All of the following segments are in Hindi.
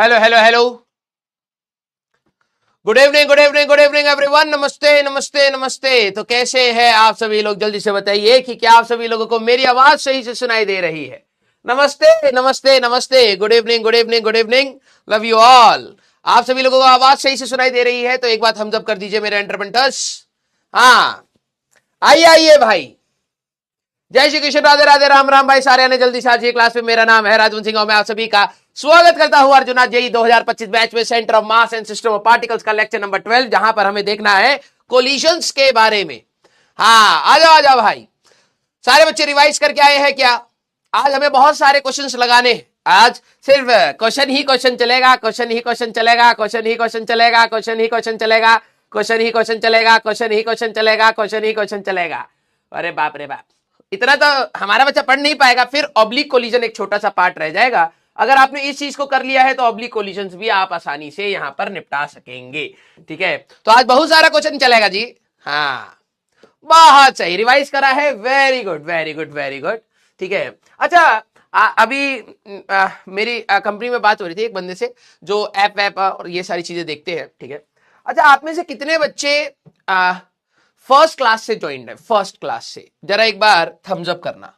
Hello hello hello, good evening good evening good evening everyone. नमस्ते नमस्ते नमस्ते। तो कैसे हैं आप सभी लोग? जल्दी से बताइए कि क्या आप सभी लोगों को मेरी आवाज सही से सुनाई दे रही है? नमस्ते नमस्ते नमस्ते, good evening good evening good evening, love you all. आप सभी लोगों को आवाज सही से सुनाई दे रही है तो एक बात हम जब कर दीजिए मेरे एंटरप्रेन्योर्स। हाँ, आइए आइए भाई। जय श्री कृष्ण, राधे राधे, राम राम भाई। सारे आने जल्दी से आज ये क्लास में। मेरा नाम है राजवंत सिंह और मैं आप सभी का स्वागत करता हूं अर्जुना जेई 2025 बैच में centre of mass and system of particles का लेक्चर नंबर 12, जहां पर हमें देखना है कोलिजन्स के बारे में। हाँ, आ जाओ भाई। सारे बच्चे रिवाइज करके आए हैं क्या? आज हमें बहुत सारे क्वेश्चंस लगाने हैं। आज सिर्फ क्वेश्चन ही क्वेश्चन चलेगा, क्वेश्चन ही क्वेश्चन चलेगा, क्वेश्चन ही क्वेश्चन चलेगा, क्वेश्चन ही क्वेश्चन चलेगा, क्वेश्चन ही क्वेश्चन चलेगा, क्वेश्चन ही क्वेश्चन चलेगा, क्वेश्चन ही क्वेश्चन चलेगा। अरे बाप रे बाप, इतना तो हमारा बच्चा पढ़ नहीं पाएगा। फिर ऑब्लिक कोलिजन एक छोटा सा पार्ट रह जाएगा। अगर आपने इस चीज को कर लिया है तो ऑब्लिक कोलिजन्स भी आप आसानी से यहां पर निपटा सकेंगे। ठीक है, तो आज बहुत सारा क्वेश्चन चलेगा जी। हाँ, बहुत सही, रिवाइज करा है। Very good very good very good. ठीक है, अच्छा। अभी मेरी कंपनी में बात हो रही थी एक बंदे से जो ऐप और ये सारी चीजें देखते हैं। ठीक है, अच्छा, आप में से कितने बच्चे फर्स्ट क्लास से ज्वाइन है? फर्स्ट क्लास से जरा एक बार थम्स अप करना।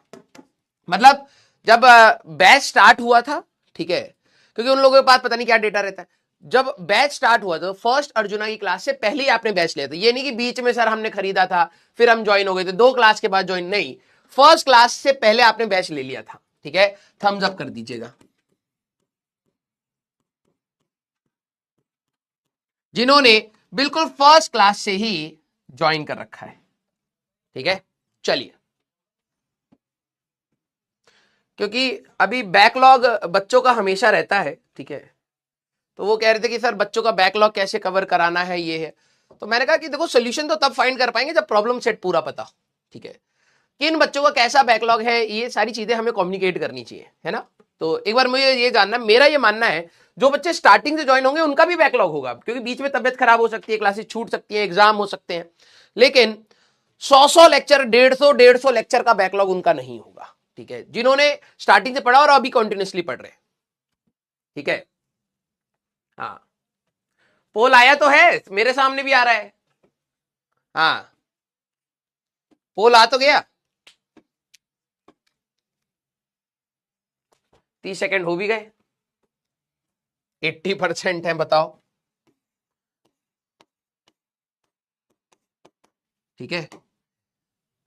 मतलब जब बैच स्टार्ट हुआ था, ठीक है, क्योंकि उन लोगों के पास पता नहीं क्या डेटा रहता है। जब बैच स्टार्ट हुआ था फर्स्ट अर्जुना की क्लास से पहले ही आपने बैच लिया था। ये नहीं कि बीच में सर हमने खरीदा था फिर हम ज्वाइन हो गए थे, 2 क्लास के बाद ज्वाइन, नहीं, फर्स्ट क्लास से पहले आपने बैच ले लिया था। ठीक है, थम्स अप कर दीजिएगा जिन्होंने बिल्कुल फर्स्ट क्लास से ही ज्वाइन कर रखा है। ठीक है, चलिए, क्योंकि अभी बैकलॉग बच्चों का हमेशा रहता है। ठीक है, तो वो कह रहे थे कि सर बच्चों का बैकलॉग कैसे कवर कराना है, ये है। तो मैंने कहा कि देखो, सोल्यूशन तो तब फाइंड कर पाएंगे जब प्रॉब्लम सेट पूरा पता हो। ठीक है, किन बच्चों का कैसा बैकलॉग है, ये सारी चीजें हमें कम्युनिकेट करनी चाहिए, है ना। तो एक बार मुझे ये जानना, मेरा ये मानना है जो बच्चे स्टार्टिंग से ज्वाइन होंगे उनका भी बैकलॉग होगा, क्योंकि बीच में तबियत खराब हो सकती है, क्लासेस छूट सकती है, एग्जाम हो सकते हैं, लेकिन 100 लेक्चर, 150 लेक्चर का बैकलॉग उनका नहीं होगा। ठीक है, जिन्होंने स्टार्टिंग से पढ़ा और अभी कंटिन्यूसली पढ़ रहे हैं। ठीक है, हाँ, पोल आया तो है, मेरे सामने भी आ रहा है। हाँ, पोल आ तो गया। 30 सेकंड हो भी गए, 80% है, बताओ। ठीक है,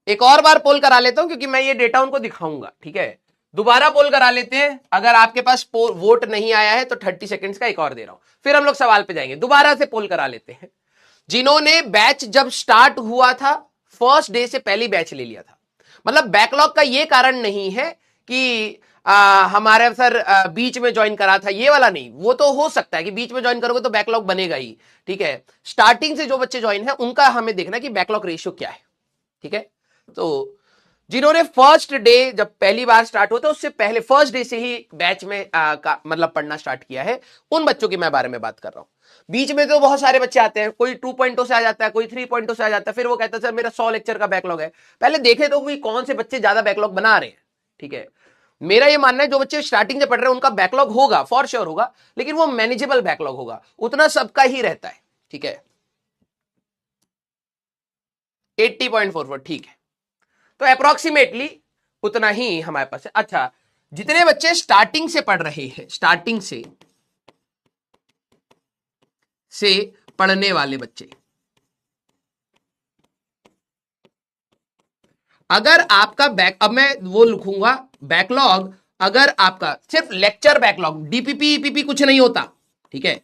एक और बार पोल करा लेता हूं क्योंकि मैं ये डेटा उनको दिखाऊंगा। ठीक है, दोबारा पोल करा लेते हैं। अगर आपके पास वोट नहीं आया है तो 30 सेकंड्स का एक और दे रहा हूं, फिर हम लोग सवाल पे जाएंगे। दोबारा से पोल करा लेते हैं जिन्होंने बैच जब स्टार्ट हुआ था फर्स्ट डे से पहले बैच ले लिया था। मतलब बैकलॉग का ये कारण नहीं है कि हमारे सर बीच में ज्वाइन करा था, ये वाला नहीं। वो तो हो सकता है कि बीच में ज्वाइन करोगे तो बैकलॉग बनेगा ही। ठीक है, स्टार्टिंग से जो बच्चे ज्वाइन है उनका हमें देखना कि बैकलॉग रेशियो क्या है। ठीक है, तो जिन्होंने फर्स्ट डे जब पहली बार स्टार्ट होता है उससे पहले फर्स्ट डे से ही बैच में मतलब पढ़ना स्टार्ट किया है, उन बच्चों की मैं बारे में बात कर रहा हूं। बीच में तो बहुत सारे बच्चे आते हैं, कोई 2.0 से आ जाता है, कोई 3.0 से आ जाता है, फिर वो कहता है सर मेरा 100 लेक्चर का बैकलॉग है। पहले देखे तो कोई कौन से बच्चे ज्यादा बैकलॉग बना रहे हैं। ठीक है, मेरा ये मानना है जो बच्चे स्टार्टिंग से पढ़ रहे हैं उनका बैकलॉग होगा, फॉर श्योर होगा, लेकिन वो मैनेजेबल बैकलॉग होगा, उतना सबका ही रहता है। ठीक है, 80.44, ठीक है, तो अप्रोक्सीमेटली उतना ही हमारे पास है। अच्छा, जितने बच्चे स्टार्टिंग से पढ़ रहे हैं, स्टार्टिंग से पढ़ने वाले बच्चे, अगर आपका अब मैं वो लिखूंगा बैकलॉग, अगर आपका सिर्फ लेक्चर बैकलॉग, डीपीपी ईपीपी कुछ नहीं होता। ठीक है,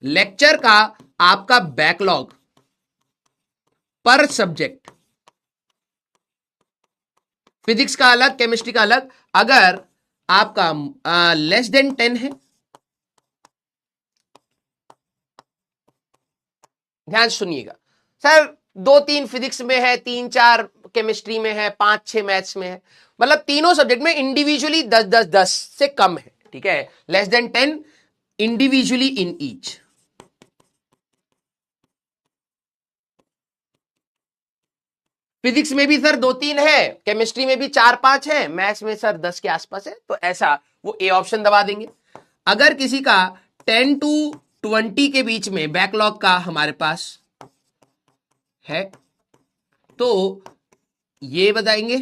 लेक्चर का आपका बैकलॉग पर सब्जेक्ट, फिजिक्स का अलग, केमिस्ट्री का अलग, अगर आपका लेस देन 10 है, ध्यान सुनिएगा सर, 2-3 फिजिक्स में है, 3-4 केमिस्ट्री में है, 5-6 मैथ्स में है, मतलब तीनों सब्जेक्ट में इंडिविजुअली 10-10-10 से कम है। ठीक है, less than 10 individually in each. Physics में भी सर 2-3 है, केमिस्ट्री में भी 4-5 है, मैथ्स में सर 10 के आसपास है, तो ऐसा वो ए ऑप्शन दबा देंगे। अगर किसी का 10 to 20 के बीच में बैकलॉग का हमारे पास है, तो ये बताएंगे।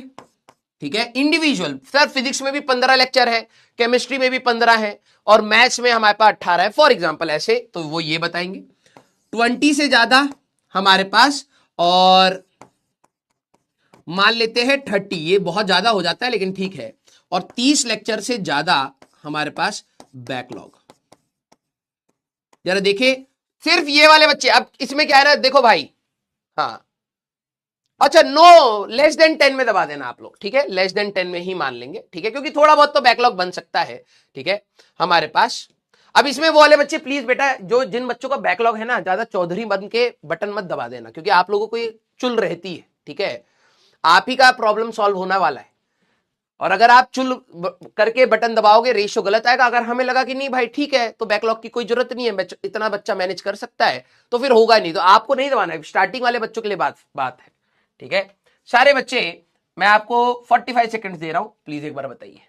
ठीक है, इंडिविजुअल सर फिजिक्स में भी 15 लेक्चर है, केमिस्ट्री में भी 15 है, और मैथ्स में हमारे पास 18 है फॉर एग्जांपल, ऐसे तो वो ये बताएंगे। 20 से ज्यादा हमारे पास, और मान लेते हैं 30, ये बहुत ज्यादा हो जाता है लेकिन ठीक है, और 30 लेक्चर से ज्यादा हमारे पास बैकलॉग। जरा देखिए, सिर्फ ये वाले बच्चे, अब इसमें क्या है ना, देखो भाई, हाँ अच्छा, नो लेस देन 10 में दबा देना आप लोग, ठीक है, लेस देन 10 में ही मान लेंगे, ठीक है, क्योंकि थोड़ा बहुत तो बैकलॉग बन सकता है, ठीक है हमारे पास। अब इसमें वो वाले बच्चे प्लीज बेटा, जो जिन बच्चों का बैकलॉग है ना, ज्यादा चौधरी बन के बटन मत दबा देना, क्योंकि आप लोगों को ये चुल रहती है, ठीक है, आप ही का प्रॉब्लम सॉल्व होने वाला है, और अगर आप चुल करके बटन दबाओगे रेशियो गलत आएगा। अगर हमें लगा कि नहीं भाई ठीक है, तो बैकलॉग की कोई जरूरत नहीं है, इतना बच्चा मैनेज कर सकता है, तो फिर होगा नहीं, तो आपको नहीं दबाना है, स्टार्टिंग वाले बच्चों के लिए बात है, ठीक है। सारे बच्चे, मैं आपको 45 सेकंड्स दे रहा हूं, प्लीज एक बार बताइए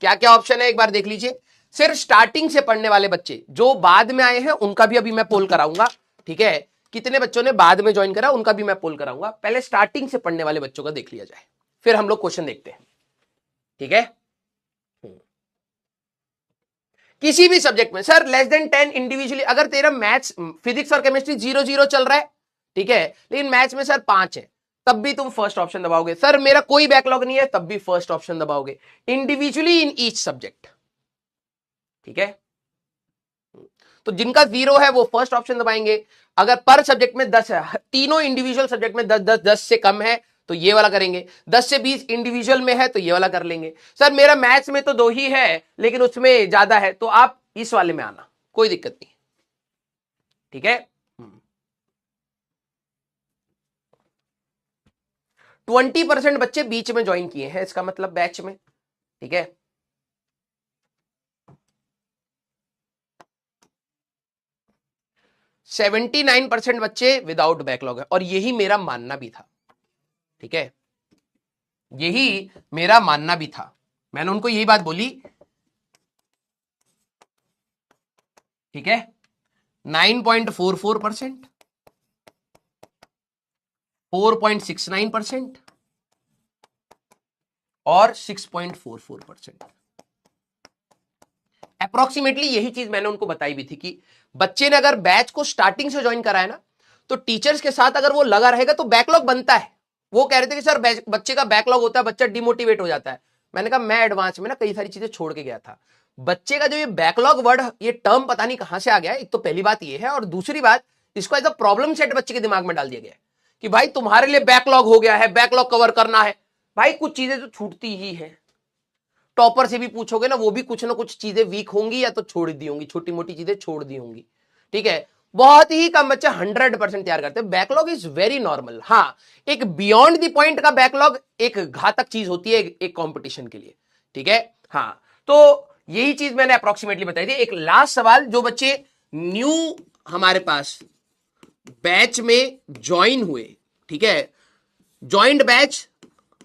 क्या क्या ऑप्शन है, एक बार देख लीजिए। सिर्फ स्टार्टिंग से पढ़ने वाले बच्चे, जो बाद में आए हैं उनका भी अभी मैं पोल कराऊंगा, ठीक है, कितने बच्चों ने बाद में ज्वाइन करा उनका भी मैं पोल कराऊंगा। पहले स्टार्टिंग से पढ़ने वाले बच्चों का देख लिया जाए, फिर हम लोग क्वेश्चन देखते हैं, ठीक है। किसी भी सब्जेक्ट में सर लेस देन 10 इंडिविजुअली, अगर तेरा मैथ्स फिजिक्स और केमिस्ट्री 0-0 चल रहा है, ठीक है, लेकिन मैथ्स में सर 5 है, तब भी तुम फर्स्ट ऑप्शन दबाओगे। सर मेरा कोई बैकलॉग नहीं है, तब भी फर्स्ट ऑप्शन दबाओगे, इंडिविजुअली इन ईच सब्जेक्ट, ठीक है। तो जिनका 0 है वो फर्स्ट ऑप्शन दबाएंगे। अगर पर सब्जेक्ट में 10 है, तीनों इंडिविजुअल सब्जेक्ट में 10 से कम है तो ये वाला करेंगे, 10 से 20 इंडिविजुअल में है तो ये वाला कर लेंगे। सर मेरा मैथ्स में तो 2 ही है लेकिन उसमें ज्यादा है, तो आप इस वाले में आना, कोई दिक्कत नहीं, ठीक है। 20% बच्चे बीच में ज्वाइन किए हैं, इसका मतलब बैच में, ठीक है। सेवेंटी 79% बच्चे विदाउट बैकलॉग है, और यही मेरा मानना भी था, ठीक है, यही मेरा मानना भी था, मैंने उनको यही बात बोली, ठीक है। 9.44%, 4.69% और 6.44%, अप्रोक्सीमेटली यही चीज मैंने उनको बताई भी थी कि बच्चे ने अगर बैच को स्टार्टिंग से ज्वाइन करा है ना, तो टीचर्स के साथ अगर वो लगा रहेगा तो बैकलॉग बनता है। वो कह रहे थे कि सर बच्चे का बैकलॉग होता है, बच्चा डिमोटिवेट हो जाता है। मैंने कहा मैं एडवांस में ना कई सारी चीजें छोड़ के गया था। बच्चे का जो ये बैकलॉग वर्ड, ये टर्म पता नहीं कहां से आ गया है, एक तो पहली बात ये है, और दूसरी बात इसको एज अ प्रॉब्लम सेट बच्चे के दिमाग में डाल दिया गया है कि भाई तुम्हारे लिए बैकलॉग हो गया है, बैकलॉग कवर करना है। भाई कुछ चीजें तो छूटती ही है, टॉपर से भी पूछोगे ना, वो भी कुछ ना कुछ चीजें वीक होंगी या तो छोड़ दी होंगी, छोटी मोटी चीजें छोड़ दी होंगी, ठीक है। बहुत ही कम बच्चे 100% तैयार करते हैं। Backlog is very normal. हाँ, एक बियॉन्ड द पॉइंट का बैकलॉग एक घातक चीज होती है एक कंपटीशन के लिए, ठीक है। हाँ, तो यही चीज मैंने अप्रोक्सीमेटली बताई थी। एक लास्ट सवाल, जो बच्चे न्यू हमारे पास बैच में ज्वाइन हुए, ठीक है, joint batch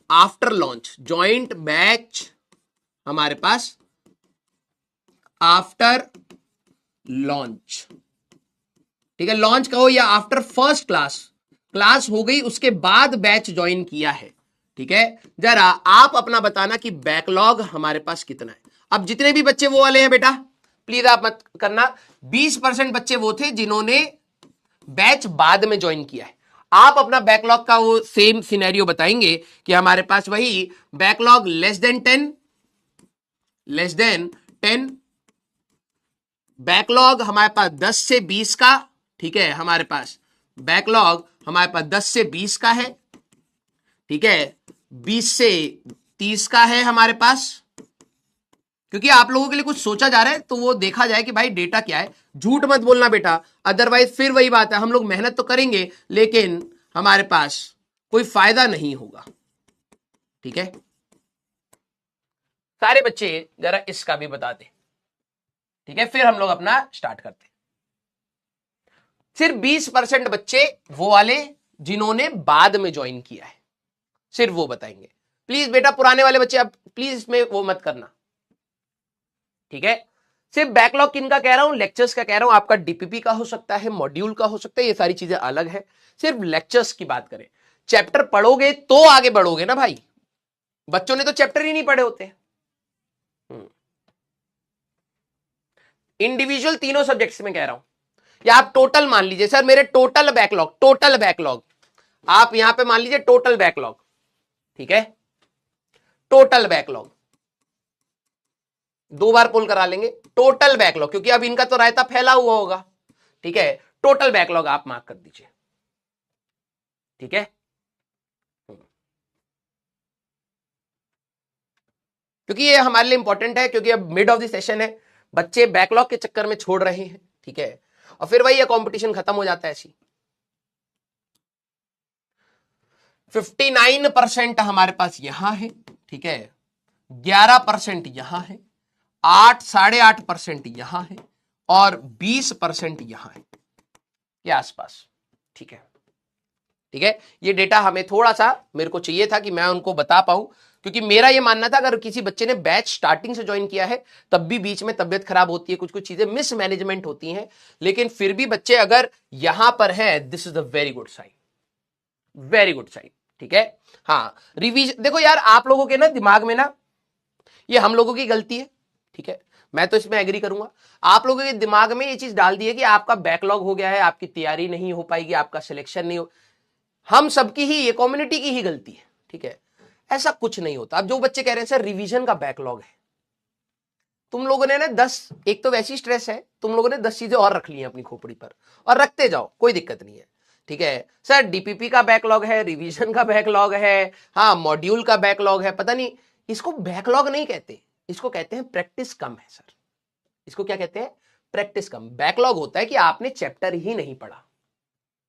after launch, joint batch हमारे पास आफ्टर लॉन्च, ठीक है, लॉन्च कहो या आफ्टर फर्स्ट क्लास हो गई उसके बाद बैच ज्वाइन किया है, ठीक है। जरा आप अपना बताना कि बैकलॉग हमारे पास कितना है। अब जितने भी बच्चे वो वाले हैं बेटा, प्लीज आप मत करना, 20% बच्चे वो थे जिन्होंने बैच बाद में ज्वाइन किया है। आप अपना बैकलॉग का वो सेम सिनेरियो बताएंगे कि हमारे पास वही बैकलॉग लेस देन 10, बैकलॉग हमारे पास 10 से 20 का, ठीक है, हमारे पास बैकलॉग हमारे पास 10 से 20 का है, ठीक है, 20 से 30 का है हमारे पास, क्योंकि आप लोगों के लिए कुछ सोचा जा रहा है तो वो देखा जाए कि भाई डेटा क्या है। झूठ मत बोलना बेटा, अदरवाइज फिर वही बात है, हम लोग मेहनत तो करेंगे लेकिन हमारे पास कोई फायदा नहीं होगा, ठीक है। सारे बच्चे जरा इसका भी बता दे, ठीक है, फिर हम लोग अपना स्टार्ट करते हैं। सिर्फ 20% बच्चे वो वाले जिन्होंने बाद में ज्वाइन किया है, सिर्फ वो बताएंगे। प्लीज बेटा पुराने वाले बच्चे अब प्लीज इसमें वो मत करना, ठीक है। सिर्फ बैकलॉग किन का कह रहा हूं, लेक्चर्स का कह रहा हूं। आपका डीपीपी का हो सकता है, मॉड्यूल का हो सकता है, ये सारी चीजें अलग है। सिर्फ लेक्चर्स की बात करें, चैप्टर पढ़ोगे तो आगे बढ़ोगे ना भाई। बच्चों ने तो चैप्टर ही नहीं पढ़े होते। इंडिविजुअल तीनों सब्जेक्ट्स में कह रहा हूं, या आप टोटल मान लीजिए सर मेरे टोटल बैकलॉग आप यहां पे मान लीजिए टोटल बैकलॉग, ठीक है, टोटल बैकलॉग 2 बार पुल करा लेंगे टोटल बैकलॉग, क्योंकि अब इनका तो रायता फैला हुआ होगा, ठीक है। टोटल बैकलॉग आप मार्क कर दीजिए, ठीक है, क्योंकि ये हमारे लिए इंपॉर्टेंट है, क्योंकि अब मिड ऑफ द सेशन है, बच्चे बैकलॉग के चक्कर में छोड़ रहे हैं, ठीक है, और फिर वही कंपटीशन खत्म हो जाता है ऐसी। 59% हमारे पास यहां है, ठीक है, 11% यहां है, 8.5% यहां है, और 20% यहां है, ये आसपास, ठीक है, ठीक है। ये डेटा हमें थोड़ा सा मेरे को चाहिए था कि मैं उनको बता पाऊं, क्योंकि मेरा ये मानना था अगर किसी बच्चे ने बैच स्टार्टिंग से ज्वाइन किया है तब भी बीच में तबियत खराब होती है, कुछ कुछ चीजें मिसमैनेजमेंट होती हैं, लेकिन फिर भी बच्चे अगर यहां पर हैं, this is a very good sign, very good sign, ठीक है। हाँ, रिवीजन देखो यार, आप लोगों के ना दिमाग में ना, ये हम लोगों की गलती है, ठीक है, मैं तो इसमें एग्री करूंगा। आप लोगों के दिमाग में ये चीज डाल दी है कि आपका बैकलॉग हो गया है, आपकी तैयारी नहीं हो पाएगी, आपका सिलेक्शन नहीं हो, हम सबकी ही, ये कम्युनिटी की ही गलती है, ठीक है, ऐसा कुछ नहीं होता। अब जो बच्चे कह रहे हैं सर रिवीजन का बैकलॉग है, तुम लोगों ने ना 10, एक तो वैसी स्ट्रेस है, तुम लोगों ने 10 चीजें और रख ली हैं अपनी खोपड़ी पर, और रखते जाओ, कोई दिक्कत नहीं है, ठीक है। सर डीपीपी का बैकलॉग है, रिवीजन का बैकलॉग है, हाँ मॉड्यूल का बैकलॉग है, पता नहीं, इसको बैकलॉग नहीं कहते, इसको कहते हैं प्रैक्टिस कम है सर। इसको क्या कहते हैं? प्रैक्टिस कम। बैकलॉग होता है कि आपने चैप्टर ही नहीं पढ़ा,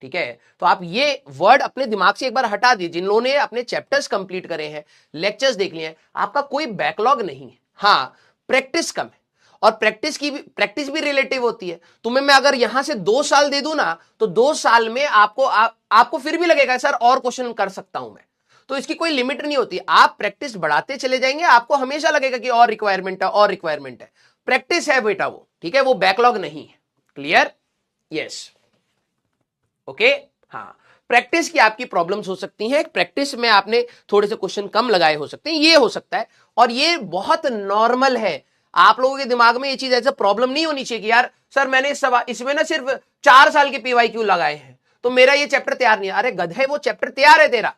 ठीक है। तो आप ये वर्ड अपने दिमाग से एक बार हटा दीजिए, जिन लोगों ने अपने चैप्टर्स कंप्लीट करे हैं, लेक्चर्स देख लिए हैं, आपका कोई बैकलॉग नहीं है, हाँ प्रैक्टिस कम है। और प्रैक्टिस भी रिलेटिव होती है। तुम्हें मैं अगर यहां से 2 साल दे दूं ना, तो 2 साल में आपको फिर भी लगेगा सर और क्वेश्चन कर सकता हूं मैं, तो इसकी कोई लिमिट नहीं होती। आप प्रैक्टिस बढ़ाते चले जाएंगे, आपको हमेशा लगेगा कि और रिक्वायरमेंट है, और रिक्वायरमेंट है। प्रैक्टिस है बेटा वो, ठीक है, वो बैकलॉग नहीं है। क्लियर? Yes, okay. हाँ, प्रैक्टिस की आपकी प्रॉब्लम्स हो सकती हैं, प्रैक्टिस में आपने थोड़े से क्वेश्चन कम लगाए हो सकते हैं, ये हो सकता है, और ये बहुत नॉर्मल है। आप लोगों के दिमाग में ये चीज ऐसा प्रॉब्लम नहीं होनी चाहिए कि यार सर मैंने इसमें ना सिर्फ 4 साल के पीवाईक्यू लगाए हैं तो मेरा ये चैप्टर तैयार नहीं है। अरे गधे, वो चैप्टर तैयार है तेरा,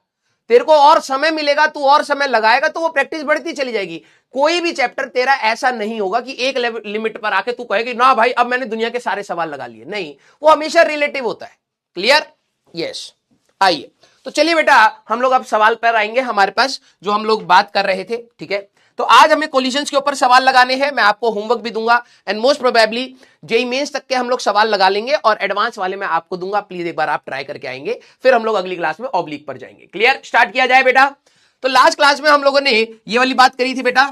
तेरे को और समय मिलेगा, तू और समय लगाएगा तो वो प्रैक्टिस बढ़ती चली जाएगी। कोई भी चैप्टर तेरा ऐसा नहीं होगा कि एक लिमिट पर आके तू कहेगी ना भाई अब मैंने दुनिया के सारे सवाल लगा लिए, नहीं, वो हमेशा रिलेटिव होता है। क्लियर? यस। आइए, तो चलिए बेटा हम लोग अब सवाल पर आएंगे, हमारे पास जो हम लोग बात कर रहे थे, ठीक है। तो आज हमें कोलिजन्स के ऊपर सवाल लगाने हैं, मैं आपको होमवर्क भी दूंगा, and most probably JEE mains तक के हम लोग सवाल लगा लेंगे, और एडवांस वाले मैं आपको दूंगा, प्लीज एक बार आप ट्राई करके आएंगे, फिर हम लोग अगली क्लास में ऑब्लिक पर जाएंगे। क्लियर? स्टार्ट किया जाए बेटा। तो लास्ट क्लास में हम लोगों ने ये वाली बात करी थी बेटा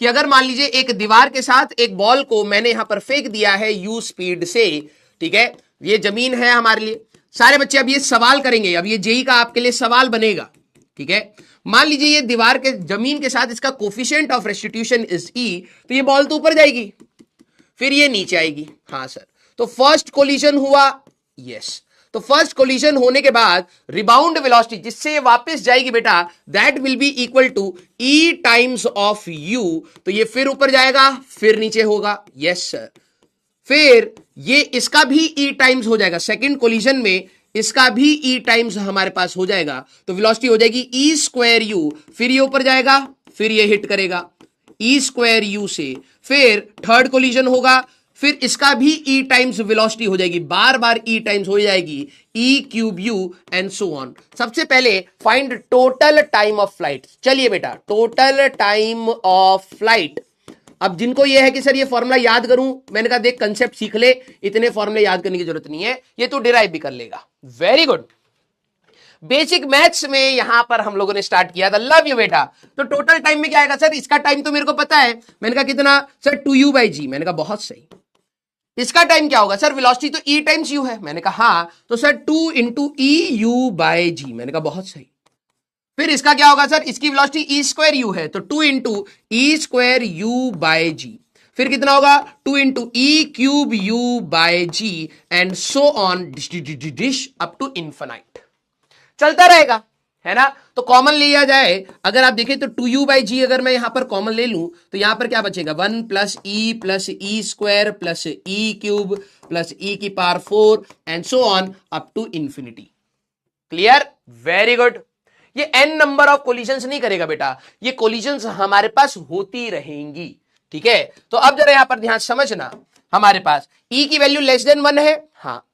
कि अगर मान लीजिए एक दीवार के साथ एक बॉल को मैंने यहां पर फेंक दिया है यू स्पीड से, ठीक है, ये जमीन है हमारे लिए। सारे बच्चे अब ये सवाल करेंगे, अब ये जेईई का आपके लिए सवाल बनेगा, ठीक है। मान लीजिए ये दीवार के जमीन के साथ इसका कोफिशिएंट ऑफ रेस्टिट्यूशन इज ई, तो ये बॉल तो ऊपर जाएगी, फिर ये नीचे आएगी। हाँ सर, तो फर्स्ट कोलिजन हुआ, यस। तो फर्स्ट कोलिजन होने के बाद रिबाउंड वेलोसिटी जिससे वापस जाएगी बेटा, that will be equal to E times of U, तो ये फिर ऊपर जाएगा फिर नीचे होगा, यस सर। फिर ये इसका भी ई टाइम्स हो जाएगा, सेकंड कोलिजन में इसका भी ई टाइम्स हमारे पास हो जाएगा, तो वेलोसिटी हो जाएगी ई स्क्वायर यू, फिर ये ऊपर जाएगा फिर ये हिट करेगा ई स्क्वायर यू से। फिर थर्ड कोलिजन होगा, फिर इसका भी ई टाइम्स वेलोसिटी हो जाएगी, बार बार ई टाइम्स हो जाएगी ई cube you and so on. सबसे पहले find total time of flight. चलिए बेटा, टोटल टाइम ऑफ फ्लाइट। अब जिनको ये है कि सर ये फॉर्मूला याद करूं, मैंने कहा देख कंसेप्ट सीख ले, इतने फॉर्मूले याद करने की जरूरत नहीं है, ये तो डिराइव भी कर लेगा। Very good. बेसिक मैथ्स में यहां पर हम लोगों ने स्टार्ट किया था, लव यू बेटा। तो टोटल टाइम में क्या आएगा सर? इसका टाइम तो मेरे को पता है, मैंने कहा कितना सर 2u/g, मैंने कहा बहुत सही। इसका टाइम क्या होगा सर? वेलोसिटी तो e टाइम्स u है, मैंने कहा हाँ, तो सर 2 × EU/g, मैंने कहा बहुत सही। फिर इसका क्या होगा सर? इसकी वेलोसिटी e² u है, तो 2 × E² u/g। फिर कितना होगा 2 into E cube U by G and so on dish up to infinite, चलता रहेगा, है ना। तो कॉमन लिया जाए, अगर आप देखें तो 2u बाई जी अगर मैं यहां पर कॉमन ले लूं तो यहां पर क्या बचेगा 1 प्लस ई square plus E cube plus ई की power 4 and so on up to infinity. Clear, very good. ये n नंबर ऑफ कोलिजन्स नहीं करेगा बेटा, ये कोलिजन्स हमारे पास होती रहेंगी, ठीक है। तो अब जरा यहां पर ध्यान समझना, हमारे पास e की वैल्यू लेस देन 1 है, हाँ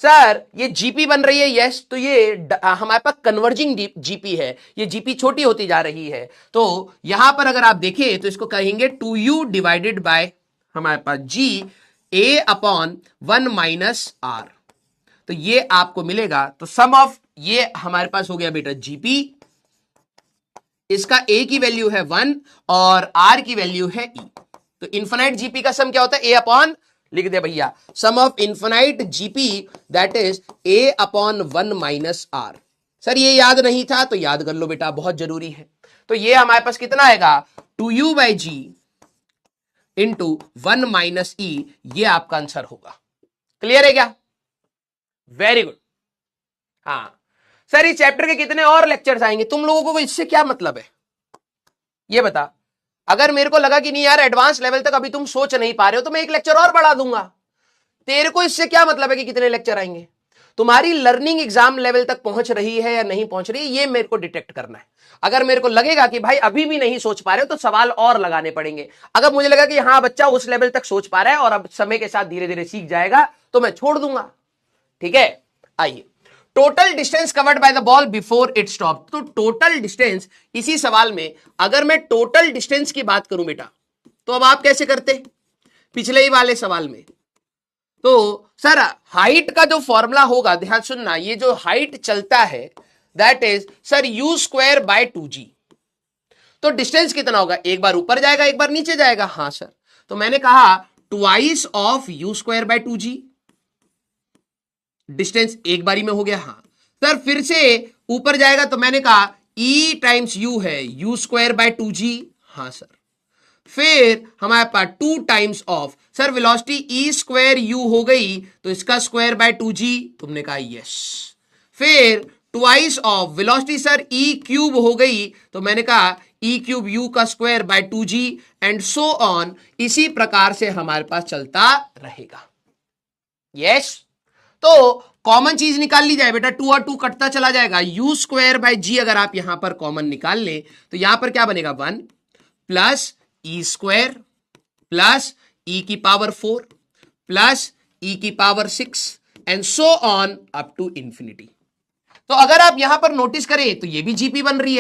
सर ये जीपी बन रही है, यस, तो ये हमारे पास कन्वर्जिंग जीपी है, ये जीपी छोटी होती जा रही है। तो यहां पर अगर आप देखें तो इसको कहेंगे 2u डिवाइडेड बाय हमारे पास जी ए अपॉन 1 माइनस आर, तो ये आपको मिलेगा। तो सम ऑफ ये हमारे पास हो गया बेटा जीपी, इसका ए की वैल्यू है 1 और आर की वैल्यू है ई, तो इन्फिनाइट जीपी का सम क्या होता है ए अपॉन, लिख दे भैया, sum of infinite GP that is A upon 1 minus R. Sir ये याद नहीं था तो याद कर लो बेटा, बहुत जरूरी है। तो ये हमारे पास कितना आएगा 2u by G into 1 minus E, ये आपका आंसर होगा। क्लियर है क्या, वेरी गुड। हाँ सर इस चैप्टर के कितने और लेक्चर्स आएंगे, तुम लोगों को इससे क्या मतलब है ये बता। अगर मेरे को लगा कि नहीं यार एडवांस लेवल तक अभी तुम सोच नहीं पा रहे हो तो मैं एक लेक्चर और बढ़ा दूंगा, तेरे को इससे क्या मतलब है कि कितने लेक्चर आएंगे। तुम्हारी लर्निंग एग्जाम लेवल तक पहुंच रही है या नहीं पहुंच रही है, ये मेरे को डिटेक्ट करना है। अगर मेरे को लगेगा कि भाई अभी भी नहीं सोच पा रहे हो तो सवाल और लगाने पड़ेंगे। अगर मुझे लगा कि हाँ बच्चा उस लेवल तक सोच पा रहा है और अब समय के साथ धीरे धीरे सीख जाएगा तो मैं छोड़ दूंगा, ठीक है। आइए, total distance covered by the ball before it stop. तो टोटल डिस्टेंस, इसी सवाल में अगर मैं टोटल डिस्टेंस की बात करूं बेटा तो अब आप कैसे करते पिछले ही वाले सवाल में। तो सर हाइट का जो फॉर्मूला होगा, ध्यान सुनना, ये जो हाइट चलता है that is sir you square bye 2g। तो डिस्टेंस कितना होगा, एक बार ऊपर जाएगा एक बार नीचे जाएगा, हाँ सर। तो मैंने कहा twice of you square bye 2g, distance एक बारी में हो गया, हाँ सर। फिर से ऊपर जाएगा तो मैंने कहा ई टाइम्स यू है यू स्क्वायर बाय 2g, हाँ सर। फिर हमारे पास 2 times of sir velocity E square you हो गई तो इसका स्क्वायर बाय 2g, तुमने कहा यस। फिर twice of velocity sir E cube हो गई तो मैंने कहा ई क्यूब यू का square by 2g and so on, इसी प्रकार से हमारे पास चलता रहेगा, यस। तो कॉमन चीज निकाल ली जाए बेटा, 2 और 2 कटता चला जाएगा, यू स्क्वायर बाय जी अगर आप यहां पर कॉमन निकाल ले तो यहां पर क्या बनेगा 1 प्लस ई स्क्वायर प्लस ई की पावर 4 प्लस ई की power 6 and so on up to infinity. तो अगर आप यहां पर नोटिस करें तो ये भी जीपी बन रही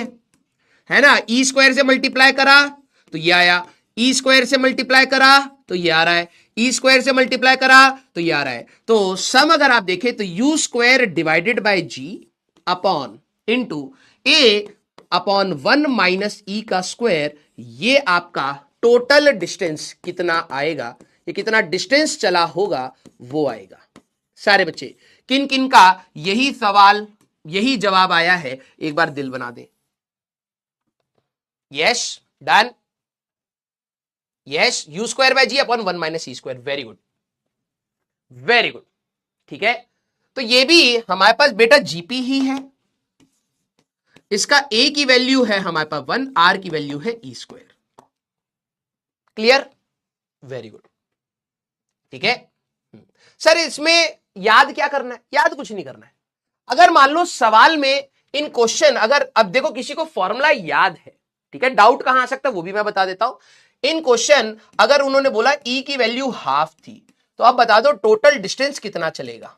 है ना। ई स्क्वायर से मल्टीप्लाई करा तो ये आया, ई स्क्वायर से मल्टीप्लाई करा तो ये आ रहा है, ई स्क्वायर से मल्टीप्लाई करा तो ये आ रहा है। तो सम अगर आप देखें तो U square divided by G upon into A upon 1 minus E का स्क्वायर, ये आपका टोटल डिस्टेंस कितना आएगा, ये कितना डिस्टेंस चला होगा वो आएगा। सारे बच्चे किन किन का यही सवाल यही जवाब आया है, एक बार दिल बना दे। Yes, done. Yes, U square by G upon 1 minus E square, very good very good, ठीक है। तो ये भी हमारे पास बेटा जीपी ही है, इसका ए की वैल्यू है हमारे पास 1, आर की वैल्यू है E square. Clear, very good, ठीक है। सर इसमें याद क्या करना है, याद कुछ नहीं करना है। अगर मान लो सवाल में इन क्वेश्चन, अगर अब देखो किसी को फॉर्मूला याद है, ठीक है, डाउट कहां आ सकता है वो भी मैं बता देता हूं। इन क्वेश्चन अगर उन्होंने बोला ई की वैल्यू हाफ थी तो अब बता दो टोटल डिस्टेंस कितना चलेगा,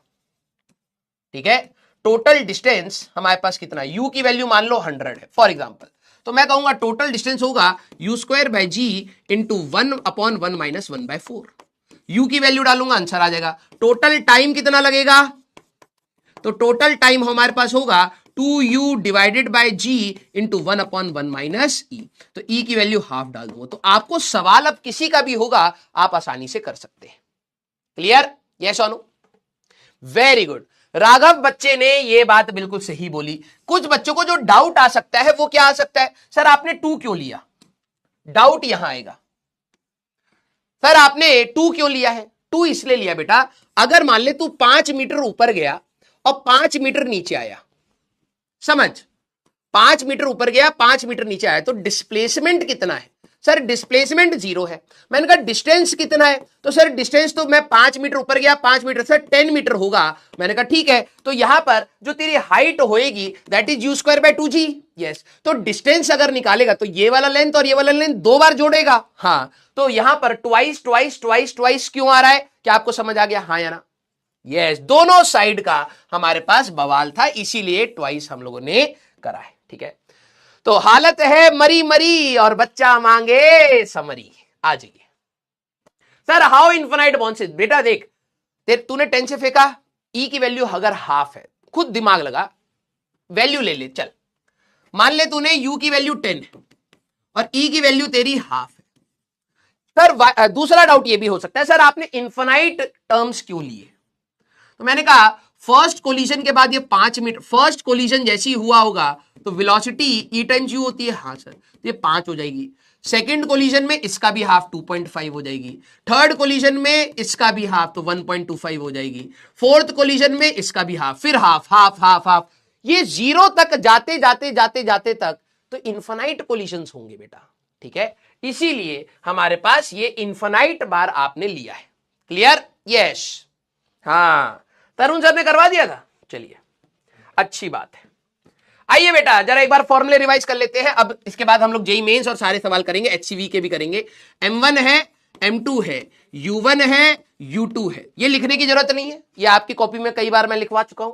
ठीक है। टोटल डिस्टेंस हमारे पास कितना, यू की वैल्यू मान लो 100 है फॉर एग्जांपल, तो मैं कहूंगा टोटल डिस्टेंस होगा u square by ji into 1 upon 1 minus 1 by 4। U की वैल्यू डालूंगा आंसर आ जाएगा। टोटल टाइम कितना लगेगा, तो टोटल टाइम हमारे पास होगा 2u divided by ji into 1 upon 1 minus E, तो ई की वैल्यू हाफ डाल दूंगा। तो आपको सवाल अब किसी का भी होगा आप आसानी से कर सकते हैं। क्लियर, यस और नो, वेरी गुड। राघव बच्चे ने ये बात बिल्कुल सही बोली। कुछ बच्चों को जो डाउट आ सकता है वो क्या आ सकता है, सर आपने 2 क्यों लिया, डाउट यहां आएगा। सर आपने 2 क्यों लिया है? 2 इसलिए लिया बेटा, अगर मान ले तू 5 मीटर ऊपर गया और 5 मीटर नीचे आया, समझ, 5 मीटर ऊपर गया 5 मीटर नीचे आया, तो डिस्प्लेसमेंट कितना है? सर डिस्प्लेसमेंट 0 है। मैंने कहा डिस्टेंस कितना है? तो सर डिस्टेंस तो मैं 5 मीटर ऊपर गया 5 मीटर, सर 10 मीटर होगा। मैंने कहा ठीक है, तो यहां पर जो तेरी हाइट होएगी that is u square by 2g। Yes, तो डिस्टेंस अगर निकालेगा तो ये वाला लेंथ और ये वाला लेंथ 2 बार जोड़ेगा। हाँ, तो यहां पर ट्वाइस ट्वाइस ट्वाइस ट्वाइस क्यों आ रहा है? क्या आपको समझ आ गया? हाँ या ना? यस, दोनों साइड का हमारे पास बवाल था, इसीलिए ट्वाइस हम लोगों ने करा है। ठीक है, तो हालत है मरी मरी और बच्चा मांगे समरी। आ जाइए सर, हाउ इन्फिनाइट बॉन्सेस। बेटा देख, तूने 10 से फेंका, ई की वैल्यू अगर हाफ है, खुद दिमाग लगा, वैल्यू ले ले। चल मान ले तूने यू की वैल्यू 10 है और ई की वैल्यू तेरी हाफ है। सर दूसरा डाउट ये भी हो सकता है, सर आपने इन्फिनाइट टर्म्स क्यों लिए? तो मैंने कहा फर्स्ट कोलिजन के बाद ये 5 मीटर, फर्स्ट कोलिजन जैसे ही हुआ होगा तो वेलोसिटी ई टाइम्स यू होती है। हाँ सर, तो ये 5 हो जाएगी। सेकंड कोलिजन में इसका भी हाफ 2.5 हो जाएगी। थर्ड कोलिजन में इसका भी हाफ तो 1.25 हो जाएगी। फोर्थ कोलिजन में इसका भी हाफ, फिर हाफ हाफ हाफ हाफ, ये 0 तक जाते जाते जाते जाते तक तो इन्फिनाइट कोलिजन्स होंगे बेटा। ठीक है, इसीलिए हमारे पास ये इन्फिनाइट बार आपने लिया है। क्लियर? यस। हाँ, तरुण सर ने करवा दिया था, चलिए अच्छी बात है। आइए बेटा जरा एक बार फॉर्मूले रिवाइज कर लेते हैं। अब इसके बाद हम लोग जेई मेंस और सारे सवाल करेंगे, एचसीवी के भी करेंगे। M1 है, M2 है, U1 है, U2 है। ये लिखने की जरूरत नहीं है, ये आपकी कॉपी में कई बार मैं लिखवा चुका हूं।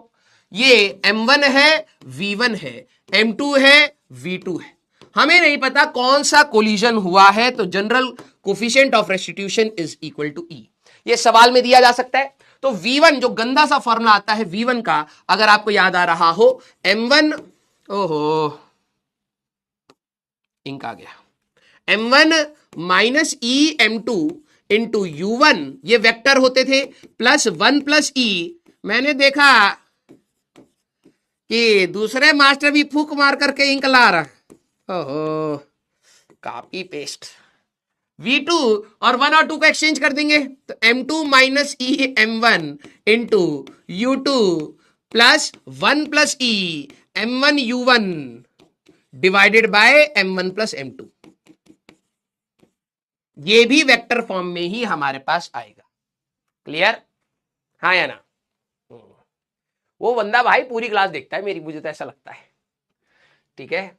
ये M1 है, V1 है, M2 है, V2 है। हमें नहीं पता कौन सा कोलिजन हुआ है, तो general coefficient of restitution is equal to E। ये सवाल में दिया जा सकता है। तो V1 जो गंदा सा फॉर्मूला आता है V1 का, अगर आपको याद आ रहा हो, M1, ओहो इंक आ गया, M1 minus E M2 into U1, ये वेक्टर होते थे, प्लस 1 प्लस E। मैंने देखा कि दूसरे मास्टर भी फूक मार करके इंक ला रहा, ओहो कॉपी पेस्ट। V2 और 1 और 2 को एक्सचेंज कर देंगे तो M2 minus E M1 into U2 plus 1 plus E M1 U1 divided by M1 plus M2। ये भी वेक्टर फॉर्म में ही हमारे पास आएगा। क्लियर? हाँ या ना? वो बंदा भाई पूरी क्लास देखता है मेरी, मुझे तो ऐसा लगता है। ठीक है,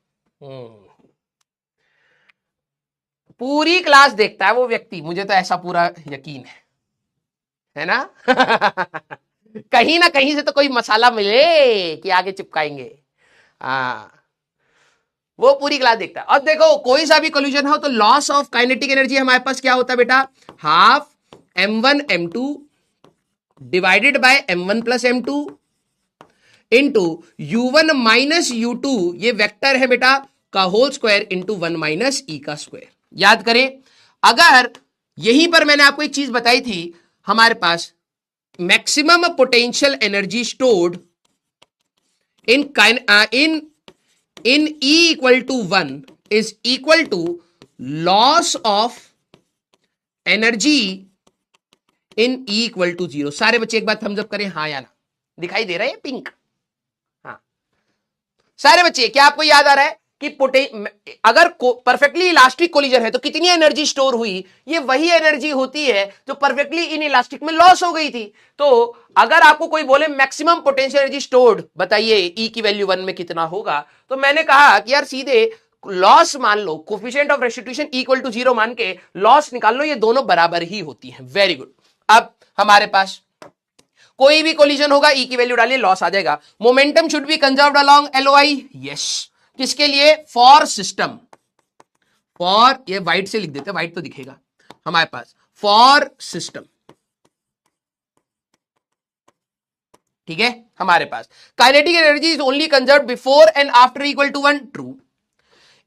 पूरी क्लास देखता है वो व्यक्ति, मुझे तो ऐसा पूरा यकीन है ना? कहीं ना कहीं से तो कोई मसाला मिले कि आगे चिपकाएंगे। हाँ, वो पूरी क्लास देखता है। अब देखो कोई सा भी कोलिजन हो तो लॉस ऑफ काइनेटिक एनर्जी हमारे पास क्या होता है बेटा? Half M1 M2 divided by M1 plus M2 into U1 minus U2, ये वेक्टर है बेटा, का whole square into 1 minus E का स्क्वायर। याद करें, अगर यहीं पर मैंने आपको एक चीज बताई थी, हमारे पास maximum potential energy stored in E equal to 1 is equal to loss of energy in E equal to 0। सारे बच्चे एक बार थम्स अप करें, हाँ या ना? दिखाई दे रहा है पिंक? हाँ, सारे बच्चे, क्या आपको याद आ रहा है कि अगर परफेक्टली इलास्टिक कोलिजन है तो कितनी एनर्जी स्टोर हुई? ये वही एनर्जी होती है जो परफेक्टली इन इलास्टिक में लॉस हो गई थी। तो अगर आपको कोई बोले मैक्सिमम पोटेंशियल एनर्जी स्टोर्ड बताइए ई की वैल्यू 1 में कितना होगा, तो मैंने कहा कि यार सीधे लॉस मान लो, coefficient of restitution equal to 0 मान के लॉस निकाल लो, ये दोनों बराबर ही होती हैं। Very good. अब हमारे पास कोई भी कोलिजन होगा, ई की वैल्यू डालिए, लॉस आ जाएगा। Momentum should be conserved along LOI। Yes, किसके लिए? फॉर सिस्टम, फॉर, ये व्हाइट से लिख देते हैं, व्हाइट तो दिखेगा हमारे पास, फॉर सिस्टम। ठीक है, हमारे पास kinetic energy is only conserved before and after equal to 1। True.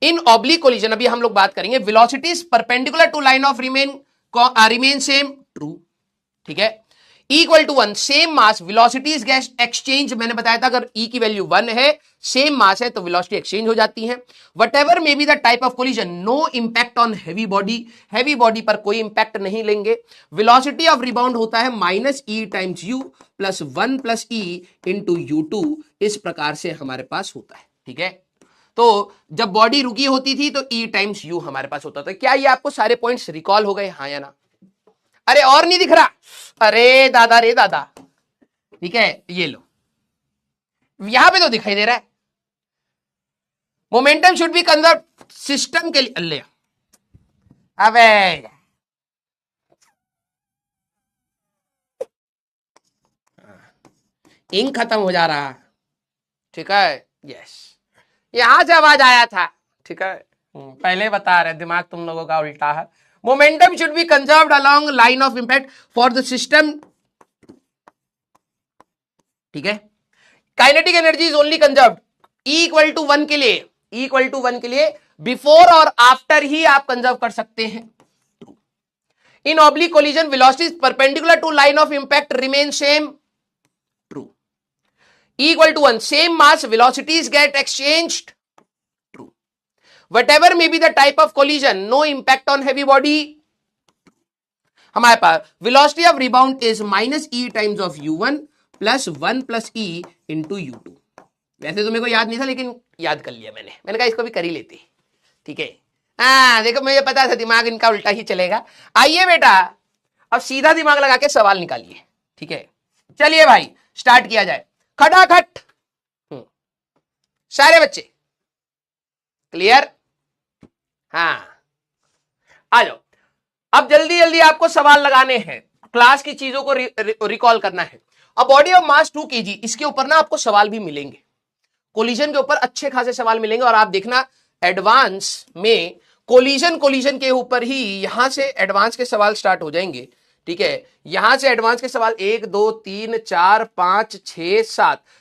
In oblique collision, अभी हम लोग बात करेंगे, velocities perpendicular to line of remain same. True. ठीक है, equal to 1, same mass velocity is get exchange, मैंने बताया था अगर ई की वैल्यू 1 है, सेम मास है तो वेलोसिटी एक्सचेंज हो जाती है। Whatever may be the type of collision, no impact on heavy body, heavy body पर कोई इंपैक्ट नहीं लेंगे। वेलोसिटी ऑफ रिबाउंड होता है माइनस ई टाइम्स यू प्लस 1 प्लस ई इंटू यू टू, इस प्रकार से हमारे पास होता है। ठीक है, तो जब बॉडी रुकी होती थी तो ई टाइम्स यू हमारे पास होता था। क्या ये आपको सारे पॉइंट्स रिकॉल हो गए, हाँ या ना? अरे और नहीं दिख रहा, अरे दादा रे दादा। ठीक है, ये लो, यहां पे तो दिखाई दे रहा है। Momentum should B conserve system के लिए, ले अबे इंक खत्म हो जा रहा। ठीक है, यस, यहां से आवाज आया था। ठीक है, पहले बता रहे, दिमाग तुम लोगों का उल्टा है। Momentum should be conserved along line of impact for the system. ठीक है, kinetic energy is only conserved equal to 1 के लिए, इक्वल टू 1 के लिए बिफोर और आफ्टर ही आप कंजर्व कर सकते हैं। In oblique collision velocity perpendicular to line of impact remain same, true. Equal to 1, same mass velocities get exchanged, true. Whatever may be the type of collision, no impact on heavy body. हमारे पास velocity of rebound is minus E times of u1 plus 1 plus E into u2। वैसे तो मेरे को याद नहीं था, लेकिन याद कर लिया मैंने कहा इसको भी कर ही लेते। ठीक है, हाँ देखो मुझे पता था दिमाग इनका उल्टा ही चलेगा। आइए बेटा, अब सीधा दिमाग लगा के सवाल निकालिए। ठीक है, चलिए भाई स्टार्ट किया जाए। खटाखट सारे बच्चे क्लियर? हाँ, आ जाओ। अब जल्दी जल्दी आपको सवाल लगाने हैं, क्लास की चीजों को रिकॉल करना है। अब बॉडी ऑफ मास 2 kg, इसके ऊपर ना आपको सवाल भी मिलेंगे, कोलिजन के ऊपर अच्छे खासे सवाल मिलेंगे। और आप देखना एडवांस में कोलिजन के ऊपर ही यहां से एडवांस के सवाल स्टार्ट हो जाएंगे। ठीक है, यहां से एडवांस के सवाल 1 2 3 4 5 6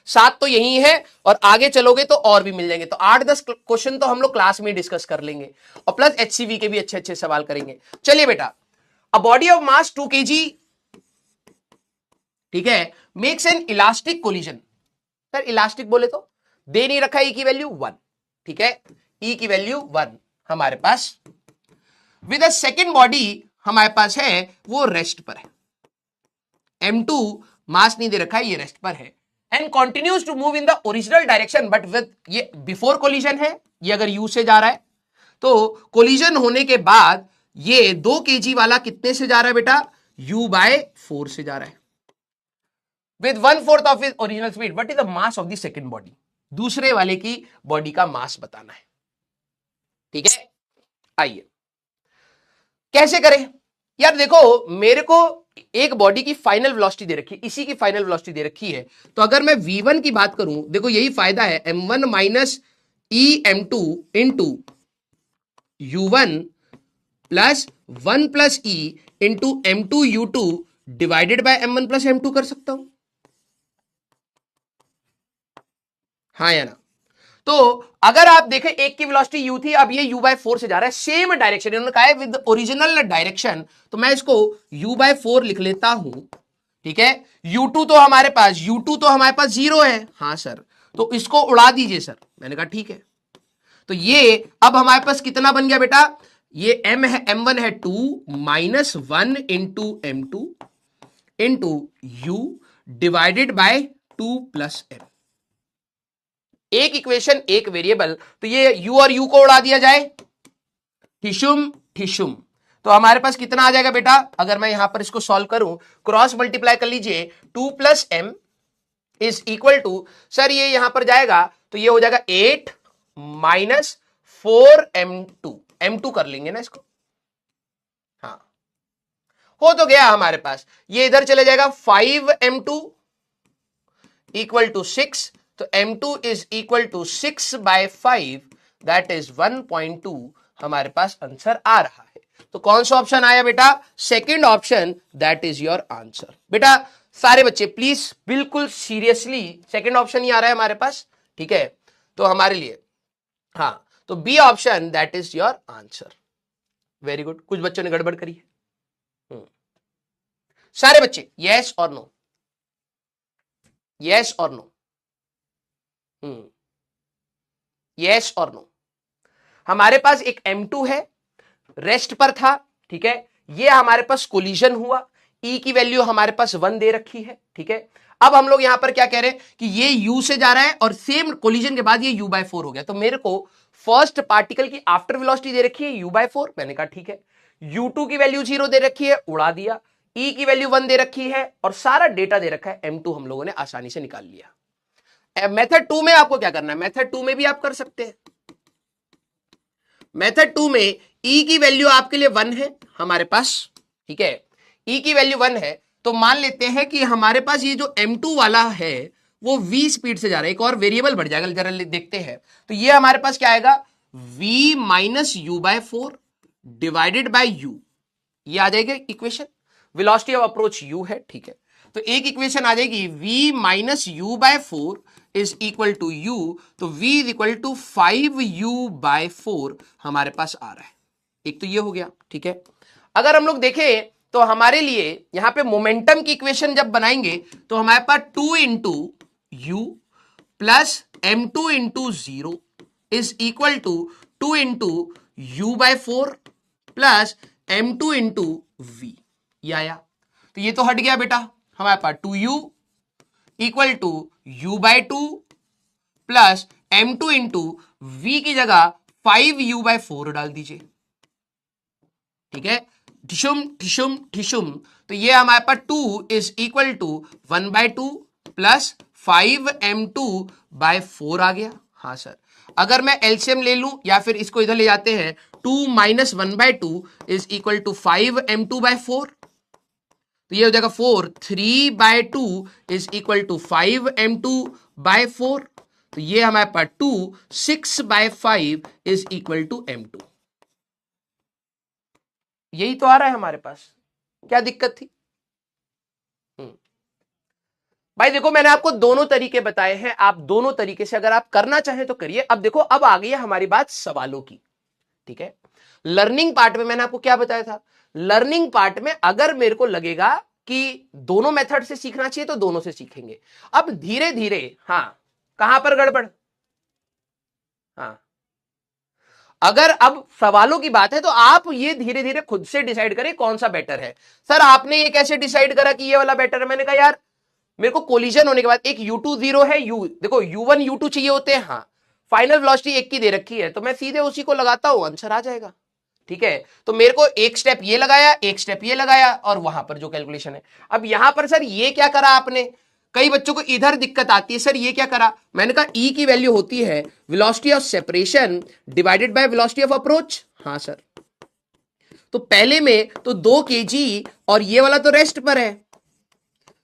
7 तो यही है, और आगे चलोगे तो और भी मिल जाएंगे। तो 8-10 क्वेश्चन तो हम लोग क्लास में डिस्कस कर लेंगे, और प्लस एचसीवी के भी अच्छे अच्छे सवाल करेंगे। चलिए बेटा, a body of mass 2 kg, ठीक है, makes an elastic collision. Sir elastic बोले तो दे नहीं रखा ई की वैल्यू 1। ठीक है, ई की वैल्यू 1 हमारे पास, विद अ सेकेंड बॉडी हमारे पास है वो रेस्ट पर है। M2 मास नहीं दे रखा है, ये रेस्ट पर है, and continues to move in the original direction, but with, ये बिफोर कोलिजन है, ये अगर U से जा रहा है, तो कोलिजन होने के बाद ये 2 kg वाला कितने से जा रहा है बेटा? U/4 से जा रहा है, with 1/4 of his original speed. What is the mass of the second body? दूसरे वाले की बॉडी का मास बताना है। ठीक है, आइए कैसे करें यार। देखो मेरे को एक बॉडी की फाइनल वेलोसिटी दे रखी है, इसी की फाइनल वेलोसिटी दे रखी है, तो अगर मैं v1 की बात करूं, देखो यही फायदा है, m1 minus E m2 into u1 plus 1 plus E into m2 u2 divided by m1 plus m2 कर सकता हूं, हाँ या ना? तो अगर आप देखें एक की वेलोसिटी u थी, अब ये u/4 से जा रहा है, सेम डायरेक्शन, इन्होंने कहा है विद ओरिजिनल डायरेक्शन, तो मैं इसको u/4 लिख लेता हूं। ठीक है, u2 तो हमारे पास, u2 तो हमारे पास 0 है, हाँ सर, तो इसको उड़ा दीजिए सर। मैंने कहा ठीक है, तो ये अब हमारे पास कितना बन गया बेटा? ये m है, m1 है 2 minus 1 into m2 into u divided by 2 plus m। एक इक्वेशन एक वेरिएबल, तो ये u और u को उड़ा दिया जाए, ठिशुम ठिशुम, तो हमारे पास कितना आ जाएगा बेटा? अगर मैं यहां पर इसको सॉल्व करूं, क्रॉस मल्टीप्लाई कर लीजिए, 2 plus m is equal to, sir ये यहां पर जाएगा तो ये हो जाएगा 8 माइनस 4m2, m2 कर लेंगे ना इसको, हाँ हो तो गया हमारे पास। ये इधर चले जाएगा 5m2 इक्वल टू 6, तो m2 is equal to 6/5, that is 1.2 हमारे पास आंसर आ रहा है। तो कौन सा ऑप्शन आया बेटा? Second option, that is your answer. बेटा सारे बच्चे प्लीज बिल्कुल सीरियसली, सेकंड ऑप्शन ही आ रहा है हमारे पास। ठीक है, तो हमारे लिए हाँ, तो B option that is your answer. Very good, कुछ बच्चों ने गड़बड़ करी है। सारे बच्चे यस और नो, यस और नो, यस और नो। हमारे पास एक M2 है, रेस्ट पर था, ठीक है, ये हमारे पास कोलिजन हुआ, E की वैल्यू हमारे पास 1 दे रखी है, ठीक है। अब हम लोग यहां पर क्या कह रहे हैं कि ये U से जा रहा है और सेम कोलिजन के बाद ये U/4 हो गया, तो मेरे को फर्स्ट पार्टिकल की आफ्टर वेलोसिटी दे रखी है U/4, मैंने कहा ठीक है। U2 की वैल्यू 0 दे रखी है, उड़ा दिया। E की वैल्यू 1 दे रखी है और सारा डेटा दे रखा है M2, हम लोगों ने आसानी से निकाल लिया। मेथड 2 में आपको क्या करना है, मेथड 2 में भी आप कर सकते हैं। मेथड 2 में E की वैल्यू आपके लिए 1 है हमारे पास, ठीक है, E की वैल्यू 1 है, तो मान लेते हैं कि हमारे पास ये जो M2 वाला है वो V स्पीड से जा रहा है, एक और वेरिएबल बढ़ जाएगा, जरा देखते हैं। तो ये हमारे पास क्या आएगा, V minus U/4 divided by U, ये आ जाएगा equation. Velocity of approach U है, ठीक है, तो एक इक्वेशन आ जाएगी V minus U/4 is equal to U, तो V is equal to 5U/4 हमारे पास आ रहा है। एक तो ये हो गया, ठीक है। अगर हम लोग देखें तो हमारे लिए यहां पे मोमेंटम की इक्वेशन जब बनाएंगे तो हमारे पास 2 into U plus M2 into 0 is equal to 2 into U/4 plus M2 into V, ये आया। तो ये तो हट गया बेटा, हमारे पास 2U equal to U/2 plus M2 into V की जगह 5U/4 डाल दीजिए, ठीक है, ठिशुम ठिशुम ठिशुम। तो ये हमारे पास 2 is equal to 1/2 plus 5M2/4 आ गया। हाँ सर, अगर मैं एलसीएम ले लूं या फिर इसको इधर ले जाते हैं, 2 minus 1/2 is equal to 5M2/4, तो ये हो जाएगा 4, 3/2 इज इक्वल टू 5M2/4, तो ये हमारे पास 2, 6/5 इज इक्वल टू M2। यही तो आ रहा है हमारे पास, क्या दिक्कत थी भाई? देखो मैंने आपको दोनों तरीके बताए हैं, आप दोनों तरीके से अगर आप करना चाहें तो करिए। अब देखो, अब आ गई है हमारी बात सवालों की, ठीक है। लर्निंग पार्ट में मैंने आपको क्या बताया था, लर्निंग पार्ट में अगर मेरे को लगेगा कि दोनों मेथड से सीखना चाहिए तो दोनों से सीखेंगे। अब धीरे धीरे, हाँ कहां पर गड़बड़, हाँ अगर अब सवालों की बात है तो आप ये धीरे धीरे खुद से डिसाइड करें कौन सा बेटर है। सर आपने ये कैसे डिसाइड करा कि ये वाला बेटर है? मैंने कहा यार मेरे को कोलिजन होने के बाद एक U2 0 है, देखो U1 U2 चाहिए होते हैं, हाँ फाइनल वेलोसिटी एक की दे रखी है, तो मैं सीधे उसी को लगाता हूं, आंसर आ जाएगा, ठीक है। तो मेरे को एक स्टेप ये लगाया, एक स्टेप ये लगाया, और वहां पर जो कैलकुलेशन है। अब यहां पर सर ये क्या करा आपने, कई बच्चों को इधर दिक्कत आती है, सर ये क्या करा? मैंने कहा E की वैल्यू होती है velocity of separation divided by velocity of approach. हाँ सर, तो पहले में तो 2 kg और ये वाला तो रेस्ट पर है,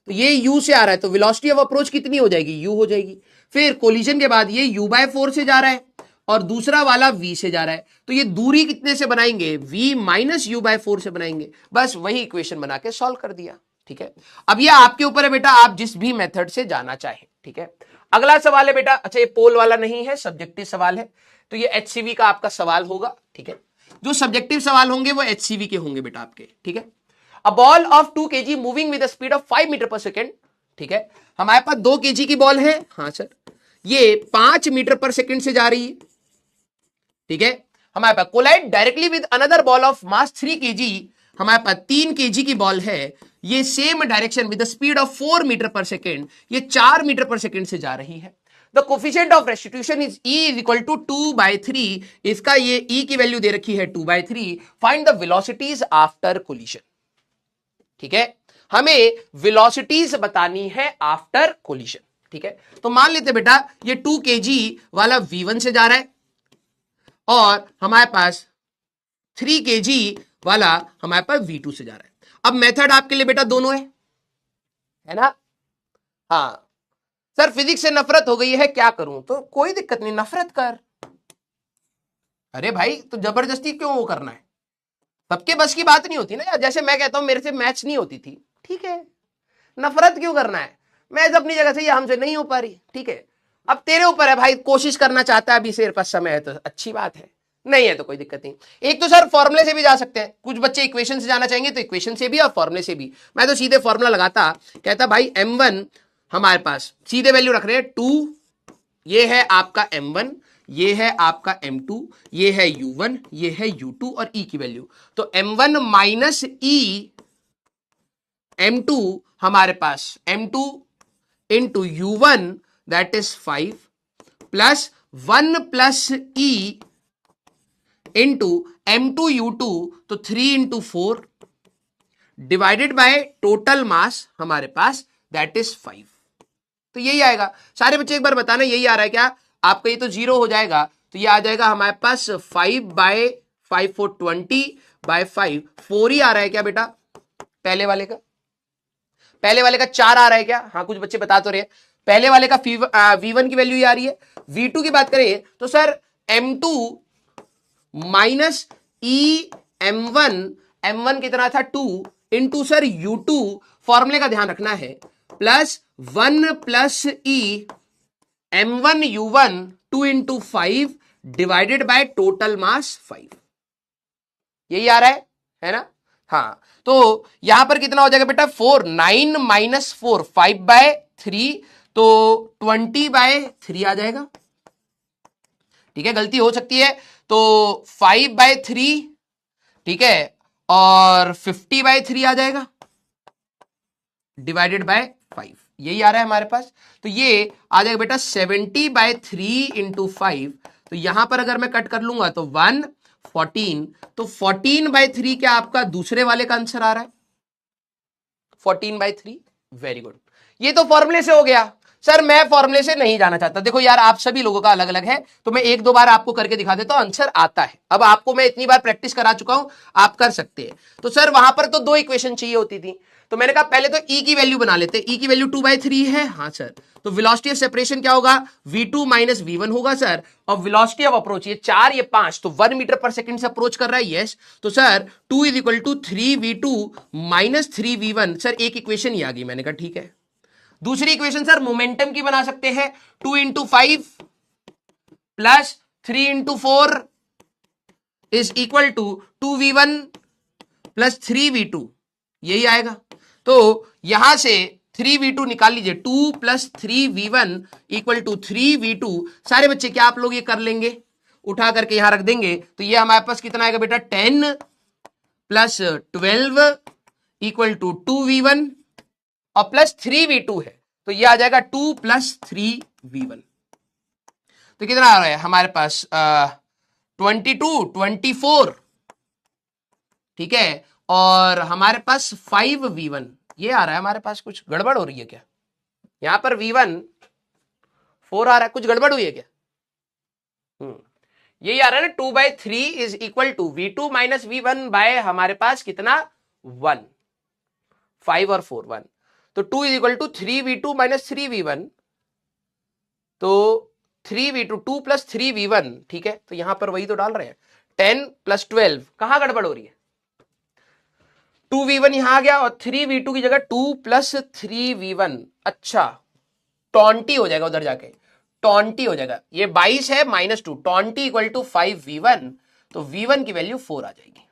तो ये U से आ रहा है, तो वेलोसिटी ऑफ अप्रोच कितनी हो जाएगी, U हो जाएगी। फिर कोलिजन के बाद ये U/4 से जा रहा है और दूसरा वाला V से जा रहा है, तो ये दूरी कितने से बनाएंगे, V माइनस U/4 से बनाएंगे। बस वही इक्वेशन बना के सॉल्व कर दिया, ठीक है। अब ये आपके ऊपर है बेटा, आप जिस भी मेथड से जाना चाहे, ठीक है। अगला सवाल है बेटा, अच्छा ये पोल वाला नहीं है, सब्जेक्टिव सवाल है, तो ये HCV का आपका सवाल होगा, ठीक है। जो सब्जेक्टिव सवाल होंगे वो HCV के होंगे बेटा आपके, ठीक है। A ball of 2 kg moving with speed of 5 metre पर सेकेंड, ठीक है। हमारे पास 2 kg की बॉल है, हाँ सर, ये 5 मीटर पर सेकेंड से जा रही है, ठीक है। हमारे पास collide directly with another ball of mass 3 kg, हमारे पास 3 kg की बॉल है, ये same direction with speed of 4 metre पर सेकेंड, ये 4 मीटर पर सेकेंड से जा रही है। The coefficient of restitution is E is equal to 2/3, इसका ये E की वैल्यू दे रखी है 2/3। Find the velocities after collision, ठीक है, हमें वेलोसिटीज बतानी है आफ्टर कोलिजन, ठीक है। तो मान लेते बेटा ये 2 kg वाला V1 से जा रहा है और हमारे पास 3 kg वाला हमारे पास V2 से जा रहा है। अब मेथड आपके लिए बेटा दोनों है ना? हाँ सर फिजिक्स से नफरत हो गई है, क्या करूं? तो कोई दिक्कत नहीं, नफरत कर। अरे भाई तो जबरदस्ती क्यों वो करना है? सबके बस की बात नहीं होती ना यार, जैसे मैं कहता हूं मेरे से मैच नहीं होती थी, ठीक है, नफरत क्यों करना है? मैं अपनी जगह से, ये हमसे नहीं हो पा रही, ठीक है। अब तेरे ऊपर है भाई, कोशिश करना चाहता है, अभी तेरे पास समय है तो अच्छी बात है, नहीं है तो कोई दिक्कत नहीं। एक तो सर फॉर्मूले से भी जा सकते हैं, कुछ बच्चे इक्वेशन से जाना चाहेंगे तो इक्वेशन से भी और फॉर्मूले से भी। मैं तो सीधे फॉर्मूला लगाता, कहता भाई m1 हमारे पास सीधे वैल्यू रख रहे हैं 2, ये है आपका m1, ये है आपका m2, ये है u1, ये है u2 और e की वैल्यू। तो m1 माइनस e m2 हमारे पास m2 into u1 that is 5 plus 1 plus e into m2u2 तो 3 into 4 divided by total mass हमारे पास दैट इज 5। तो यही आएगा। सारे बच्चे एक बार बताना यही आ रहा है क्या आपका? ये तो 0 हो जाएगा, तो ये आ जाएगा हमारे पास 5 बाय 5 4 20 बाय 5 4 ही आ रहा है क्या बेटा? पहले वाले का 4 आ रहा है क्या? हाँ कुछ बच्चे बता तो रहे। पहले वाले का v1 की वैल्यू आ रही है। v2 की बात करें तो sir m2 minus e m1 कितना था 2 इंटू सर u2 फॉर्मूले का ध्यान रखना है plus 1 plus e m1 u1 2 into 5 divided by total mass 5। यही आ रहा है ना? हाँ तो यहां पर कितना हो जाएगा बेटा? 4 9 माइनस 4 5 बाय 3 तो 20 बाय 3 आ जाएगा। ठीक है, गलती हो सकती है तो 5 बाय 3 ठीक है और 50 बाय 3 आ जाएगा डिवाइडेड बाय 5। यही आ रहा है हमारे पास। तो ये आ जाएगा बेटा 70 बाय 3 इंटू 5। तो यहां पर अगर मैं कट कर लूंगा तो 1 14 तो 14 बाय 3 क्या आपका दूसरे वाले का आंसर आ रहा है? 14 बाय 3। Very good. ये तो फॉर्मूले से हो गया। सर मैं फॉर्मूले से नहीं जाना चाहता। देखो यार आप सभी लोगों का अलग अलग है, तो मैं एक दो बार आपको करके दिखा देता हूं, आंसर आता है। अब आपको मैं इतनी बार प्रैक्टिस करा चुका हूं, आप कर सकते हैं। तो सर वहां पर तो 2 इक्वेशन चाहिए होती थी, तो मैंने कहा पहले तो e की वैल्यू बना लेते। e की वैल्यू 2/3 है। हाँ सर, तो वेलोसिटी ऑफ सेपरेशन क्या होगा? v2 माइनस v1 होगा सर। और वेलोसिटी ऑफ अप्रोच ये 4 ये 5 तो 1 मीटर पर सेकंड से अप्रोच कर रहा है। यस, तो sir 2 is equal to 3v2 minus 3v1। Sir एक इक्वेशन ही आ गई। मैंने कहा ठीक है। दूसरी इक्वेशन सर मोमेंटम की बना सकते हैं। 2 into 5 plus 3 into 4 is equal to 2v1 plus 3v2। यही आएगा। तो यहां से 3v2 निकाल लीजिए। 2 plus 3v1 equal to 3v2। सारे बच्चे क्या आप लोग ये कर लेंगे? उठा करके यहां रख देंगे तो ये हमारे पास कितना आएगा बेटा? 10 प्लस 12 इक्वल टू 2v1 और प्लस 3v2 है, तो ये आ जाएगा 2 प्लस 3v1। तो कितना आ रहा है हमारे पास? 22 24 ठीक है और हमारे पास 5v1 ये आ रहा है हमारे पास। कुछ गड़बड़ हो रही है क्या? यहां पर v1 4 आ रहा है, कुछ गड़बड़ हुई है क्या? यही आ रहा है ना। 2/3 is equal to v2 minus v1 by हमारे पास कितना? 1। 5 और 4 1 तो 2 is equal to 3v2 minus 3v1 तो 3v2 2 प्लस 3v1 ठीक है। तो यहां पर वही तो डाल रहे हैं 10 प्लस 12। कहां गड़बड़ हो रही है? 2v1 यहां आ गया और 3v2 की जगह 2 प्लस 3v1। अच्छा 20 हो जाएगा, उधर जाके 20 हो जाएगा। ये 22 है माइनस 2 20 इक्वल टू 5v1 तो v1 की वैल्यू 4 आ जाएगी।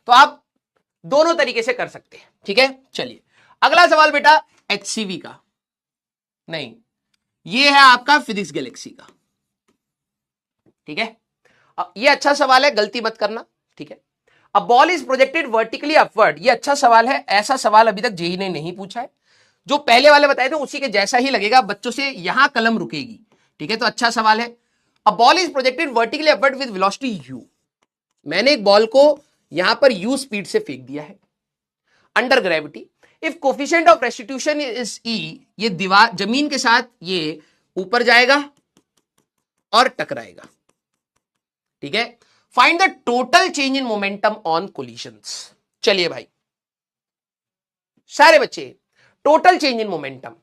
तो आप दोनों तरीके से कर सकते हैं। ठीक है, चलिए अगला सवाल बेटा HCV का नहीं, ये है आपका फिजिक्स गैलेक्सी का। ठीक है, ये अच्छा सवाल है, गलती मत करना। ठीक है, a ball is projected vertically upward. ये अच्छा सवाल है, ऐसा सवाल अभी तक जेई ने नहीं पूछा है। जो पहले वाले बताए थे उसी के जैसा ही लगेगा, बच्चों से यहां कलम रुकेगी। ठीक है, तो अच्छा सवाल है। A ball is projected vertically upward with velocity u। मैंने एक बॉल को यहां पर u स्पीड से फेंक दिया है under gravity. If coefficient of restitution is e, ये दीवार जमीन के साथ ये ऊपर जाएगा और टकराएगा। ठीक है, find the total change in momentum on collisions. चलिए भाई सारे बच्चे, टोटल चेंज इन मोमेंटम।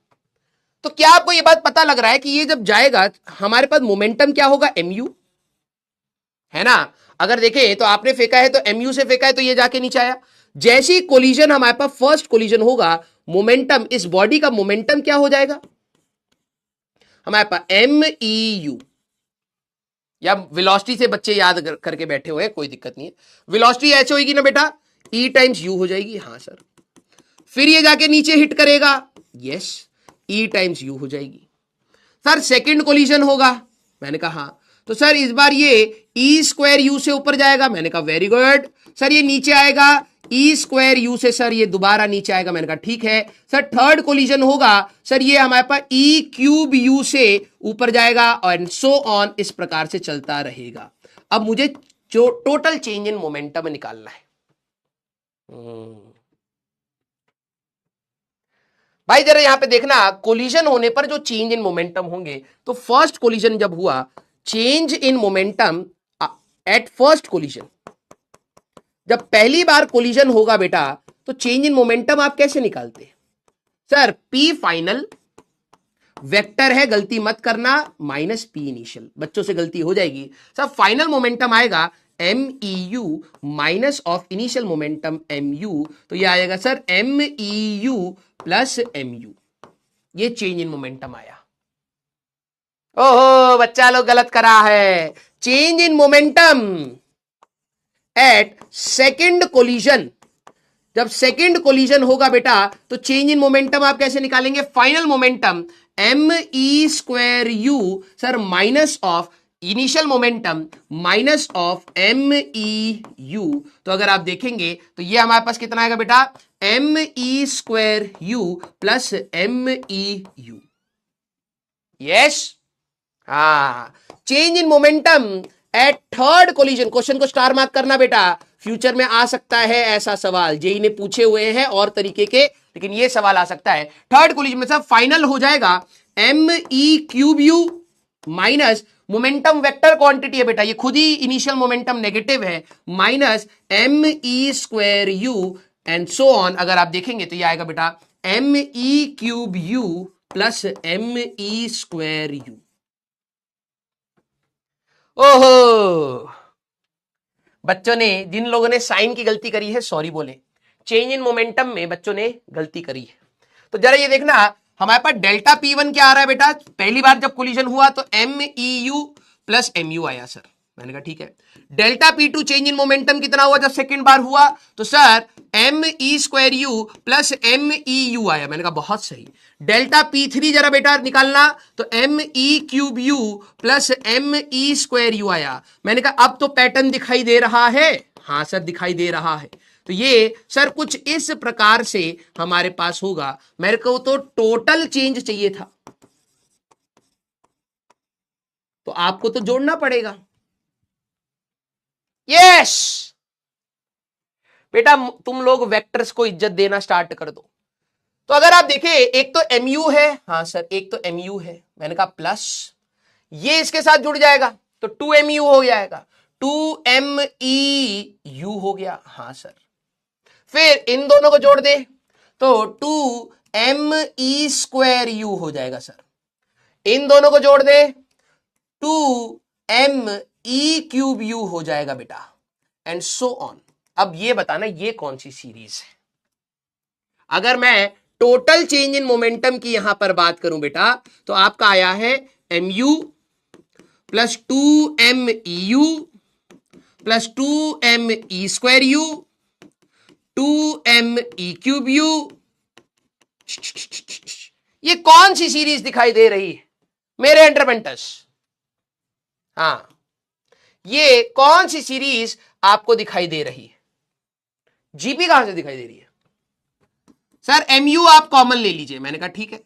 तो क्या आपको यह बात पता लग रहा है कि ये जब जाएगा हमारे पास मोमेंटम क्या होगा? mu है ना। अगर देखें तो आपने फेंका है तो mu से फेंका है तो ये जाके नीचे आया। जैसी कोलिजन हमारे पास फर्स्ट कोलिजन होगा, मोमेंटम इस बॉडी का मोमेंटम क्या हो जाएगा हमारे पास? MEU। या वेलोसिटी से बच्चे याद करके बैठे हुए हैं, कोई दिक्कत नहीं है। वेलोसिटी ऐसे होगी ना बेटा, E टाइम्स U हो जाएगी, हाँ सर। फिर ये जाके नीचे हिट करेगा, यस, E टाइम्स U हो जाएगी। सर सेकंड कोलिजन होगा, मैंने कहा हाँ। तो सर इस बार ये E स्क्वायर U से ऊपर जाएगा, मैंने कहा वेरी गुड। सर ये नीचे आएगा E स्क्वायर U से, सर ये दोबारा नीचे आएगा, मैंने कहा ठीक है। सर थर्ड कोलिजन होगा, सर ये हमारे पास E क्यूब U से ऊपर जाएगा और सो ऑन, इस प्रकार से चलता रहेगा। अब मुझे जो टोटल चेंज इन मोमेंटम निकालना है। भाई जरा यहां पे देखना, कोलिजन होने पर जो चेंज इन मोमेंटम होंगे, तो फर्स्ट कोलिजन जब हुआ, change in momentum at first collision, जब पहली बार कोलिजन होगा बेटा, तो चेंज इन मोमेंटम आप कैसे निकालते हैं? सर P फाइनल वेक्टर है, गलती मत करना, माइनस P इनिशियल, बच्चों से गलती हो जाएगी। सर फाइनल मोमेंटम आएगा MEU minus of initial momentum MU, तो ये आएगा सर MEU प्लस MU, ये चेंज इन मोमेंटम आया। ओहो बच्चा लोग गलत करा है। Change in momentum at second collision, जब सेकेंड कोलिजन होगा बेटा, तो चेंज इन मोमेंटम आप कैसे निकालेंगे? Final momentum ME square U, sir minus of initial momentum minus of MEU। तो अगर आप देखेंगे तो ये हमारे पास कितना आएगा बेटा? ME square U plus MEU। Yes, हाँ, change in momentum at third collision. Question को स्टार मार्क करना बेटा, फ्यूचर में आ सकता है ऐसा सवाल, जेई ने पूछे हुए हैं और तरीके के, लेकिन ये सवाल आ सकता है। थर्ड कोलिजन में सब फाइनल हो जाएगा ME cube U minus momentum vector quantity है बेटा, ये खुद ही इनिशियल मोमेंटम नेगेटिव है, minus ME square U and so on. अगर आप देखेंगे तो ये आएगा बेटा ME cube U plus ME square U। ओहो, बच्चों ने, जिन लोगों ने साइन की गलती करी है सॉरी बोले, चेंज इन मोमेंटम में बच्चों ने गलती करी है। तो जरा ये देखना, हमारे पास डेल्टा P1 क्या आ रहा है बेटा? पहली बार जब कोलिजन हुआ तो MEU प्लस MU आया सर, मैंने कहा ठीक है। Delta P2 change in momentum कितना हुआ जब सेकंड बार हुआ? तो sir ME square U plus MEU आया, मैंने कहा बहुत सही। डेल्टा P3 जरा बेटा निकालना, तो ME cube U plus ME square U आया, मैंने कहा अब तो पैटर्न दिखाई दे रहा है। हाँ सर दिखाई दे रहा है। तो ये सर कुछ इस प्रकार से हमारे पास होगा। मेरे को तो टोटल चेंज चाहिए था, तो आपको तो जोड़ना पड़ेगा। यस बेटा, तुम लोग वेक्टर्स को इज्जत देना स्टार्ट कर दो। तो अगर आप देखें, एक तो MU है, हाँ सर एक तो MU है, मैंने कहा प्लस ये इसके साथ जुड़ जाएगा तो 2MU हो जाएगा, 2MEU हो गया, हाँ सर। फिर इन दोनों को जोड़ दे तो 2ME स्क्वायर U हो जाएगा सर। इन दोनों को जोड़ दे 2ME क्यूब U हो जाएगा बेटा, एंड सो ऑन। अब ये बताना ये कौन सी सीरीज है? अगर मैं टोटल चेंज इन मोमेंटम की यहां पर बात करूं बेटा, तो आपका आया है MU plus 2MEU plus 2ME square U 2ME cube U। ये कौन सी सीरीज दिखाई दे रही है मेरे एंटरपेंटस? हाँ, ये कौन सी सीरीज आपको दिखाई दे रही है? जीपी कहां से दिखाई दे रही है? सर MU आप कॉमन ले लीजिए, मैंने कहा ठीक है।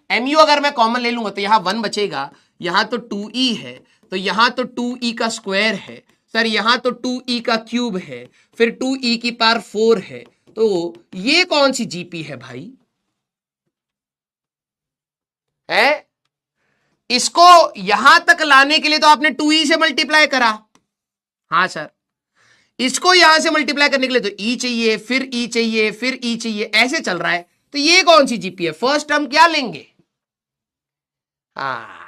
MU अगर मैं कॉमन ले लूंगा तो यहां 1 बचेगा, यहां तो 2E है, तो यहां तो 2E का स्क्वायर है सर, यहां तो 2E का क्यूब है, फिर 2E की पावर 4 है, तो ये कौन सी जीपी है भाई? है इसको यहां तक लाने के लिए तो आपने 2E से मल्टीप्लाई करा, हाँ सर। इसको यहां से मल्टीप्लाई करने के लिए तो E चाहिए, फिर E चाहिए, फिर E चाहिए, ऐसे चल रहा है। तो ये कौन सी जीपी है? फर्स्ट टर्म क्या लेंगे? हाँ,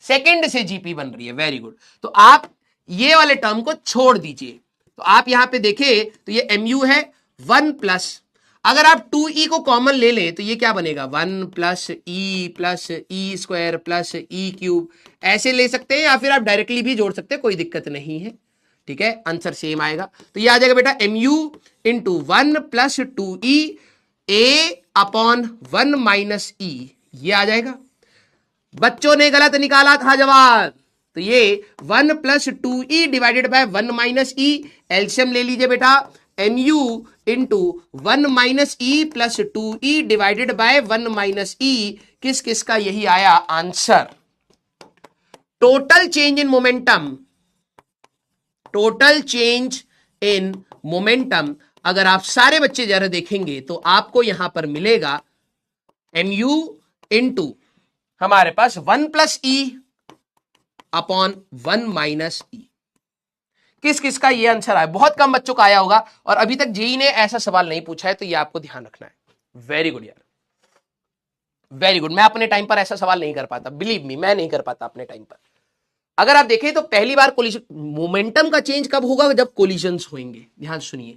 सेकंड से जीपी बन रही है, वेरी गुड। तो आप ये वाले टर्म को छोड़ दीजिए। तो आप यहां पे देखें तो ये MU है 1 प्लस, अगर आप 2e को कॉमन ले ले तो ये क्या बनेगा 1 प्लस ई स्क्वायर प्लस ई क्यूब, ऐसे ले सकते हैं या फिर आप डायरेक्टली भी जोड़ सकते हैं, कोई दिक्कत नहीं है। ठीक है, आंसर सेम आएगा। तो ये आ जाएगा बेटा mu into 1 plus 2e a upon 1 minus E, ये आ जाएगा। बच्चों ने गलत निकाला था जवाब, तो ये 1 plus 2e divided by 1 minus E, एल्शियम ले लीजिए बेटा, mu into 1 minus E plus 2e divided by 1 minus E, किस किस का यही आया answer. Total change in momentum, total change in momentum अगर आप सारे बच्चे जरा देखेंगे तो आपको यहां पर मिलेगा mu इंटू हमारे पास 1 प्लस ई अपॉन 1 माइनस ई। किस किस का ये आंसर आया, बहुत कम बच्चों का आया होगा और अभी तक जेई ने ऐसा सवाल नहीं पूछा है, तो ये आपको ध्यान रखना है। वेरी गुड यार, वेरी गुड। मैं अपने टाइम पर ऐसा सवाल नहीं कर पाता, बिलीव मी, मैं नहीं कर पाता अपने टाइम पर। अगर आप देखें तो पहली बार कोलिजन, मोमेंटम का चेंज कब होगा, जब कोलिजन्स होंगे। ध्यान सुनिए,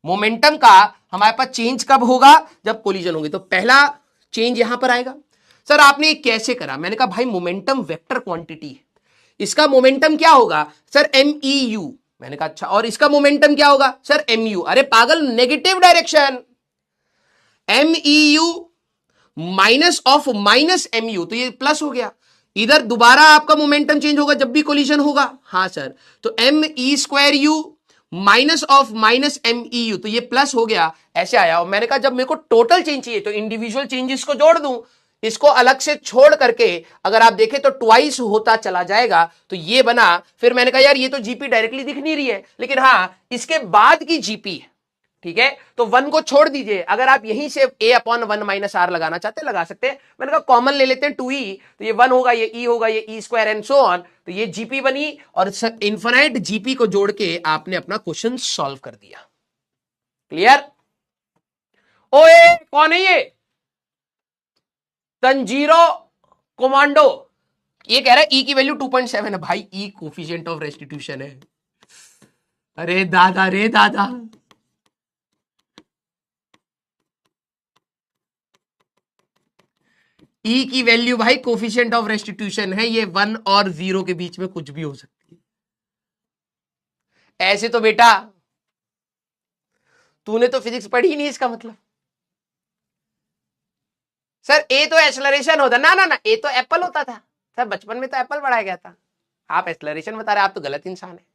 मोमेंटम का हमारे पास चेंज कब होगा, जब कोलिजन होंगे। तो पहला चेंज यहां पर आएगा। सर आपने कैसे करा, मैंने कहा भाई मोमेंटम वेक्टर क्वांटिटी है, इसका मोमेंटम क्या होगा सर MEU, मैंने कहा अच्छा, और इसका मोमेंटम क्या होगा सर MU। अरे पागल, negative direction, MEU minus of minus MU, तो ये प्लस हो गया। इधर दोबारा आपका मोमेंटम चेंज होगा जब भी कोलिजन होगा, हाँ सर, तो ME square U minus of minus MEU, तो ये प्लस हो गया, ऐसे आया। और मैंने कहा जब मेरे को टोटल चेंज चाहिए तो इंडिविजुअल चेंजेस को जोड़ दूं, इसको अलग से छोड़ करके अगर आप देखें तो ट्वाइस होता चला जाएगा, तो ये बना। फिर मैंने कहा यार ये तो जीपी डायरेक्टली दिख नहीं रही है, लेकिन हाँ इसके बाद की जीपी है, ठीक है, तो 1 को छोड़ दीजिए। अगर आप यहीं से a अपॉन 1 माइनस आर लगाना चाहते हैं लगा सकते हैं। मैंने कहा कॉमन ले लेते हैं 2e, तो ये 1 होगा, ये e होगा, ये e square and so on, तो ये जीपी बनी और इन्फिनाइट जीपी को जोड़ के आपने अपना क्वेश्चन सॉल्व कर दिया। क्लियर? ओए कौन है ये, तंजीरो कमांडो, ये कह रहा है e की वैल्यू 2.7 है। भाई e कोफिशिएंट ऑफ रेस्टिट्यूशन है। अरे दादा रे दादा, e की वैल्यू भाई कोफिशिएंट ऑफ रेस्टिट्यूशन है, ये 1 और 0 के बीच में कुछ भी हो सकती है। ऐसे तो बेटा तूने तो फिजिक्स पढ़ी ही नहीं, इसका मतलब। सर ए तो एक्सेलरेशन होता, ना ना ना, ए तो एप्पल होता था सर, बचपन में तो एप्पल पढ़ाया गया था। आप एक्सेलरेशन बता रहे, आप तो गलत इंसान है।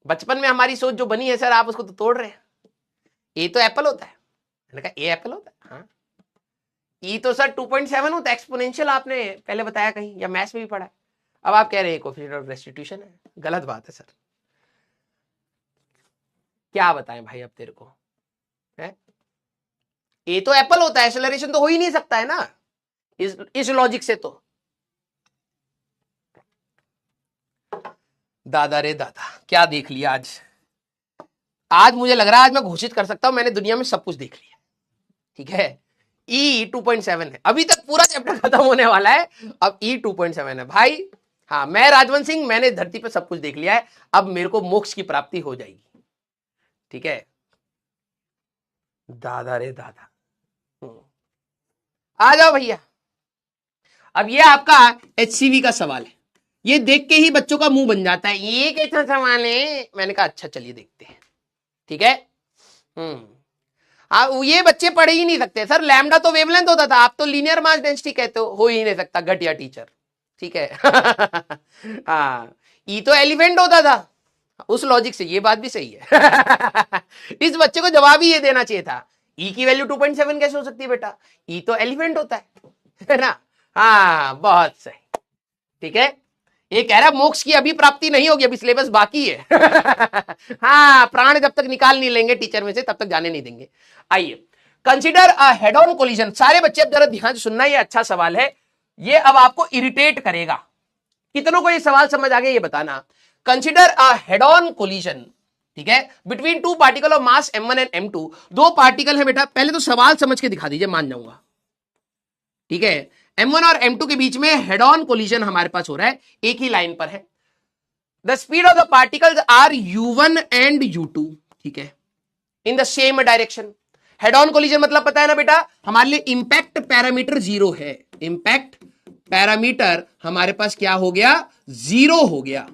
बचपन में हमारी सोच जो बनी है सर, आप उसको तो तोड़ रहे हैं। ए तो एप्पल होता है, मैंने कहा ए एप्पल होता है, हाँ। ई तो सर 2.7 होता है, एक्सपोनेंशियल आपने पहले बताया कहीं या मैथ्स में भी पढ़ा है। अब आप कह रहे हैं कोफिशिएंट ऑफ रेस्टिट्यूशन है, गलत बात है सर। क्या बताएं भाई अब तेरे को, है ए तो एप्पल होता है, एक्सेलरेशन तो हो ही नहीं सकता है ना इस लॉजिक से। तो दादा रे दादा, क्या देख लिया आज। आज मुझे लग रहा है आज मैं घोषित कर सकता हूं मैंने दुनिया में सब कुछ देख लिया। ठीक है, E 2.7 है, अभी तक पूरा चैप्टर खत्म होने वाला है, अब E 2.7 है भाई। हाँ, मैं राजवंत सिंह, मैंने धरती पे सब कुछ देख लिया है, अब मेरे को मोक्ष की प्राप्ति हो जाएगी। ठीक है, दादा रे दादा, आ जाओ भैया। अब ये आपका HCV का सवाल है, ये देख के ही बच्चों का मुंह बन जाता है, ये कैसा सवाल है। मैंने कहा अच्छा चलिए देखते हैं। ठीक है, हाँ, ये बच्चे पढ़ ही नहीं सकते सर, लैम्डा तो वेवलेंथ होता था, आप तो लीनियर मास डेंसिटी कहते हो ही नहीं सकता, घटिया टीचर। ठीक है हाँ, ई तो एलिफेंट होता था, उस लॉजिक से ये बात भी सही है इस बच्चे को जवाब ही ये देना चाहिए था, ई की वैल्यू 2.7 कैसे हो सकती है बेटा, ई तो एलिफेंट होता है ना। हाँ बहुत सही। ठीक है, ये कह रहा है मोक्ष की अभी प्राप्ति नहीं होगी, अभी सिलेबस बाकी है हाँ, प्राण जब तक निकाल नहीं लेंगे टीचर में से तब तक जाने नहीं देंगे। आइए, consider a head on collision. सारे बच्चे अब जरा ध्यान से सुनना, ये अच्छा सवाल है, ये अब आपको इरिटेट करेगा। कितनों को ये सवाल समझ आ गया ये बताना। Consider a head on collision, ठीक है, between two particle of mass m1 and m2। दो पार्टिकल है बेटा, पहले तो सवाल समझ के दिखा दीजिए, मान जाऊंगा। ठीक है, m1 और m2 के बीच में हेड ऑन कोलिजन हमारे पास हो रहा है, एक ही लाइन पर है। The speed of the particles are u1 and u2, ठीक है, in the same direction. Head on collision मतलब पता है ना बेटा, हमारे लिए इंपैक्ट पैरामीटर जीरो है, इंपैक्ट पैरामीटर हमारे पास क्या हो गया, जीरो हो गया,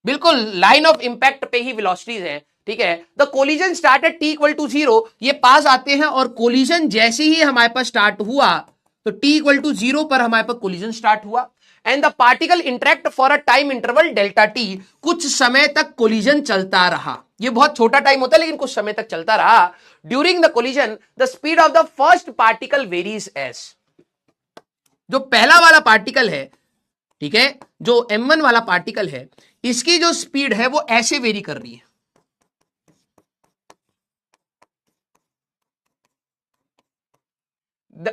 बिल्कुल लाइन ऑफ इंपैक्ट पे ही वेलोसिटीज है, ठीक है। The collision start at t equal to zero, ये पास आते हैं और कोलिजन जैसे ही हमारे पास स्टार्ट हुआ तो टी इक्वल टू जीरो पर हमारे पास कोलिजन स्टार्ट हुआ, and the particle interact for a time interval delta T, कुछ समय तक कोलिजन चलता रहा, ये बहुत छोटा टाइम होता है लेकिन कुछ समय तक चलता रहा। During the collision the speed of the first particle varies as, जो पहला वाला पार्टिकल है, ठीक है, जो m1 वाला पार्टिकल है, इसकी जो स्पीड है वो ऐसे वेरी कर रही है,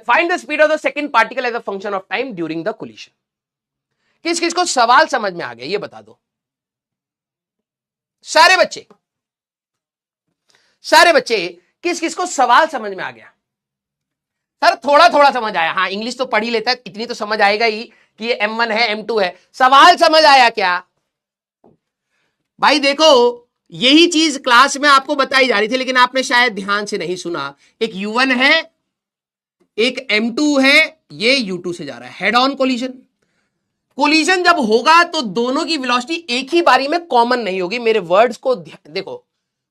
find the speed of the second particle as a function of time during the collision. किस किस को सवाल समझ में आ गया ये बता दो, सारे बच्चे, सारे बच्चे, किस किस को सवाल समझ में आ गया? सर थोड़ा थोड़ा समझ आया, हाँ इंग्लिश तो पढ़ ही लेता है, इतनी तो समझ आएगा ही कि ये M1 है M2 है, सवाल समझ आया क्या? भाई देखो यही चीज क्लास में आपको बताई जा रही थी लेकिन आपने शायद ध्यान से नहीं सुना। एक U1 है, एक M2 है, ये U2 से जा रहा है, हेड ऑन कोलिजन। कोलिजन जब होगा तो दोनों की वेलोसिटी एक ही बारी में कॉमन नहीं होगी, मेरे वर्ड्स को देखो।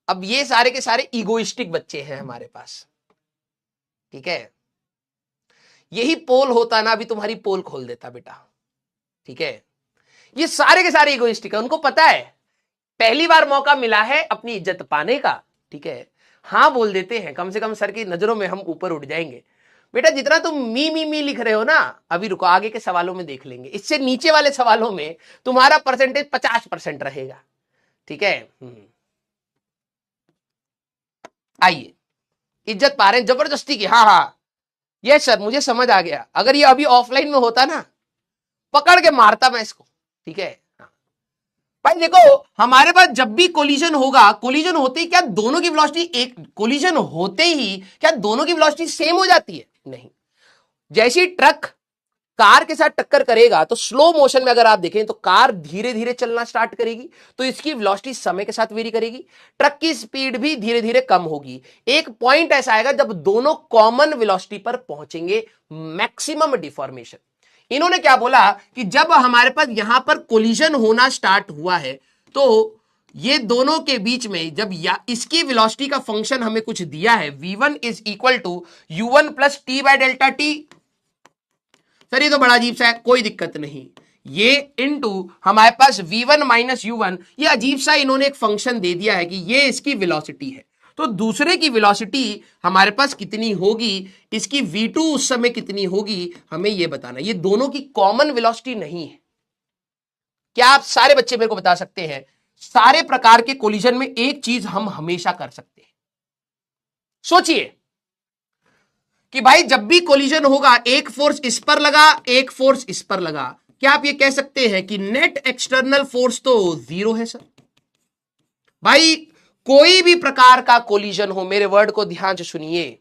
अब ये सारे के सारे इगोइस्टिक बच्चे हैं हमारे पास, ठीक है, यही पोल होता ना अभी तुम्हारी पोल खोल देता बेटा, ठीक है। ये सारे के सारे इगोइस्टिक है, उनको पता है पहली बार मौका मिला है अपनी इज्जत पाने का, ठीक है, हाँ बोल देते हैं, कम से कम सर की नजरों में हम ऊपर उठ जाएंगे। बेटा जितना तुम मी लिख रहे हो ना, अभी रुको आगे के सवालों में देख लेंगे, इससे नीचे वाले सवालों में तुम्हारा परसेंटेज 50% रहेगा, ठीक है। आइए, इज्जत पा रहे हैं जबरदस्ती की, हाँ हाँ ये सर मुझे समझ आ गया, अगर ये अभी ऑफलाइन में होता ना पकड़ के मारता मैं इसको, ठीक है। भाई देखो हमारे पास जब भी कोलिजन होगा, कोलिजन होते ही क्या दोनों की वेलोसिटी एक, कोलिजन होते ही क्या दोनों की वेलोसिटी सेम हो जाती है? नहीं। जैसी ट्रक कार के साथ टक्कर करेगा तो स्लो मोशन में अगर आप देखें तो कार धीरे धीरे चलना स्टार्ट करेगी, तो इसकी वेलोसिटी समय के साथ वेरी करेगी, ट्रक की स्पीड भी धीरे धीरे कम होगी। एक पॉइंट ऐसा आएगा जब दोनों कॉमन वेलोसिटी पर पहुंचेंगे, मैक्सिमम डिफॉर्मेशन। इन्होंने क्या बोला कि जब हमारे पास यहां पर कोलिजन होना स्टार्ट हुआ है तो ये दोनों के बीच में जब इसकी वेलोसिटी का फंक्शन हमें कुछ दिया है, v1 is equal to u1 plus t by delta t. Sir ये तो बड़ा अजीब सा है, कोई दिक्कत नहीं, ये इनटू हमारे पास v1 माइनस u1, ये अजीब सा इन्होंने एक फंक्शन दे दिया है कि ये इसकी वेलोसिटी है, तो दूसरे की वेलोसिटी हमारे पास कितनी होगी, इसकी v2 उस समय कितनी होगी, हमें ये बताना। ये दोनों की कॉमन वेलोसिटी नहीं है। क्या आप सारे बच्चे मेरे को बता सकते हैं? सारे प्रकार के कोलिजन में एक चीज हम हमेशा कर सकते हैं, सोचिए कि भाई जब भी कोलिजन होगा एक फोर्स इस पर लगा, एक फोर्स इस पर लगा, क्या आप ये कह सकते हैं कि नेट एक्सटर्नल फोर्स तो जीरो है? सर भाई कोई भी प्रकार का कोलिजन हो, मेरे वर्ड को ध्यान से सुनिए,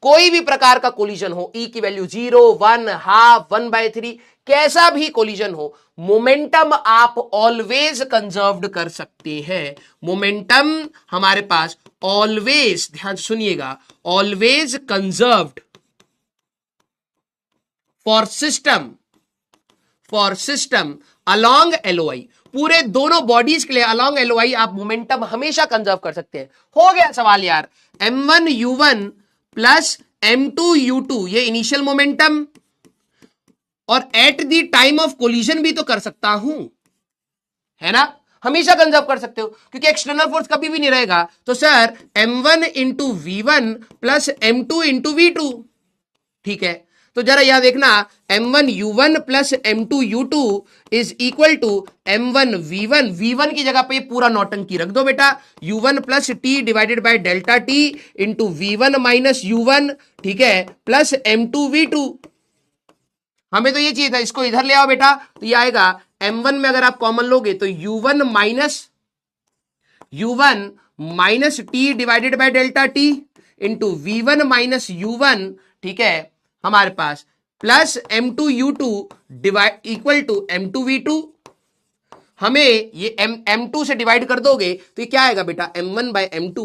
कोई भी प्रकार का कोलिजन हो, ई की वैल्यू 0, 1, हाफ, 1/3, कैसा भी कोलिजन हो, मोमेंटम आप ऑलवेज कंजर्व्ड कर सकते हैं। मोमेंटम हमारे पास ऑलवेज, ध्यान सुनिएगा, always conserved for system along LOI. पूरे दोनों बॉडीज के लिए अलोंग एलओआई आप मोमेंटम हमेशा कंजर्व कर सकते हैं। हो गया सवाल यार, m1 u1 plus m2 u2 ये इनिशियल मोमेंटम, और at the time of collision भी तो कर सकता हूं, है ना, हमेशा कंजर्व कर सकते हो क्योंकि एक्सटर्नल फोर्स कभी भी नहीं रहेगा। तो sir m1 into v1 plus m2 into v2, ठीक है। तो जरा यहां देखना, m1 u1 plus m2 u2 is equal to m1 v1, v1 की जगह पे पूरा नौटंकी रख दो बेटा, u1 plus T divided by delta T into v1 minus u1, ठीक है, प्लस m2 v2। हमें तो ये चाहिए था, इसको इधर ले आओ बेटा, तो ये आएगा m1 में अगर आप कॉमन लोगे तो u1 minus T divided by delta T into v1 minus u1, ठीक है, हमारे पास plus m2 u2 divide equal to m2 v2। हमें ये m2 से डिवाइड कर दोगे तो ये क्या आएगा बेटा, m1 बाय m2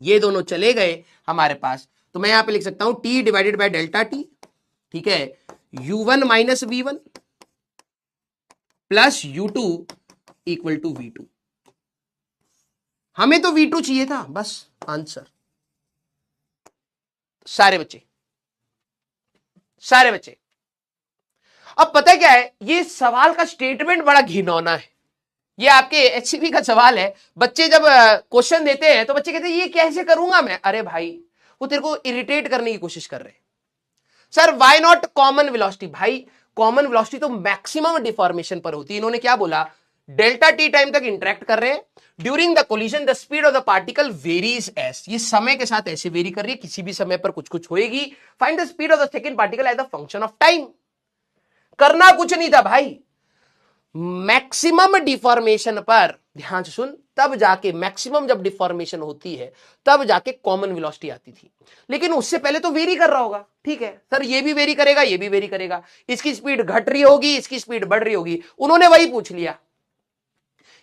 ये दोनों चले गए हमारे पास, तो मैं यहां पे लिख सकता हूं T divided by delta T, ठीक है, U1 minus V1 plus U2 equal to V2। हमें तो V2 चाहिए था, बस आंसर। सारे बच्चे अब पता है क्या है, ये सवाल का स्टेटमेंट बड़ा घिनौना है। ये आपके एचसीबी का सवाल है। बच्चे जब क्वेश्चन देते हैं तो बच्चे कहते हैं ये कैसे करूंगा मैं। अरे भाई, वो तेरे को इरिटेट करने की कोशिश कर रहे हैं। Sir why not common velocity? भाई कॉमन वेलोसिटी तो मैक्सिमम डिफॉर्मेशन पर होती है। इन्होंने क्या बोला, डेल्टा टी टाइम तक इंटरेक्ट कर रहे हैं, during the collision the speed of the particle varies S, ये समय के साथ ऐसे वेरी कर रही है, किसी भी समय पर कुछ कुछ होएगी। Find the speed of the second particle as the function of time. करना कुछ नहीं था भाई, मैक्सिमम डिफॉर्मेशन पर ध्यान से सुन, तब जाके मैक्सिमम जब डिफॉर्मेशन होती है तब जाके कॉमन वेलोसिटी आती थी। लेकिन उससे पहले तो वेरी कर रहा होगा, ठीक है सर, ये भी वेरी करेगा, ये भी वेरी करेगा, इसकी स्पीड घट रही होगी, इसकी स्पीड बढ़ रही होगी। उन्होंने वही पूछ लिया,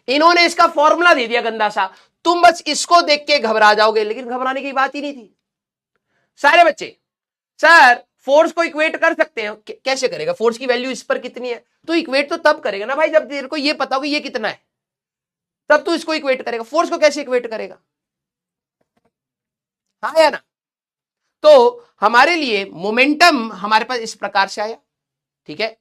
इन्होंने इसका फॉर्मूला दे दिया गंदा सा, तुम बस इसको देख के घबरा जाओगे, लेकिन घबराने की बात ही नहीं थी। सारे बच्चे, सर फोर्स को इक्वेट कर सकते हैं, कैसे करेगा? फोर्स की वैल्यू इस पर कितनी है, तो इक्वेट तो तब करेगा ना भाई जब तेरे को ये पता होगा ये कितना है, तब तो इसको इक्वेट करेगा। फोर्स को कैसे इक्वेट करेगा? हाँ या ना? तो हमारे लिए मोमेंटम हमारे पास इस प्रकार से आया, ठीक है,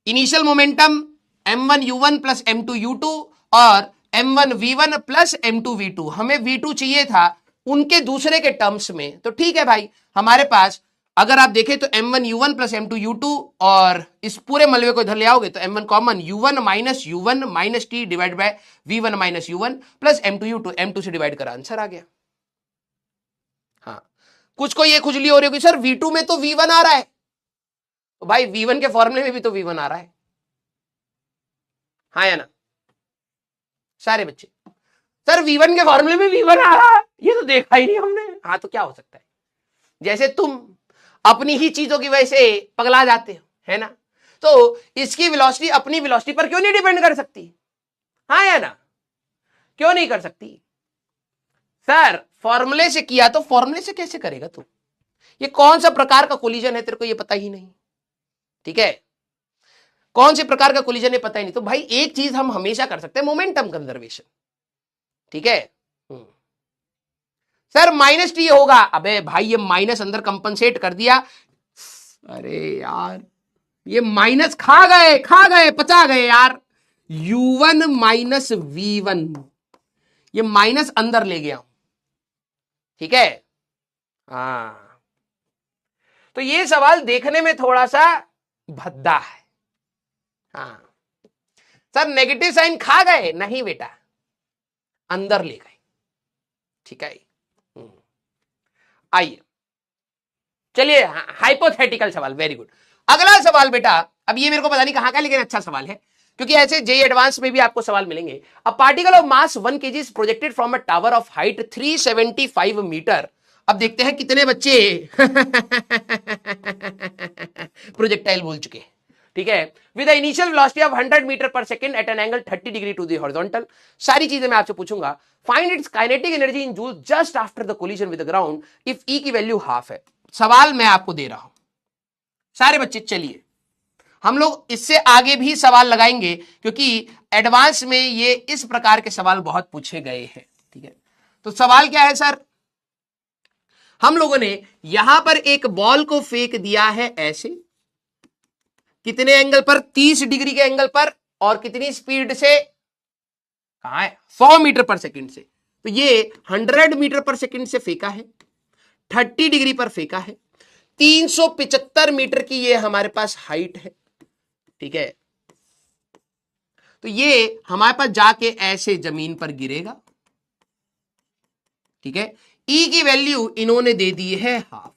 initial momentum m1u1 plus m2u2 और m1v1 प्लस m2v2। हमें v2 चाहिए था उनके दूसरे के टर्म्स में, तो ठीक है भाई, हमारे पास अगर आप देखें तो m1u1 प्लस m2u2 और इस पूरे मलबे को इधर ले आओगे तो m1 common u1 minus t divide by v1 minus u1 plus m2u2, m2 से डिवाइड करा, आंसर आ गया। हाँ, कुछ को ये खुजली हो रही होगी, सर v2 में तो v1 आ रहा है, तो भाई v1 के फॉर्मूले में भी तो v1 आ रहा है, हाँ या ना? सारे बच्चे, सर v1 के फॉर्मूले में v1 आ रहा है, ये तो देखा ही नहीं हमने। हाँ, तो क्या हो सकता है, जैसे तुम अपनी ही चीजों की वजह से पगला जाते हो, है ना? तो इसकी वेलोसिटी अपनी वेलोसिटी पर क्यों नहीं डिपेंड कर सकती? हाँ या ना? क्यों नहीं कर सकती? सर फॉर्मूले से किया तो फॉर्मूले से कैसे करेगा तू? ये कौन सा प्रकार का कोलिजन है, तेरे को ये पता ही नहीं, ठीक है, कौन से प्रकार का कोलिजन है पता ही नहीं। तो भाई एक चीज हम हमेशा कर सकते हैं, मोमेंटम कंजर्वेशन, ठीक है। सर माइनस टी होगा, अबे भाई ये माइनस अंदर कंपनसेट कर दिया, अरे यार ये माइनस खा गए पचा गए यार, u1 माइनस v1, ये माइनस अंदर ले गया, ठीक है। हाँ, तो ये सवाल देखने में थोड़ा सा भद्दा है। हाँ सर नेगेटिव साइन खा गए, नहीं बेटा अंदर ले गए, ठीक है। आइए चलिए, हाइपोथेटिकल सवाल, वेरी गुड। अगला सवाल बेटा, अब ये मेरे को पता नहीं कहां का, लेकिन अच्छा सवाल है, क्योंकि ऐसे जेई एडवांस में भी आपको सवाल मिलेंगे। A particle of mass 1 kg is projected from a tower of height 375 metre. अब देखते हैं कितने बच्चे प्रोजेक्टाइल बोल चुके हैं, ठीक है, with initial velocity of 100 meter पर second at an angle 30 degree to the horizontal. सारी चीजें मैं आपसे पूछूंगा। Find its kinetic energy in joule just after the collision with the ground if E की वैल्यू हाफ है। सवाल मैं आपको दे रहा हूं सारे बच्चे, चलिए हम लोग इससे आगे भी सवाल लगाएंगे, क्योंकि एडवांस में ये इस प्रकार के सवाल बहुत पूछे गए हैं, ठीक है। तो सवाल क्या है सर, हम लोगों ने यहां पर एक बॉल को फेंक दिया है ऐसे, कितने एंगल पर, 30 डिग्री के एंगल पर, और कितनी स्पीड से, कहां है, 100 मीटर पर सेकंड से। तो ये 100 मीटर पर सेकंड से फेंका है, 30 डिग्री पर फेंका है, 375 मीटर की ये हमारे पास हाइट है, ठीक है। तो ये हमारे पास जाके ऐसे जमीन पर गिरेगा, ठीक है। ई की वैल्यू इन्होंने दे दी है हाफ।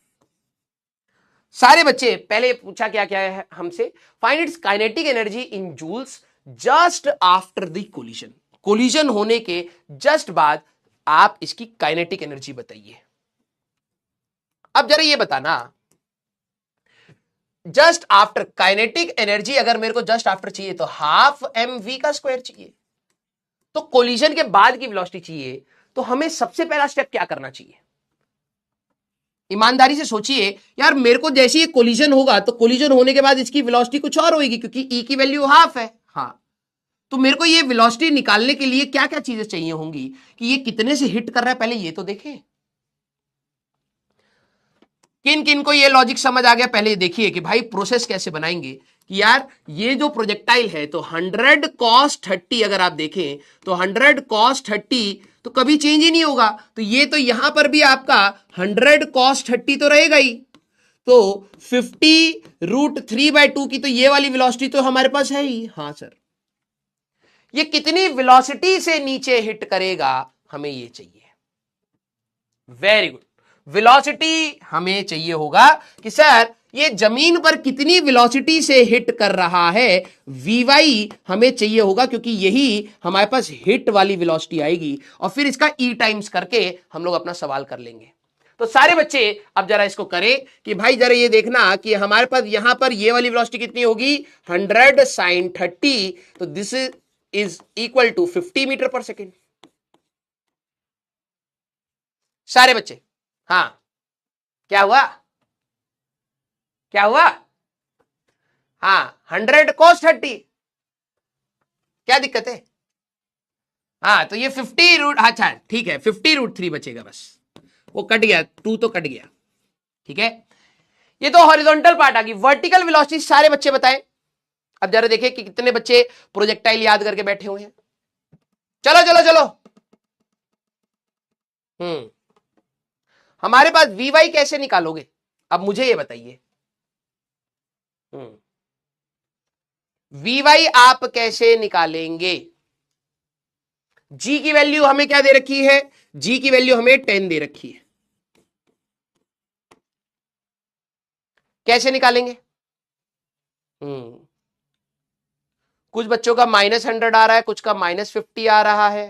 सारे बच्चे पहले पूछा क्या क्या है हमसे, find its kinetic energy in joules just after the collision. Collision होने के जस्ट बाद आप इसकी काइनेटिक एनर्जी बताइए। अब जरा ये बताना, जस्ट आफ्टर काइनेटिक एनर्जी अगर मेरे को जस्ट आफ्टर चाहिए तो हाफ mv का स्क्वायर चाहिए, तो कोलिजन के बाद की वेलोसिटी चाहिए तो हमें सबसे पहला स्टेप क्या करना चाहिए? ईमानदारी से सोचिए यार, मेरे को जैसे ये कोलिजन होगा तो कोलिजन होने के बाद इसकी वेलोसिटी कुछ और होगी, क्योंकि ई की वैल्यू हाफ है। हाँ, तो मेरे को ये वेलोसिटी निकालने के लिए क्या क्या चीजें चाहिए होंगी कि ये कितने से हिट कर रहा है, पहले ये तो देखें। किन किन को ये लॉजिक समझ आ गया, पहले देखिए कि भाई प्रोसेस कैसे बनाएंगे कि यार ये जो प्रोजेक्टाइल है तो 100 cos 30, अगर आप देखें तो 100 cos 30 तो कभी चेंज ही नहीं होगा, तो ये तो यहां पर भी आपका 100 cos 30 तो रहेगा ही। तो 50√3/2 की तो ये वाली वेलोसिटी तो हमारे पास है ही। हाँ सर, ये कितनी वेलोसिटी से नीचे हिट करेगा हमें ये चाहिए। वेरी गुड, वेलोसिटी हमें चाहिए होगा कि सर ये जमीन पर कितनी वेलोसिटी से हिट कर रहा है, वी हमें चाहिए होगा, क्योंकि यही हमारे पास हिट वाली वेलोसिटी आएगी, और फिर इसका ई टाइम्स करके हम लोग अपना सवाल कर लेंगे। तो सारे बच्चे अब जरा इसको करें कि भाई जरा ये देखना कि हमारे पास यहां पर ये वाली वेलोसिटी कितनी होगी, 100 sin 30, तो this is equal to 50 metre पर सेकेंड। सारे बच्चे, हाँ क्या हुआ, क्या हुआ? हाँ, 100 cos 30, क्या दिक्कत है? हाँ, तो ये 50 अच्छा ठीक है, 50√3 बचेगा, बस वो कट गया, 2 तो कट गया, ठीक है। ये तो हॉरिजॉन्टल पार्ट आ गई। वर्टिकल वेलोसिटी सारे बच्चे बताएं। अब जरा देखिए कि कितने बच्चे प्रोजेक्टाइल याद करके बैठे हुए हैं। चलो चलो चलो, हमारे पास वी वाई कैसे निकालोगे, अब मुझे ये बताइए। वी वाई आप कैसे निकालेंगे? जी की वैल्यू हमें क्या दे रखी है, जी की वैल्यू हमें 10 दे रखी है, कैसे निकालेंगे? कुछ बच्चों का -100 आ रहा है, कुछ का -50 आ रहा है,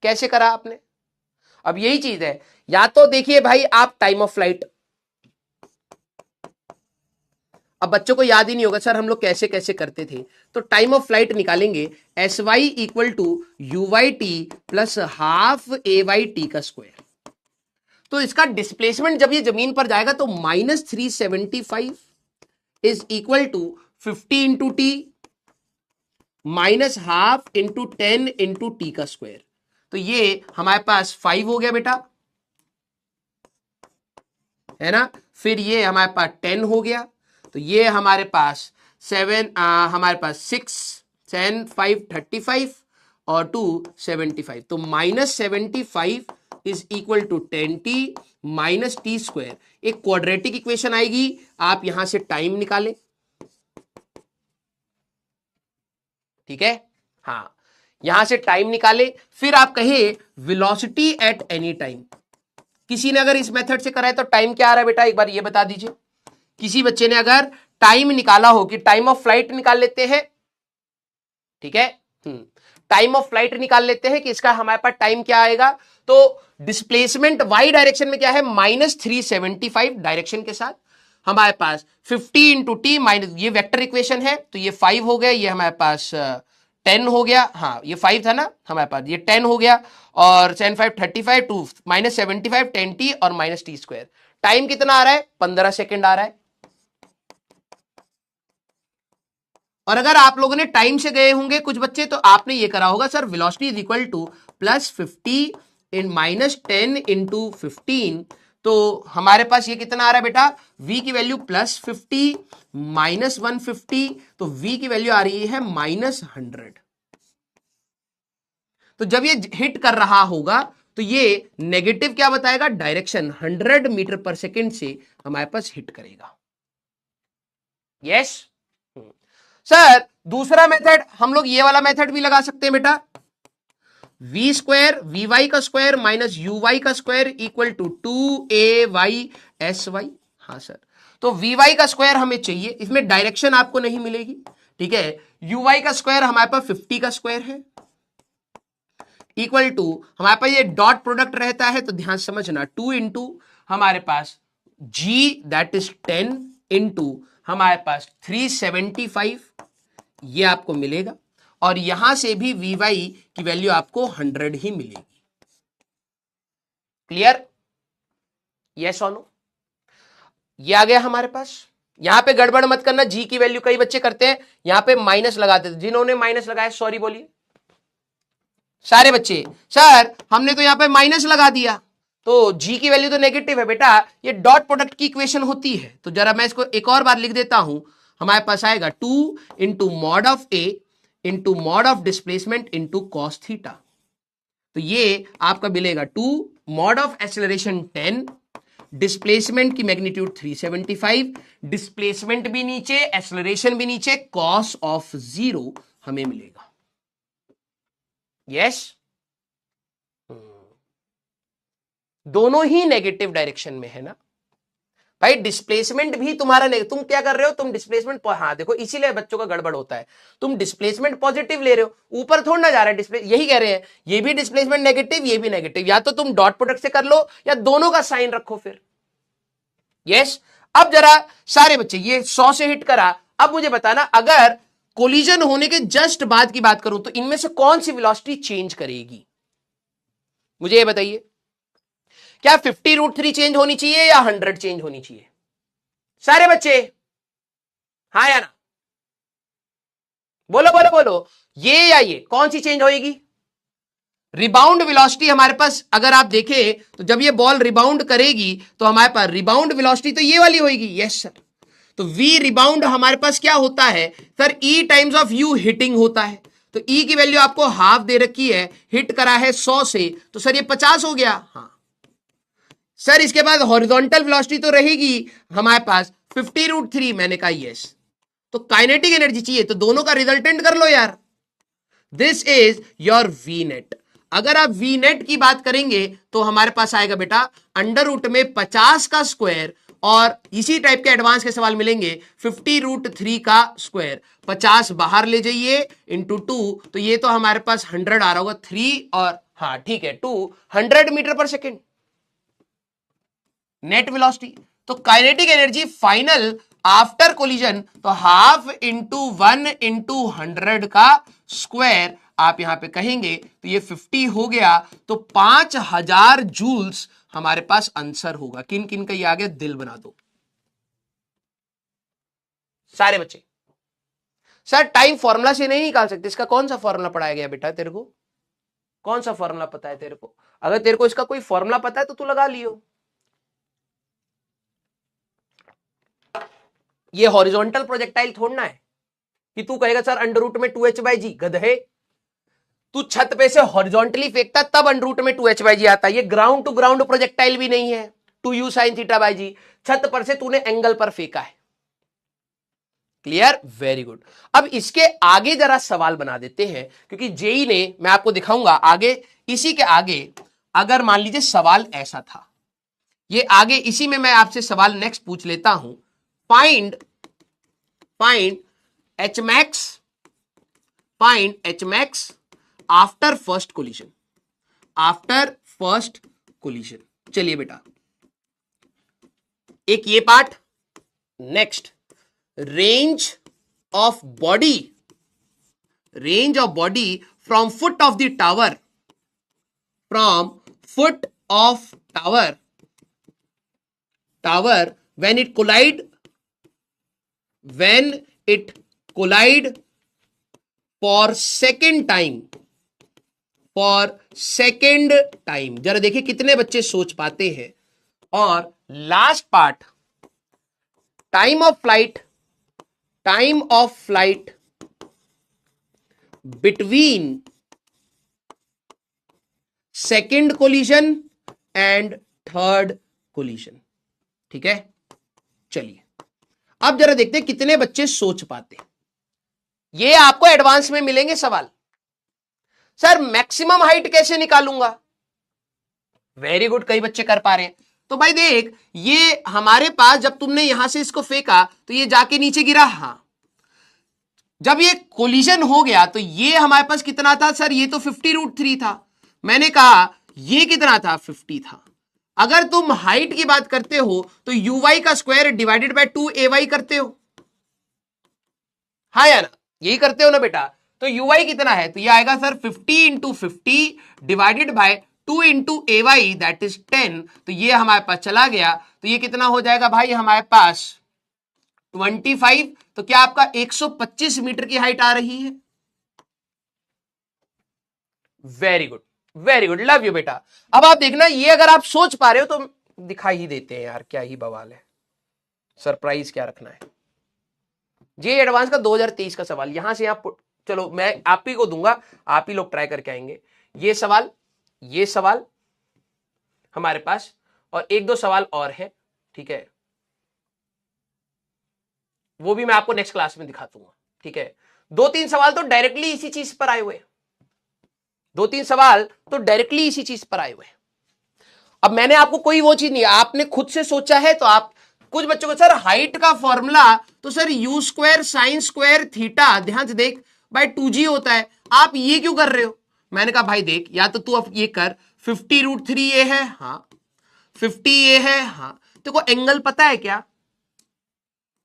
कैसे करा आपने? अब यही चीज है, या तो देखिए भाई आप टाइम ऑफ फ्लाइट, अब बच्चों को याद ही नहीं होगा सर हम लोग कैसे कैसे करते थे, तो टाइम ऑफ फ्लाइट निकालेंगे, s y equal to u y t plus half a y t का स्क्वायर। तो इसका डिस्प्लेसमेंट जब ये जमीन पर जाएगा तो -375 is equal to 50 into t minus half into 10 into t का स्क्वायर। तो ये हमारे पास 5 हो गया बेटा, है ना, फिर ये हमारे पास 10 हो गया, तो ये हमारे पास 7 हमारे पास 6 10 5 35 और 2 75, तो -75 is equal to 10t minus t square. एक क्वाड्रेटिक इक्वेशन आएगी, आप यहां से टाइम निकालें, ठीक है। हाँ, यहां से टाइम निकाले, फिर आप कहे वेलोसिटी एट एनी टाइम। किसी ने अगर इस मेथड से करा है तो टाइम क्या आ रहा है बेटा, एक बार ये बता दीजिए। किसी बच्चे ने अगर टाइम निकाला हो कि टाइम ऑफ फ्लाइट निकाल लेते हैं, ठीक है, टाइम ऑफ फ्लाइट निकाल लेते हैं कि इसका हमारे पास टाइम क्या आएगा, तो डिस्प्लेसमेंट वाई डायरेक्शन में क्या है, -375 डायरेक्शन के साथ हमारे पास 50 इंटू टी माइनस, ये वेक्टर इक्वेशन है, तो ये 5 हो गया, ये हमारे पास 10 हो गया, हाँ ये 5 था ना हमारे पास, ये 10 हो गया, और 10 5 35 2 -75 10t और माइनस टी स्क्वायर। टाइम कितना आ रहा है, 15 सेकेंड आ रहा है। और अगर आप लोगों ने टाइम से गए होंगे कुछ बच्चे, तो आपने ये करा होगा sir velocity is equal to +50 in -10 into 15, तो हमारे पास ये कितना आ रहा है बेटा, v की वैल्यू +50 -150, तो v की वैल्यू आ रही है -100। तो जब ये हिट कर रहा होगा तो ये नेगेटिव क्या बताएगा, डायरेक्शन 100 मीटर पर सेकेंड से हमारे पास हिट करेगा। यस सर, दूसरा मेथड हम लोग ये वाला मेथड भी लगा सकते हैं बेटा, v स्क्वायर वी वाई का स्क्वायर माइनस यू वाई का स्क्वायर इक्वल टू 2ay/sy। हाँ सर, तो वी वाई का स्क्वायर हमें चाहिए, इसमें डायरेक्शन आपको नहीं मिलेगी, ठीक है। यू वाई का स्क्वायर हमारे पास 50 का स्क्वायर है, इक्वल टू हमारे पास ये डॉट प्रोडक्ट रहता है, तो ध्यान समझना 2 इंटू हमारे पास g दैट इज 10 इंटू हमारे पास 375, ये आपको मिलेगा, और यहां से भी वी वाई की वैल्यू आपको 100 ही मिलेगी। क्लियर? यस और नो? ये आ गया हमारे पास। यहां पे गड़बड़ मत करना, जी की वैल्यू कई बच्चे करते हैं यहां पे माइनस लगा देते, जिन्होंने माइनस लगाया सॉरी बोलिए सारे बच्चे। सर हमने तो यहां पे माइनस लगा दिया, तो जी की वैल्यू तो नेगेटिव है बेटा, ये डॉट प्रोडक्ट की इक्वेशन होती है। तो जरा मैं इसको एक और बार लिख देता हूं, हमारे पास आएगा 2 into mod of A into mod of displacement into cos theta. तो ये आपका मिलेगा 2 मॉड ऑफ एक्सेलरेशन 10, डिस्प्लेसमेंट की मैग्नीट्यूड 375, डिस्प्लेसमेंट भी नीचे एक्सेलरेशन भी नीचे, कॉस ऑफ 0 हमें मिलेगा। यस? दोनों ही नेगेटिव डायरेक्शन में है ना भाई, डिस्प्लेसमेंट भी तुम्हारा नहीं, तुम क्या कर रहे हो, तुम डिस्प्लेसमेंट, हाँ देखो इसीलिए बच्चों का गड़बड़ होता है, तुम डिस्प्लेसमेंट पॉजिटिव ले रहे हो, ऊपर थोड़ा ना जा रहा है डिस्प्ले, यही कह रहे हैं ये भी डिस्प्लेसमेंट नेगेटिव ये भी नेगेटिव, या तो तुम डॉट प्रोडक्ट से कर लो या दोनों का साइन रखो फिर। यस? अब जरा सारे बच्चे ये 100 से हिट करा, अब मुझे बताना अगर कोलिजन होने के जस्ट बाद की बात करूं तो इनमें से कौन सी वेलोसिटी चेंज करेगी, मुझे ये बताइए। क्या 50√3 चेंज होनी चाहिए या 100 चेंज होनी चाहिए? सारे बच्चे हाँ या ना, बोलो बोलो बोलो, ये या ये कौन सी चेंज होगी? रिबाउंड वेलोसिटी हमारे पास अगर आप देखें तो जब ये बॉल रिबाउंड करेगी तो हमारे पास रिबाउंड वेलोसिटी तो ये वाली होगी। यस सर, तो वी रिबाउंड हमारे पास क्या होता है sir, e times of u hitting होता है, तो ई की वैल्यू आपको हाफ दे रखी है, हिट करा है 100 से, तो सर ये 50 हो गया। हाँ सर, इसके बाद हॉरिजॉन्टल वेलोसिटी तो रहेगी हमारे पास 50√3, मैंने कहा यस, तो काइनेटिक एनर्जी चाहिए तो दोनों का रिजल्टेंट कर लो यार, this is your V net. अगर आप वी नेट की बात करेंगे तो हमारे पास आएगा बेटा अंडर रूट में 50 का स्क्वायर, और इसी टाइप के एडवांस के सवाल मिलेंगे 50√3 का स्क्वायर, 50 बाहर ले जाइए इंटू 2, तो ये तो हमारे पास 100 आ रहा होगा 3 और हाँ ठीक है 200 मीटर पर सेकेंड नेट वेलोसिटी। तो kinetic energy final after collision तो हाफ इंटू 1 इंटू 100 का स्क्वायर आप यहां पे कहेंगे तो ये 50 हो गया, तो 5000 जूल्स हमारे पास आंसर होगा। किन किन का ये आ गया, दिल बना दो सारे बच्चे। सर टाइम फॉर्मूला से नहीं निकाल सकते, इसका कौन सा फॉर्मूला पढ़ाया गया बेटा तेरे को, कौन सा फॉर्मूला पता है तेरे को? अगर तेरे को इसका कोई फॉर्मूला पता है तो तू लगा लियो। ये हॉरिजॉन्टल प्रोजेक्टाइल थोड़ना है कि तू कहेगा सर अंडर रूट में 2h/g, गधे तू छत पे से हॉरिजॉन्टली फेंकता तब अंडर रूट में 2h/g आता है, ये ग्राउंड टू ग्राउंड प्रोजेक्टाइल भी नहीं है 2u sin θ/g, छत पर से तूने एंगल पर फेंका है। क्लियर? Very good. अब इसके आगे जरा सवाल बना देते हैं, क्योंकि जेई ने, मैं आपको दिखाऊंगा आगे, इसी के आगे अगर मान लीजिए सवाल ऐसा था, ये आगे इसी में मैं आपसे सवाल नेक्स्ट पूछ लेता हूं, find H max after first collision. चलिए बेटा एक ये part, next range of body from foot of the tower when it collide for second time। जरा देखिए कितने बच्चे सोच पाते हैं। और last part, time of flight between second collision and third collision. ठीक है, चलिए अब जरा देखते हैं कितने बच्चे सोच पाते हैं। ये आपको एडवांस में मिलेंगे सवाल। सर मैक्सिमम हाइट कैसे निकालूंगा? वेरी गुड, कई बच्चे कर पा रहे हैं। तो भाई देख, ये हमारे पास जब तुमने यहां से इसको फेंका तो ये जाके नीचे गिरा, हां, जब ये कोलिजन हो गया तो ये हमारे पास कितना था सर, ये तो 50√3 था, मैंने कहा ये कितना था, 50 था। अगर तुम हाइट की बात करते हो तो uy का स्क्वायर डिवाइडेड बाय 2ay करते हो, हाँ या ना, यही करते हो ना बेटा। तो uy कितना है, तो ये आएगा sir 50 × 50 divided by 2 into a y that is 10, तो ये हमारे पास चला गया, तो ये कितना हो जाएगा भाई हमारे पास 25, तो क्या आपका 125 मीटर की हाइट आ रही है। Very good, very good, love you बेटा। अब आप देखना, ये अगर आप सोच पा रहे हो तो दिखाई ही देते हैं यार, क्या ही बवाल है, सरप्राइज क्या रखना है। जे एडवांस का 2023 का सवाल यहां से आप, चलो मैं आप ही को दूंगा, आप ही लोग ट्राई करके आएंगे। ये सवाल हमारे पास, और एक दो सवाल और है, ठीक है, वो भी मैं आपको नेक्स्ट क्लास में दिखा दूंगा, ठीक है। 2-3 सवाल तो डायरेक्टली इसी चीज पर आए हुए, 2-3 सवाल तो डायरेक्टली इसी चीज पर आए हुए। अब मैंने आपको कोई वो चीज नहीं, आपने खुद से सोचा है, तो आप कुछ बच्चों को सर हाइट का फॉर्मूला तो sir you square sine square theta, ध्यान से देख बाय 2g होता है, आप ये क्यों कर रहे हो। मैंने कहा भाई देख, या तो तू अब ये कर 50√3 ये है, हाँ 50 ये है, हाँ तेरे को एंगल पता है क्या,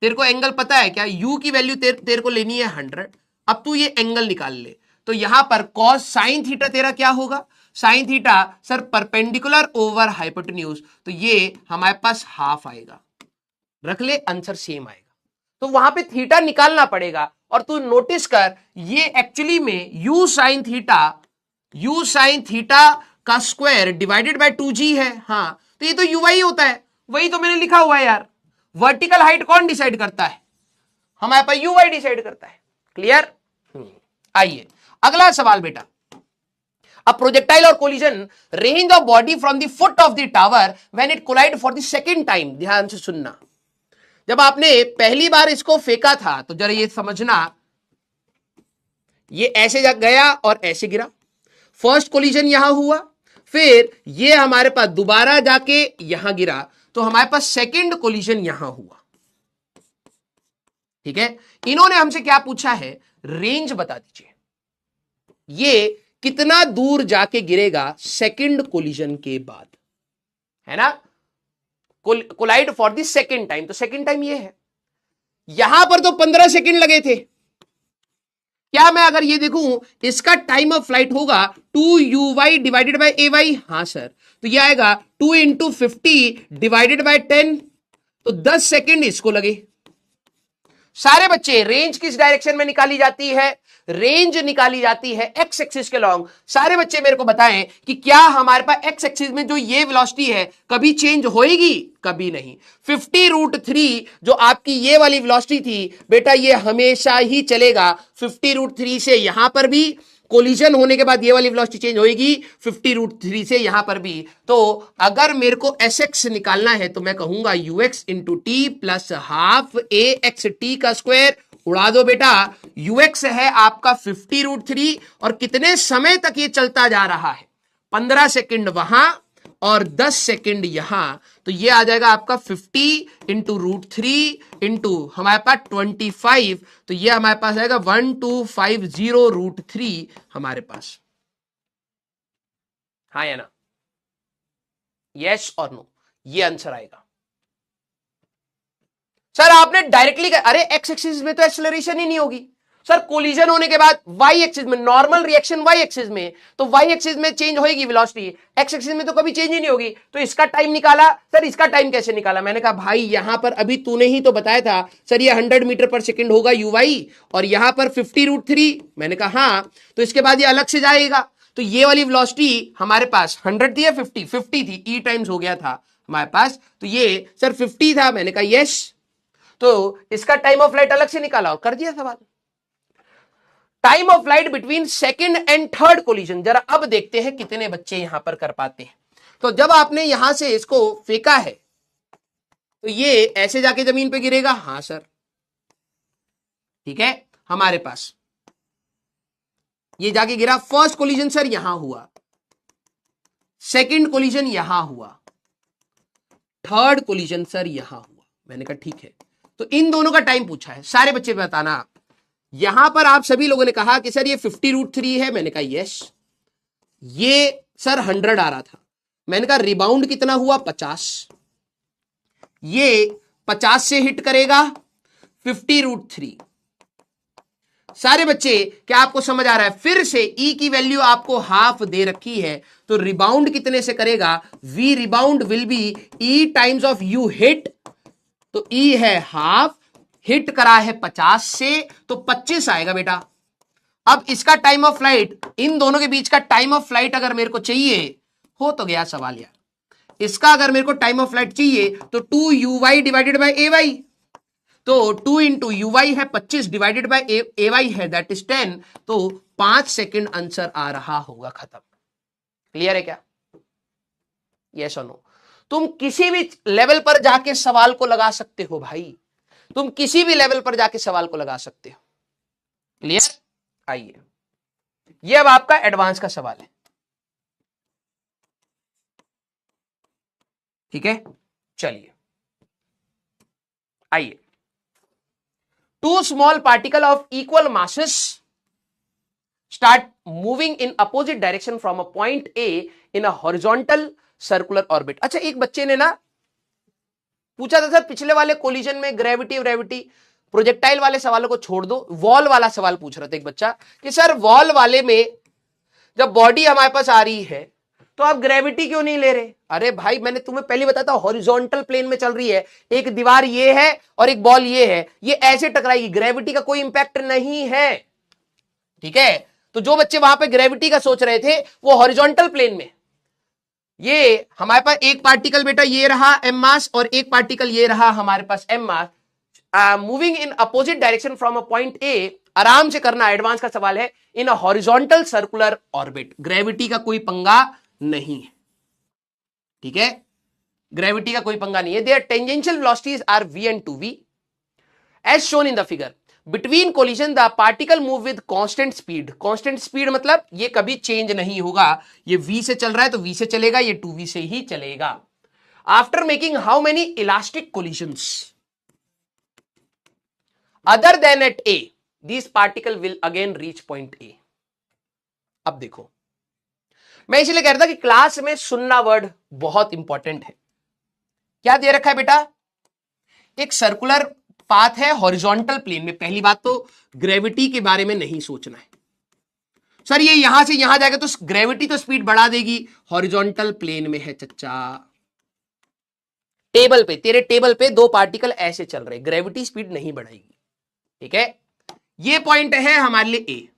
तेरे को एंगल पता है क्या, u की वैल्यू तेरे को लेनी है 100, अब तू ये एंगल निकाल ले, तो यहां पर cos साइन थीटा तेरा क्या होगा, sine theta sir perpendicular over hypotenuse, तो ये हमारे पास हाफ आएगा, रख ले आंसर सेम आएगा, तो वहां पे थीटा निकालना पड़ेगा। और तू नोटिस कर, ये एक्चुअली में u साइन थीटा का स्क्वायर डिवाइडेड बाय 2g है, हाँ तो ये तो uy होता है, वही तो मैंने लिखा हुआ है यार। वर्टिकल हाइट कौन डिसाइड करता है, हमारे पास uy डिसाइड करता है, क्लियर। आइए अगला सवाल बेटा, A projectile or collision range of body from the foot of the tower when it collide for the second time। ध्यान से सुनना, जब आपने पहली बार इसको फेंका था तो जरा ये समझना, ये ऐसे गया और ऐसे गिरा, फर्स्ट कोलिजन यहां हुआ, फिर ये हमारे पास दोबारा जाके यहां गिरा, तो हमारे पास सेकंड कोलिजन यहां हुआ, ठीक है। इन्होंने हमसे क्या पूछा है, रेंज बता दीजिए, ये कितना दूर जाके गिरेगा सेकंड कोलिजन के बाद, है ना, collide for the second time, तो सेकंड टाइम ये है, यहां पर तो 15 सेकंड लगे थे, क्या मैं अगर ये देखूं इसका टाइम ऑफ फ्लाइट होगा 2uy डिवाइडेड बाय ay, हां सर, तो ये आएगा 2 इंटू 50 डिवाइडेड बाय 10, तो 10 सेकंड इसको लगे। सारे बच्चे रेंज किस डायरेक्शन में निकाली जाती है, रेंज निकाली जाती है एक्स एक्सिस के लॉन्ग। सारे बच्चे मेरे को बताएं कि क्या हमारे पास एक्स एक्सिस में जो ये वेलोसिटी है कभी चेंज होएगी, कभी नहीं। 50√3 जो आपकी ये वाली वेलोसिटी थी बेटा, ये हमेशा ही चलेगा, 50√3 से यहां पर भी कोलिजन होने के बाद ये वाली वेलोसिटी चेंज होएगी 50√3 से यहां पर भी। तो अगर मेरे को sx निकालना है तो मैं कहूंगा ux into T plus half axt का स्क्वायर, उड़ा दो बेटा, ux है आपका 50√3 और कितने समय तक ये चलता जा रहा है, 15 सेकंड वहां और 10 सेकंड यहां, तो ये आ जाएगा आपका 50 इंटू √3 इंटू हमारे पास 25, तो ये हमारे पास आएगा 1250√3 हमारे पास, हाँ या ना, यस और नो, ये आंसर आएगा। सर आपने डायरेक्टली अरे एक्स एक्सिस में तो एक्सेलरेशन ही नहीं होगी सर, कोलिजन होने के बाद वाई एक्सिस में, नॉर्मल रिएक्शन वाई एक्सिस में, तो वाई एक्सिस में चेंज होगी वेलोसिटी, एक्स एक्सिस में तो कभी चेंज ही नहीं होगी, तो इसका टाइम निकाला। सर इसका टाइम कैसे निकाला, मैंने कहा भाई यहां पर अभी तूने ही तो बताया था सर ये 100 मीटर पर सेकंड होगा यूवाई, और यहां पर 50√3, मैंने कहा हाँ, तो इसके बाद ये अलग से जाएगा, तो ये वाली वेलोसिटी हमारे पास 100 थी या 50 थी, ई टाइम्स हो गया था हमारे पास, तो ये सर 50 था, मैंने कहा यस, तो इसका टाइम ऑफ फ्लाइट अलग से निकाला और कर दिया सवाल। Time of flight between second and third collision, जरा अब देखते हैं कितने बच्चे यहां पर कर पाते हैं। तो जब आपने यहां से इसको फेंका है तो ये ऐसे जाके जमीन पे गिरेगा, हां सर, ठीक है, हमारे पास ये जाके गिरा, फर्स्ट कोलिजन सर यहां हुआ, सेकंड कोलिजन यहां हुआ, थर्ड कोलिजन सर यहां हुआ, मैंने कहा ठीक है, तो इन दोनों का टाइम पूछा है, सारे बच्चे बताना आप। यहां पर आप सभी लोगों ने कहा कि सर ये 50√3 है, मैंने कहा यस, ये सर 100 आ रहा था, मैंने कहा रिबाउंड कितना हुआ 50, ये 50 से हिट करेगा 50√3, सारे बच्चे क्या आपको समझ आ रहा है? फिर से E की वैल्यू आपको हाफ दे रखी है, तो रिबाउंड कितने से करेगा? V rebound will be E times of U hit, तो E है हाफ, हिट करा है 50 से, तो 25 आएगा बेटा। अब इसका टाइम ऑफ फ्लाइट, इन दोनों के बीच का टाइम ऑफ फ्लाइट अगर मेरे को चाहिए हो तो गया सवाल यार। इसका अगर मेरे को टाइम ऑफ फ्लाइट चाहिए तो 2uy डिवाइडेड बाय ay, तो 2 इंटू यूवाई है 25 डिवाइडेड बाय ए वाई है दैट इज 10, तो 5 सेकंड आंसर आ रहा होगा, खत्म। क्लियर है क्या? यस और नो? तुम किसी भी लेवल पर जाके सवाल को लगा सकते हो भाई, तुम किसी भी लेवल पर जाके सवाल को लगा सकते हो। क्लियर? आइए, ये अब आपका एडवांस का सवाल है, ठीक है? चलिए आइए, two small particle of equal masses start moving in opposite direction from a point A in a horizontal circular orbit। अच्छा, एक बच्चे ने ना पूछा था सर पिछले वाले कोलिजन में ग्रेविटी प्रोजेक्टाइल वाले सवालों को छोड़ दो, वॉल वाला सवाल पूछ रहा था एक बच्चा कि सर वॉल वाले में जब बॉडी हमारे पास आ रही है तो आप ग्रेविटी क्यों नहीं ले रहे? अरे भाई मैंने तुम्हें पहले बताया था हॉरिजॉन्टल प्लेन में चल रही है, एक दीवार ये है और एक बॉल ये है, ये ऐसे टकराएगी, ग्रेविटी का कोई इंपैक्ट नहीं है, ठीक है? तो जो बच्चे वहां पे ग्रेविटी का सोच रहे थे वो हॉरिजॉन्टल प्लेन में, ये हमारे पास एक पार्टिकल बेटा ये रहा एम मास और एक पार्टिकल ये रहा हमारे पास M mass, moving in opposite direction from a point A, आराम से करना, एडवांस का सवाल है, in a horizontal circular orbit, gravity का कोई पंगा नहीं है, ठीक है? ग्रेविटी का कोई पंगा नहीं है। There tangential velocities are v and 2v as shown in the figure. Between collision the particle move with constant speed. Constant speed मतलब ये कभी चेंज नहीं होगा, ये v से चल रहा है तो v से चलेगा, ये 2v से ही चलेगा। After making how many elastic collisions other than at a, this particle will again reach point a। अब देखो, मैं इसलिए कह रहा था कि क्लास में सुनना वर्ड बहुत इंपॉर्टेंट है। क्या दे रखा है बेटा? एक सर्कुलर पाथ है हॉरिजॉन्टल प्लेन में। पहली बात तो ग्रेविटी के बारे में नहीं सोचना है, सर ये यहां से यहां जाएगा तो ग्रेविटी तो स्पीड बढ़ा देगी, हॉरिजॉन्टल प्लेन में है चच्चा, टेबल पे, तेरे टेबल पे दो पार्टिकल ऐसे चल रहे, ग्रेविटी स्पीड नहीं बढ़ाएगी, ठीक है? ये पॉइंट है हमारे लिए ए,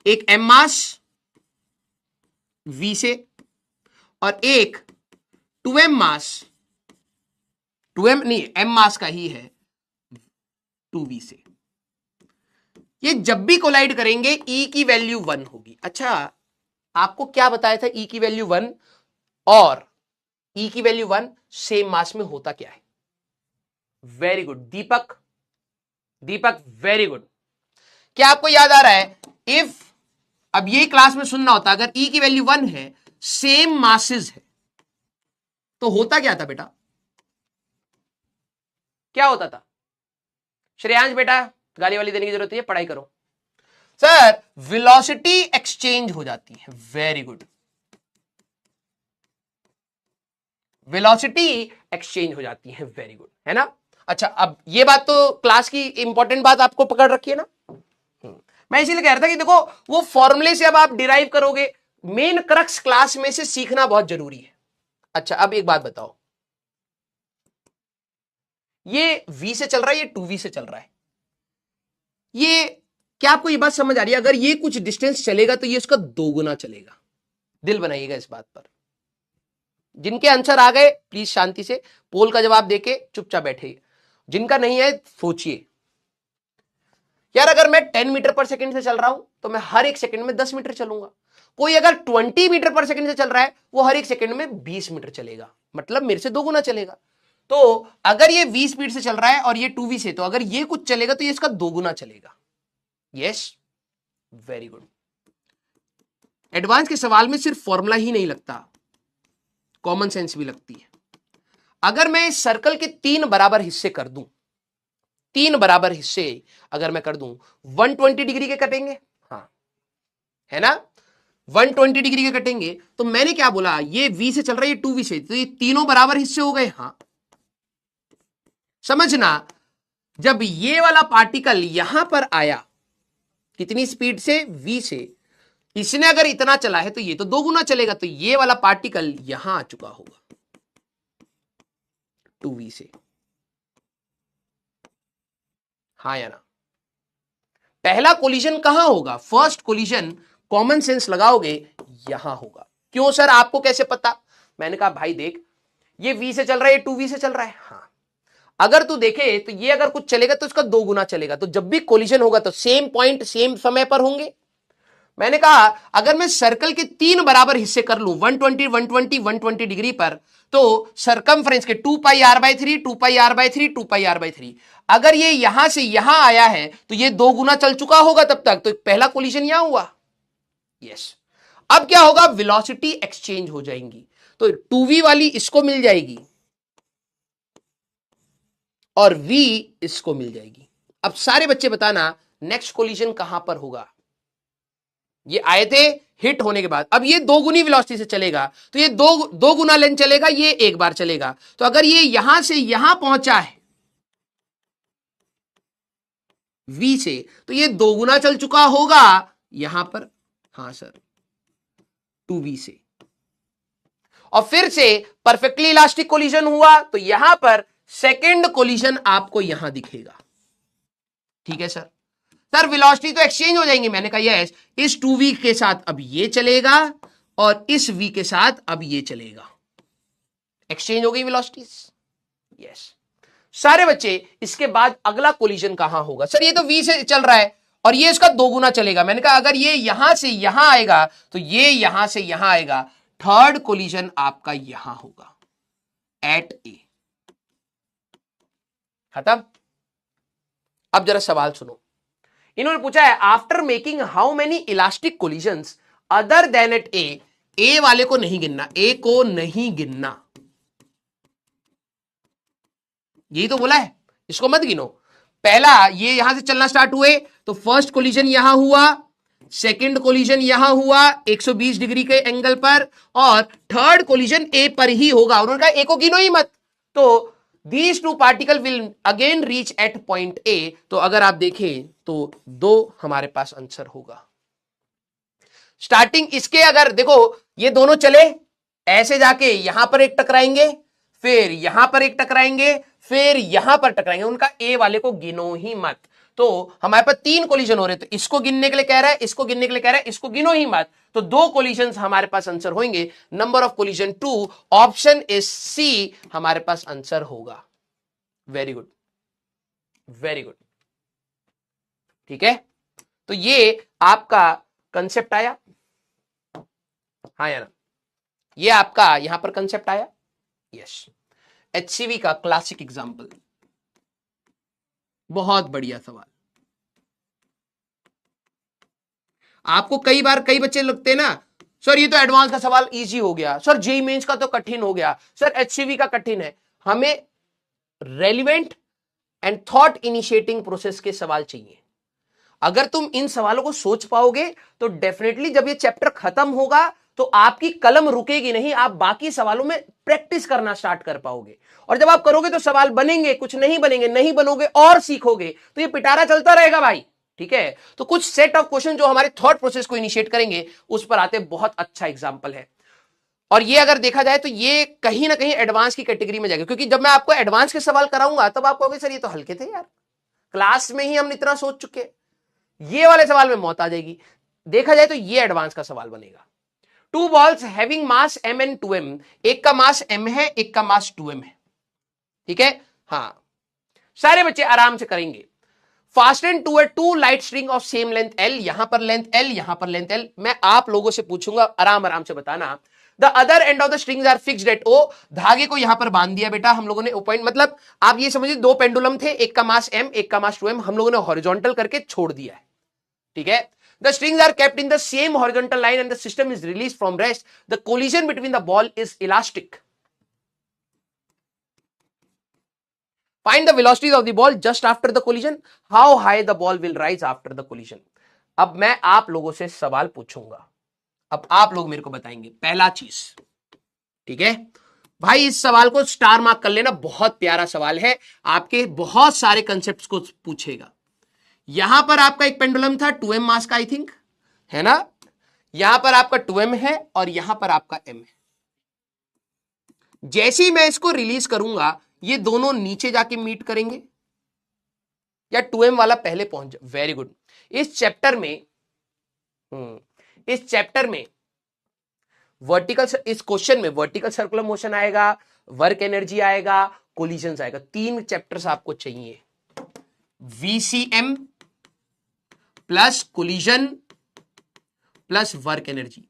एक एम मास v से और एक 2m मास, 2m नहीं m मास का ही है 2v से। ये जब भी कोलाइड करेंगे E की वैल्यू 1 होगी। अच्छा, आपको क्या बताया था? E की वैल्यू 1 और E की वैल्यू 1 सेम मास में होता क्या है? वेरी गुड दीपक, दीपक वेरी गुड। क्या आपको याद आ रहा है? इफ, अब ये क्लास में सुनना होता, अगर E की वैल्यू 1 है, सेम मासेस है, तो होता क्या था बेटा? क्या होता था? श्रेयांश बेटा गाली वाली देने की जरूरत है, पढ़ाई करो। सर वेलोसिटी एक्सचेंज हो जाती है। वेरी गुड, वेलोसिटी एक्सचेंज हो जाती है, वेरी गुड, है ना? अच्छा, अब ये बात तो क्लास की इंपॉर्टेंट बात आपको पकड़ रखी है ना? मैं इसीलिए कह रहा था कि देखो वो फॉर्मूले से अब आप डिराइव करोगे, मेन क्रक्स क्लास में से सीखना बहुत जरूरी है। अच्छा, अब एक बात बताओ, ये v से चल रहा है, ये 2v से चल रहा है, ये क्या आपको ये बात समझ आ रही है? अगर ये कुछ डिस्टेंस चलेगा तो ये उसका 2 गुना चलेगा। दिल बनाइएगा इस बात पर। जिनके आंसर आ गए प्लीज शांति से पोल का जवाब देके चुपचाप बैठे, जिनका नहीं है सोचिए। यार अगर मैं 10 मीटर पर सेकंड से चल रहा हूं तो मैं हर एक सेकंड में 10 मीटर चलूंगा। कोई अगर 20 मीटर पर सेकंड से चल रहा है वो हर एक सेकंड में 20 मीटर चलेगा, मतलब मेरे से 2 गुना चलेगा। तो अगर ये v स्पीड से चल रहा है और ये 2v से, तो अगर ये कुछ चलेगा तो ये इसका 2 गुना चलेगा। Yes, very good. एडवांस के सवाल में सिर्फ फॉर्मूला ही नहीं लगता, कॉमन सेंस भी लगती है। अगर मैं इस सर्कल के 3 बराबर हिस्से कर दूं, 3 बराबर हिस्से अगर मैं कर दूं, 120 डिग्री के कटेंगे, हाँ है ना? 120 डिग्री के कटेंगे, तो मैंने क्या बोला? ये v से चल रहा है, ये 2v से, तो ये तीनों बराबर हिस्से हो गए। हाँ समझना, जब ये वाला पार्टिकल यहां पर आया कितनी स्पीड से? v से। इसने अगर इतना चला है तो ये तो 2 गुना चलेगा, तो ये वाला पार्टिकल यहां आ चुका होगा 2v से। हाँ या ना? पहला कोलिजन कहां होगा? फर्स्ट कोलिजन कॉमन सेंस लगाओगे यहां होगा। क्यों सर, आपको कैसे पता? मैंने कहा भाई देख, ये v से चल रहा है, ये 2v से चल रहा है। हाँ, अगर तू देखे तो ये अगर कुछ चलेगा तो इसका 2 गुना चलेगा, तो जब भी कोलिजन होगा तो सेम पॉइंट सेम समय पर होंगे। मैंने कहा अगर मैं सर्कल के 3 बराबर हिस्से कर लूं 120 120 120 डिग्री पर, तो सरकमफ्रेंस के 2πr/3 2πr/3 2πr/3, अगर ये यहां से यहां आया है तो ये 2 गुना चल चुका होगा तब तक, तो पहला कोलिजन यहां हुआ। यस। अब क्या होगा? वेलोसिटी एक्सचेंज हो जाएंगी, तो 2v वाली इसको मिल जाएगी और v इसको मिल जाएगी। अब सारे बच्चे बताना नेक्स्ट कोलिजन कहां पर होगा? ये आए थे हिट होने के बाद, अब ये 2 गुनी वेलोसिटी से चलेगा, तो ये दो गुना लेंथ चलेगा, ये एक बार चलेगा। तो अगर ये यहां से यहां पहुंचा है v से, तो ये 2 गुना चल चुका होगा यहां पर। हाँ सर, 2v से। और फिर से परफेक्टली इलास्टिक कोलिजन हुआ, तो यहां पर सेकेंड कोलिजन आपको यहां दिखेगा। ठीक है सर। सर वेलोसिटी तो एक्सचेंज हो जाएंगी। मैंने कहा यस, इस 2v के साथ अब ये चलेगा और इस v के साथ अब ये चलेगा, एक्सचेंज हो गई वेलोसिटीज। यस सारे बच्चे। इसके बाद अगला कोलिजन कहां होगा? सर ये तो v से चल रहा है और ये इसका 2 गुना चलेगा। मैंने कहा अगर ये यहां से यहां आएगा तो ये यहां से यहां आएगा, थर्ड कोलिजन आपका यहां होगा एट ए। खत्म। अब जरा सवाल सुनो, इन्होंने पूछा है after making how many elastic collisions other than at A. A वाले को नहीं गिनना, ए को नहीं गिनना, यही तो बोला है, इसको मत गिनो। पहला ये यहां से चलना स्टार्ट हुए तो फर्स्ट कोलिजन यहां हुआ, सेकंड कोलिजन यहां हुआ 120 डिग्री के एंगल पर, और थर्ड कोलिजन ए पर ही होगा। उन्होंने कहा ए को गिनो ही मत। तो these two particle will again reach at point A। तो अगर आप देखें तो 2 हमारे पास आंसर होगा। स्टार्टिंग इसके अगर देखो ये दोनों चले ऐसे जाके यहां पर एक टकराएंगे, फिर यहां पर एक टकराएंगे, फिर यहां पर टकराएंगे, उनका ए वाले को गिनो ही मत। तो हमारे पास 3 कोलिजन हो रहे, तो इसको गिनने के लिए कह रहा है, इसको गिनने के लिए कह रहा है, इसको गिनो ही मत। तो 2 कोलिजन हमारे पास आंसर होंगे। Number of collision 2, option is C हमारे पास आंसर होगा। Very good, very good. ठीक है, तो ये आपका कंसेप्ट आया। हाँ या ना? ये आपका यहां पर कंसेप्ट आया। यस। एचसीवी का क्लासिक एग्जांपल, बहुत बढ़िया सवाल। आपको कई बार कई बच्चे लगते हैं ना सर ये तो एडवांस का सवाल इजी हो गया, सर जेईई मेंस का तो कठिन हो गया, सर एचसीवी का कठिन है। हमें relevant and thought initiating process के सवाल चाहिए। अगर तुम इन सवालों को सोच पाओगे तो डेफिनेटली जब ये चैप्टर खत्म होगा तो आपकी कलम रुकेगी नहीं, आप बाकी सवालों में प्रैक्टिस करना स्टार्ट कर पाओगे। और जब आप करोगे तो सवाल बनेंगे, कुछ नहीं बनेंगे, नहीं बनोगे और सीखोगे, तो ये पिटारा चलता रहेगा भाई। ठीक है, तो कुछ सेट ऑफ क्वेश्चन जो हमारे थॉट प्रोसेस को इनिशिएट करेंगे उस पर आते बहुत अच्छा एग्जाम्पल है। और ये अगर देखा जाए तो ये कहीं ना कहीं एडवांस की कैटेगरी में जाएगा, क्योंकि जब मैं आपको एडवांस के सवाल कराऊंगा तब आप कहोगे सर ये तो हल्के थे यार, क्लास में ही हम इतना सोच चुके। ये वाले सवाल में मौत आ जाएगी। देखा जाए तो ये एडवांस का सवाल बनेगा। 2 balls having mass m and 2m, एक का मास m है, एक का मास 2m है। ठीक है, हाँ सारे बच्चे आराम से करेंगे। Fasten to A 2 light string of same length l, यहां पर लेंथ l, यहां पर लेंथ l। मैं आप लोगों से पूछूंगा, आराम आराम से बताना। The other end of the strings are fixed at o, धागे को यहां पर बांध दिया बेटा हम लोगों ने o पॉइंट, मतलब आप ये समझिए 2 पेंडुलम थे, एक का मास m, एक का मास 2m, हम लोगों ने हॉरिजॉन्टल करके छोड़ दिया है। ठीक है, the strings are kept in the same horizontal line and the system is released from rest. The collision between the ball is elastic. Find the velocities of the ball just after the collision. How high the ball will rise after the collision. अब मैं आप लोगों से सवाल पूछूंगा, अब आप लोग मेरे को बताएंगे। पहला चीज, ठीक है भाई, इस सवाल को स्टार मार्क कर लेना, बहुत प्यारा सवाल है, आपके बहुत सारे कंसेप्ट्स को पूछेगा। यहां पर आपका एक पेंडुलम था 2m मास का, आई थिंक, है ना। यहां पर आपका 2m है और यहां पर आपका m है। जैसे ही मैं इसको रिलीज करूंगा ये दोनों नीचे जाके मीट करेंगे या 2m वाला पहले पहुंच जाए। Very good. इस चैप्टर में वर्टिकल, इस क्वेश्चन में वर्टिकल सर्कुलर मोशन आएगा, वर्क एनर्जी आएगा, कोलिजन आएगा। 3 चैप्टर्स आपको चाहिए, VCM plus collision plus work energy.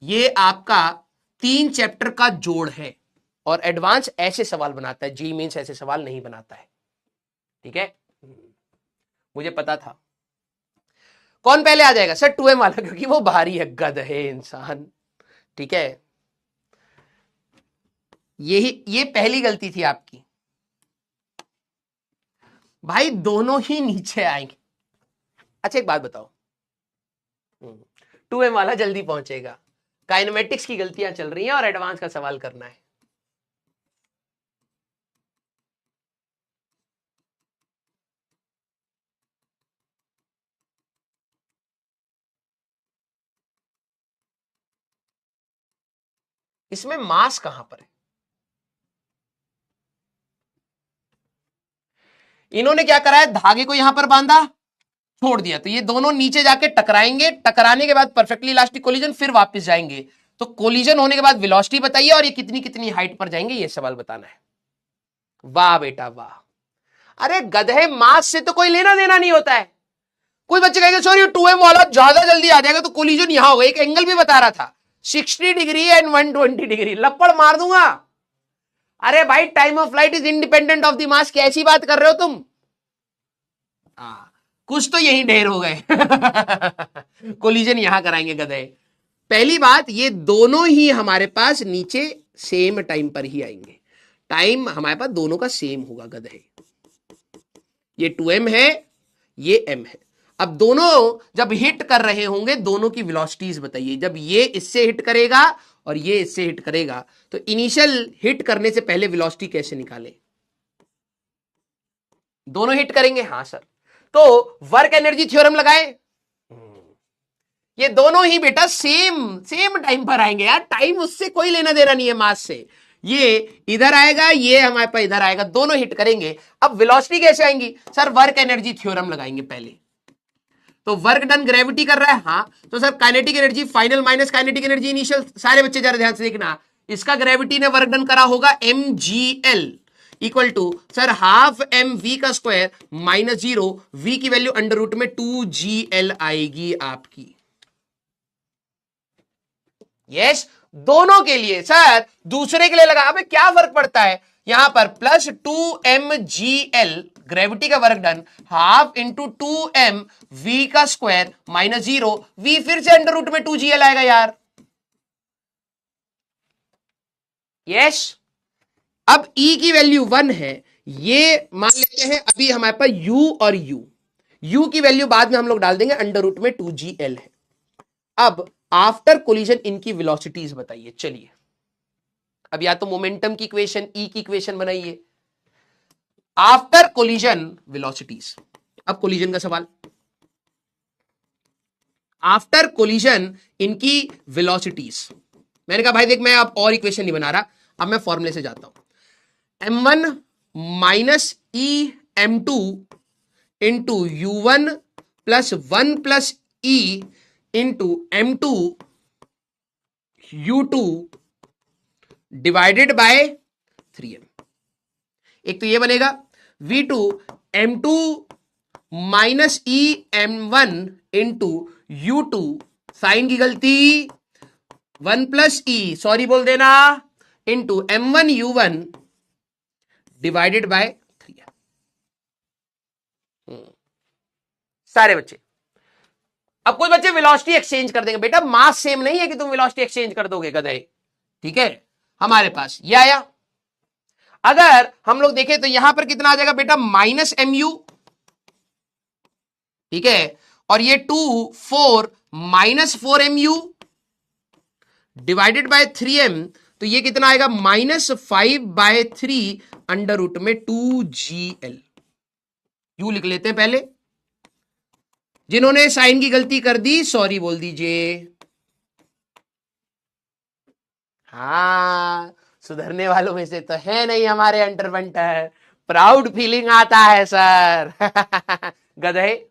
ये आपका 3 चैप्टर का जोड़ है और एडवांस ऐसे सवाल बनाता है, जेईई मेंस ऐसे सवाल नहीं बनाता है। ठीक है, मुझे पता था। कौन पहले आ जाएगा सर? 2m वाला, क्योंकि वो भारी है, गध है इंसान। ठीक है, ये पहली गलती थी आपकी भाई, दोनों ही नीचे आएंगे। अच्छा एक बात बताओ, 2m वाला जल्दी पहुंचेगा, काइनेमेटिक्स की गलतियां चल रही हैं और एडवांस का सवाल करना है। इसमें मास कहां पर है? इन्होंने क्या करा है, धागे को यहां पर बांधा, छोड़ दिया, तो ये दोनों नीचे जाके टकराएंगे, टकराने के बाद परफेक्टली इलास्टिक कोलिजन, फिर वापस जाएंगे। तो कोलिजन होने के बाद वेलोसिटी बताइए और ये कितनी कितनी हाइट पर जाएंगे, ये सवाल बताना है। वाह बेटा वाह। अरे गधे, मास से तो कोई लेना देना नहीं होता है। कोई बच्चे कहेंगे सर ये 2m वाला ज्यादा जल्दी आ जाएगा, तो कोलिजन यहां होगा। एक एंगल भी बता रहा था 60 डिग्री एंड 120 डिग्री, लपड़ मार दूंगा। अरे भाई, time of flight is independent of the mass, कैसी बात कर रहे हो तुम? कुछ तो यही ढेर हो गए। कोलिजन यहां कराएंगे गधे। पहली बात, ये दोनों ही हमारे पास नीचे सेम टाइम पर ही आएंगे। टाइम हमारे पास दोनों का सेम होगा गधे। ये 2m है, ये m है। अब दोनों जब हिट कर रहे होंगे, दोनों की वेलोसिटीज बताइए। जब ये इससे हिट करेगा और ये इससे हिट करेगा, तो इनिशियल हिट करने से पहले वेलोसिटी कैसे निकाले? दोनों हिट करेंगे, हाँ सर। तो वर्क एनर्जी थ्योरम लगाए। ये दोनों ही बेटा सेम टाइम पर आएंगे यार, टाइम उससे कोई लेना देना नहीं है मास से। ये इधर आएगा, ये हमारे पास इधर आएगा, दोनों हिट करेंगे। अब वेलोसिटी कैसे आएंगी सर? वर्क एनर्जी थ्योरम लगाएंगे पहले। तो वर्क डन ग्रेविटी कर रहा है, हाँ, तो sir kinetic energy final minus kinetic energy initial. सारे बच्चे जरा ध्यान से देखना, इसका ग्रेविटी ने वर्क डन करा होगा mgl equal to sir half mv का स्क्वायर माइनस 0, v की वैल्यू अंडर रूट में 2gl आएगी आपकी। यस, दोनों के लिए सर, दूसरे के लिए लगा। अबे क्या फर्क पड़ता है यहां पर? प्लस 2mgl ग्रेविटी का work done, half into 2m v का स्क्वायर माइनस 0, v फिर से अंडर रूट में 2gl आएगा यार। यस, अब e की वैल्यू 1 है, ये मान लेते हैं अभी हमारे पास u और u की वैल्यू बाद में हम लोग डाल देंगे, अंडर रूट में 2gl है। अब आफ्टर कोलिजन इनकी वेलोसिटीज बताइए। चलिए, अब या तो मोमेंटम की इक्वेशन, ई की इक्वेशन बनाइए, आफ्टर कोलिजन वेलोसिटीज। अब कोलिजन का सवाल, आफ्टर कोलिजन इनकी वेलोसिटीज। मैंने कहा भाई देख, मैं अब और इक्वेशन नहीं बना रहा, अब मैं फॉर्मूले से जाता हूं। m1 minus E m2 into u1 plus 1 plus E into m2 u2 divided by 3m। एक तो ये बनेगा v2 m2 माइनस ई m1 इंटू u2, साइन की गलती, 1 प्लस ई, सॉरी बोल देना, into m1 u1 divided bye 3m। सारे बच्चे, अब कुछ बच्चे वेलोसिटी एक्सचेंज कर देंगे। बेटा मास सेम नहीं है कि तुम वेलोसिटी एक्सचेंज कर दोगे गधे। ठीक है, हमारे पास ये आया। अगर हम लोग देखें तो यहां पर कितना आ जाएगा बेटा? माइनस mu, ठीक है, और ये 2 4 minus 4mu divided by 3m, तो ये कितना आएगा? माइनस 5/3 अंडर रूट में 2gl। यू लिख लेते हैं पहले, जिन्होंने साइन की गलती कर दी सॉरी बोल दीजिए। हाँ, सुधरने वालों में से तो है नहीं हमारे अंडर बंटर, प्राउड फीलिंग आता है सर। गधे,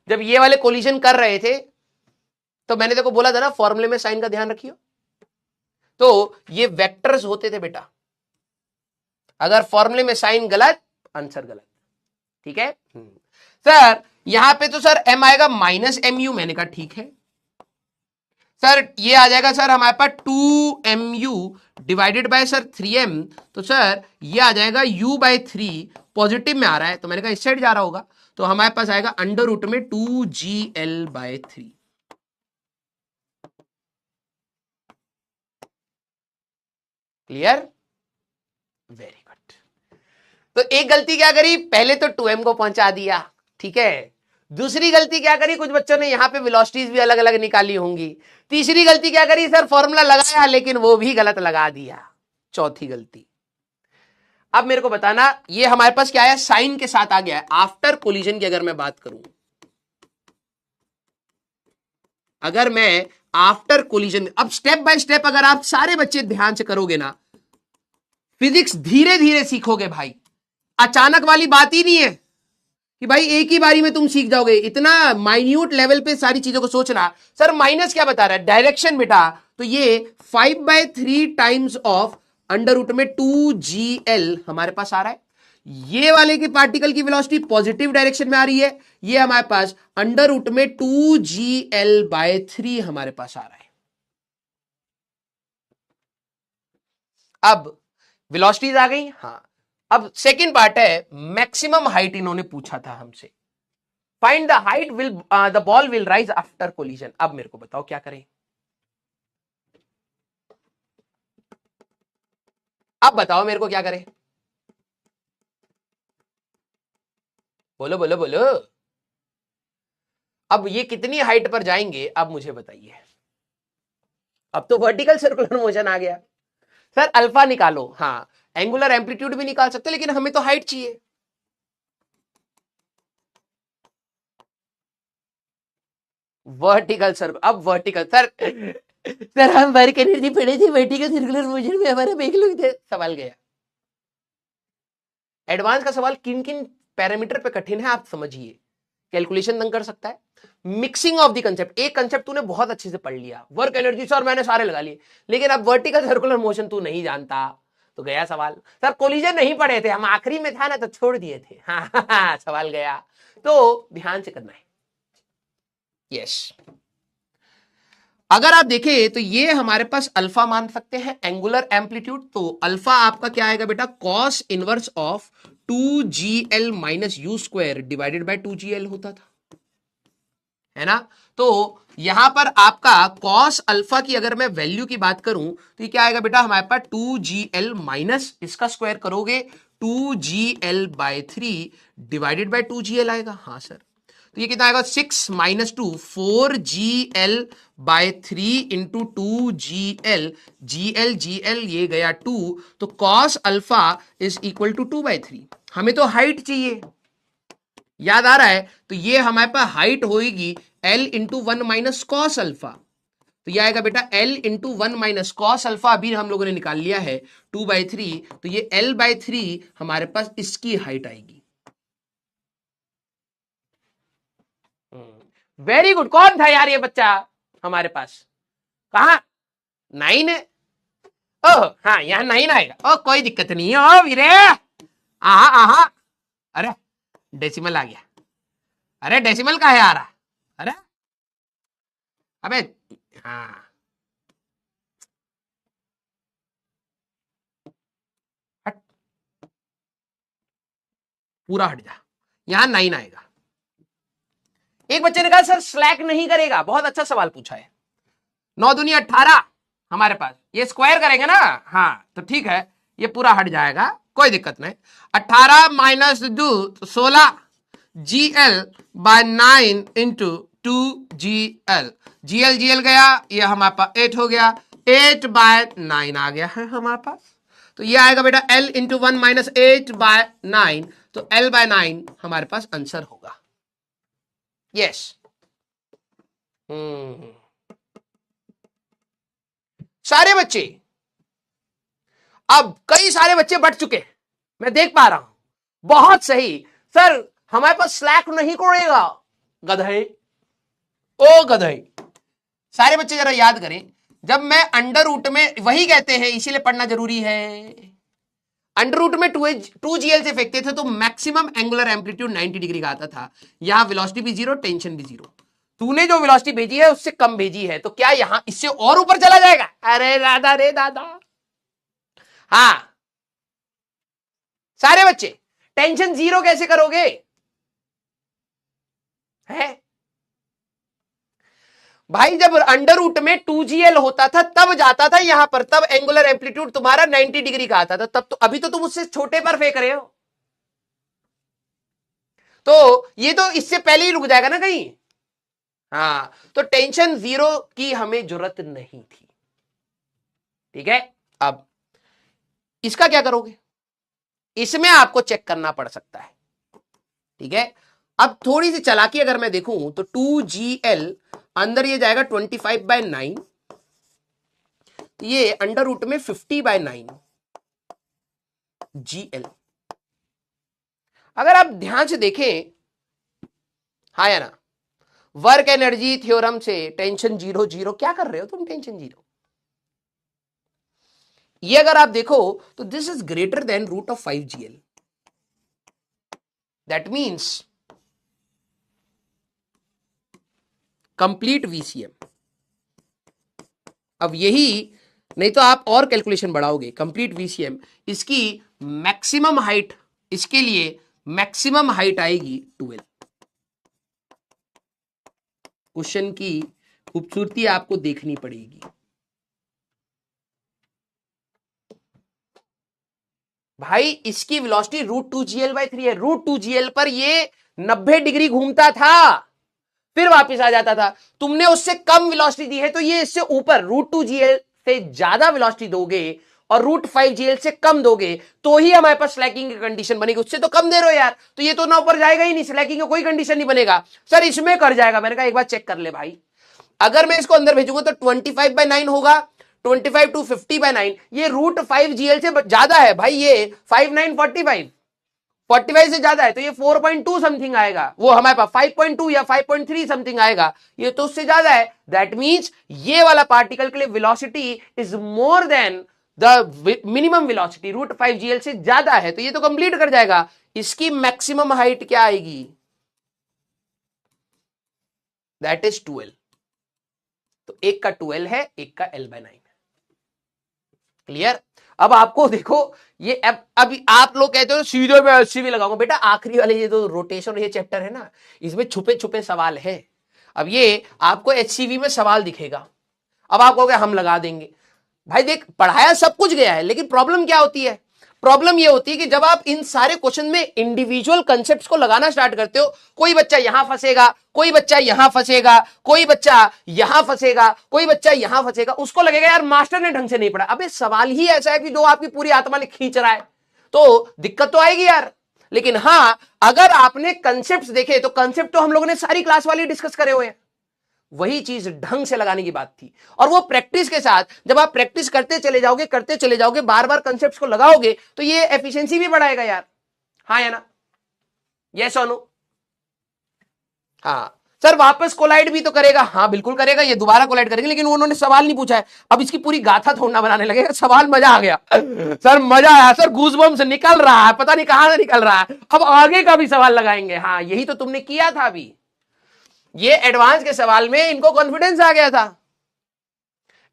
जब ये वाले कोलिजन कर रहे थे तो मैंने देखो बोला था ना फॉर्मूले में साइन का ध्यान रखियो। तो ये वेक्टर्स होते थे बेटा, अगर फॉर्मूले में साइन गलत आंसर गलत। ठीक है सर, यहां पे तो सर m आएगा माइनस एम यू, मैंने कहा ठीक है सर। ये आ जाएगा सर हमारे पास 2mu divided by sir 3m, तो सर ये आ जाएगा u/3, पॉजिटिव में आ रहा है तो मैंने कहा इस साइड जा रहा होगा, तो हमारे पास आएगा अंडर रूट में 2gl/3। Clear, very good. तो एक गलती क्या करी, पहले तो 2m को पहुंचा दिया, ठीक है। दूसरी गलती क्या करी, कुछ बच्चों ने यहां पे वेलोसिटीज भी अलग अलग निकाली होंगी। तीसरी गलती क्या करी सर, फॉर्मूला लगाया लेकिन वो भी गलत लगा दिया। चौथी गलती, अब मेरे को बताना, ये हमारे पास क्या है, साइन के साथ आ गया है। आफ्टर कोलिजन की अगर मैं बात करूं, अगर मैं आफ्टर कोलिजन, अब स्टेप बाय स्टेप अगर आप सारे बच्चे ध्यान से करोगे ना, फिजिक्स धीरे धीरे सीखोगे भाई, अचानक वाली बात ही नहीं है कि भाई एक ही बारी में तुम सीख जाओगे। इतना माइन्यूट लेवल पे सारी चीजों को सोचना। सर माइनस क्या बता रहा है, डायरेक्शन बेटा, तो ये 5/3 टाइम्स ऑफ अंडर रूट में 2gl हमारे पास आ रहा है। ये वाले के पार्टिकल की वेलोसिटी पॉजिटिव डायरेक्शन में आ रही है, ये हमारे पास अंडर रूट में 2gl/3 हमारे पास आ रहा है। अब वेलोसिटीज आ गई, हाँ। अब सेकंड पार्ट है, मैक्सिमम हाइट इन्होंने पूछा था हमसे। Find the height will the ball will rise after collision. अब मेरे को बताओ क्या करें, अब बताओ मेरे को क्या करें, बोलो बोलो बोलो। अब ये कितनी हाइट पर जाएंगे, अब मुझे बताइए। अब तो वर्टिकल सर्कुलर मोशन आ गया सर, अल्फा निकालो, हाँ एंगुलर एम्पलीट्यूड भी निकाल सकते, लेकिन हमें तो हाइट चाहिए। वर्टिकल सर्कुलर, अब वर्टिकल सर, सर हम वर्क एनर्जी पढ़े थे, वर्टिकल सर्कुलर मोशन में हमारा देख लो, सवाल गया। एडवांस का सवाल किन किन पैरामीटर पे कठिन है आप समझिए, कैलकुलेशन तंग कर सकता है। मिक्सिंग ऑफ द कंसेप्ट, एक कंसेप्ट तूने बहुत अच्छे से पढ़ लिया, वर्क एनर्जी सर मैंने सारे लगा लिए, लेकिन अब वर्टिकल सर्कुलर मोशन तू नहीं जानता, तो गया सवाल। सर कोलिजन नहीं पढ़े थे हम, आखिरी में था ना तो छोड़ दिए थे। हाँ, सवाल गया, तो ध्यान से करना है। यस, अगर आप देखें तो ये हमारे पास अल्फा मान सकते हैं, एंगुलर एम्पलीट्यूड, तो अल्फा आपका क्या आएगा बेटा, cos inverse of 2gl minus u square divided bye 2gl होता था, है ना। तो यहां पर आपका कॉस अल्फा की अगर मैं वैल्यू की बात करूं तो ये क्या आएगा बेटा, हमारे पास 2gl माइनस इसका स्क्वायर करोगे 2gl/3 डिवाइडेड बाय 2gl आएगा। हाँ सर, तो ये कितना आएगा, 6 minus 2 4gl/3 into 2gl, gl ये गया 2, तो cos alpha is equal to 2/3। हमें तो हाइट चाहिए, याद आ रहा है, तो ये हमारे पास हाइट होगी l into 1 minus cos alpha, तो ये आएगा बेटा l into 1 minus cos alpha, अभी हम लोगों ने निकाल लिया है 2/3, तो ये l/3 हमारे पास इसकी हाइट आएगी। वेरी गुड, कौन था यार ये बच्चा हमारे पास, कहा 9 है, ओह हाँ यहाँ 9 आएगा, ओ कोई दिक्कत नहीं है, ओ वीरे, आहा आहा, अरे डेसिमल आ गया, अरे डेसिमल का है आ रहा, अरे अबे हाँ, हट, पूरा हट जा, यहां 9 आएगा। एक बच्चे ने कहा सर स्लैक नहीं करेगा, बहुत अच्छा सवाल पूछा है। 9 दूनी 18 हमारे पास, ये स्क्वायर करेंगे ना, हाँ तो ठीक है, ये पूरा हट जाएगा, कोई दिक्कत नहीं। 18 minus 2 16 gl/9 into 2gl, gl गया, ये हमारे पास 8 हो गया, 8/9 आ गया है हमारे पास, तो ये आएगा बेटा l इंटू 1 माइनस 8/9, तो l/9 हमारे पास आंसर होगा। यस। सारे बच्चे, अब कई सारे बच्चे बढ़ चुके, मैं देख पा रहा हूं। बहुत सही सर, हमारे पास स्लैक नहीं कोड़ेगा। गधे, ओ गधे। सारे बच्चे जरा याद करें, जब मैं अंडर रूट में, वही कहते हैं इसीलिए पढ़ना जरूरी है, अंडर रूट में 2gl से फेंकते थे तो मैक्सिमम एंगुलर एम्पलीट्यूड 90 डिग्री का आता था। यहां वेलोसिटी भी जीरो, टेंशन भी जीरो। तूने जो वेलोसिटी भेजी है उससे कम भेजी है, तो क्या यहां इससे और ऊपर चला जाएगा? अरे दादा रे दादा। हाँ सारे बच्चे, टेंशन जीरो कैसे करोगे? है भाई, जब अंडर रूट में 2gl होता था तब जाता था यहां पर, तब एंगुलर एम्पलीट्यूड तुम्हारा 90 डिग्री का आता था, तब तो अभी तो तुम उससे छोटे पर फेंक रहे हो, तो ये तो इससे पहले ही रुक जाएगा ना कहीं। हाँ, तो टेंशन जीरो की हमें जरूरत नहीं थी। ठीक है, अब इसका क्या करोगे? इसमें आपको चेक करना पड़ सकता है। ठीक है, अब थोड़ी सी चालाकी अगर मैं देखूं तो 2gl अंदर ये जाएगा 25/9, ये अंडर रूट में 50/9 gl। अगर आप ध्यान से देखें, हाँ या ना, वर्क एनर्जी थ्योरम से टेंशन जीरो जीरो, क्या कर रहे हो तुम? टेंशन जीरो, ये अगर आप देखो तो this is greater than root of 5gl, that means complete VCM. अब यही, नहीं तो आप और कैलकुलेशन बढ़ाओगे, कंप्लीट वीसीएम, इसकी मैक्सिमम हाइट, इसके लिए मैक्सिमम हाइट आएगी 12। क्वेश्चन की खूबसूरती आपको देखनी पड़ेगी। भाई इसकी वेलोसिटी √2gl/3 है, √2gl पर ये 90 डिग्री घूमता था, फिर वापस आ जाता था। तुमने उससे कम वेलोसिटी दी है, तो ये इससे ऊपर √2gl से ज्यादा वेलोसिटी दोगे और √5gl से कम दोगे तो ही हमारे पास स्लैकिंग की कंडीशन बनेगी। उससे तो कम दे रहे हो यार, तो ये तो ना ऊपर जाएगा ही नहीं, स्लैकिंग का कोई कंडीशन नहीं बनेगा। सर इसमें कर जाएगा, मैंने कहा एक बार चेक कर ले भाई। अगर मैं इसको अंदर भेजूंगा तो 25/9 होगा, 25 to 50/9, ये √5gl से ज्यादा है भाई, ये 59 45 से ज्यादा है, तो ये 4.2 समथिंग आएगा, वो हमारे पास 5.2 या 5.3 समथिंग आएगा, ये तो उससे ज्यादा है। दैट मींस ये वाला पार्टिकल के लिए velocity is more than the minimum velocity, √5gl से ज्यादा है, तो ये तो कंप्लीट कर जाएगा। इसकी मैक्सिमम हाइट क्या आएगी? That is 12। तो एक का 12 है, एक का L/9 है। क्लियर? अब आपको देखो, ये अभी आप लोग कहते हो सीधे में 80 भी लगाऊंगा, बेटा आखिरी वाले ये तो रोटेशन ये चैप्टर है ना, इसमें छुपे छुपे सवाल है। अब ये आपको HCV में सवाल दिखेगा, अब आप कहोगे हम लगा देंगे। भाई देख, पढ़ाया सब कुछ गया है, लेकिन प्रॉब्लम क्या होती है? प्रॉब्लम ये होती है कि जब आप इन सारे क्वेश्चन में इंडिविजुअल कंसेप्ट्स को लगाना स्टार्ट करते हो, कोई बच्चा यहां फंसेगा, कोई बच्चा यहां फंसेगा, कोई बच्चा यहां फंसेगा, कोई बच्चा यहां फंसेगा, उसको लगेगा यार मास्टर ने ढंग से नहीं पढ़ा। अबे सवाल ही ऐसा है कि जो आपकी पूरी आत्मा ने खींच रहा है, तो दिक्कत तो आएगी यार। लेकिन हां, अगर आपने कंसेप्ट देखे तो कंसेप्ट तो हम लोगों ने सारी क्लास वाली डिस्कस करे हुए हैं, वही चीज ढंग से लगाने की बात थी। और वो प्रैक्टिस के साथ, जब आप प्रैक्टिस करते चले जाओगे, बार बार कंसेप्ट्स को लगाओगे, तो ये एफिशिएंसी भी बढ़ाएगा यार। हाँ या ना? यस और नो? हाँ सर, वापस कोलाइड भी तो करेगा। हाँ बिल्कुल करेगा, ये दोबारा कोलाइड करेगा, लेकिन उन्होंने सवाल नहीं पूछा है। अब इसकी पूरी गाथा थोड़ा बनाने लगेगा, सवाल मजा आ गया सर, मजा आया सर, गूज़बम्स निकल रहा है, पता नहीं कहां से निकल रहा है। अब आगे का भी सवाल लगाएंगे। हाँ यही तो तुमने किया था अभी, ये एडवांस के सवाल में इनको कॉन्फिडेंस आ गया था,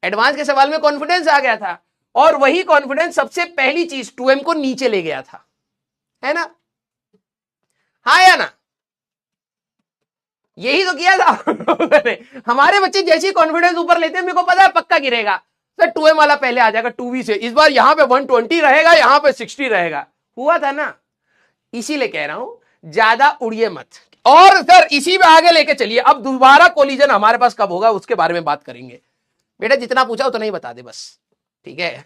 एडवांस के सवाल में कॉन्फिडेंस आ गया था, और वही कॉन्फिडेंस सबसे पहली चीज 2m को नीचे ले गया था, है ना? हाँ या ना? यही तो किया था हमारे बच्चे जैसे कॉन्फिडेंस ऊपर लेते हैं, मेरे को पता है पक्का गिरेगा सर, 2m वाला पहले आ जाएगा 2v से, इस बार यहां पे 120 रहेगा, यहां पे 60 रहेगा। हुआ था ना? इसीलिए कह रहा हूं ज्यादा उड़िए मत, और सर इसी में आगे लेके चलिए। अब दोबारा कोलिजन हमारे पास कब होगा उसके बारे में बात करेंगे। बेटा जितना पूछा उतना ही बता दे बस, ठीक है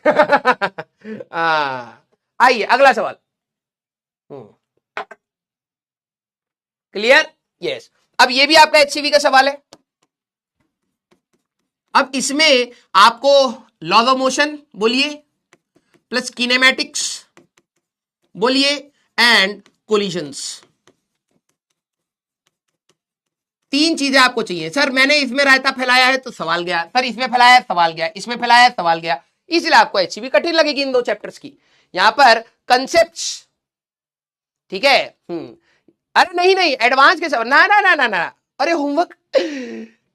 आइए अगला सवाल। क्लियर? यस। अब ये भी आपका एचसीवी का सवाल है। अब इसमें आपको लॉज ऑफ मोशन बोलिए, प्लस किनेमैटिक्स बोलिए, एंड कोलिजन्स, तीन चीजें आपको चाहिए। सर मैंने इसमें रायता फैलाया है तो सवाल गया, सर इसमें फैलाया है सवाल गया, इसमें फैलाया है सवाल गया, इसलिए आपको एचसीवी कठिन लगेगी इन दो चैप्टर्स की। यहां पर कंसेप्ट्स, ठीक है। अरे नहीं नहीं, एडवांस के सवाल ना ना ना ना ना। अरे होमवर्क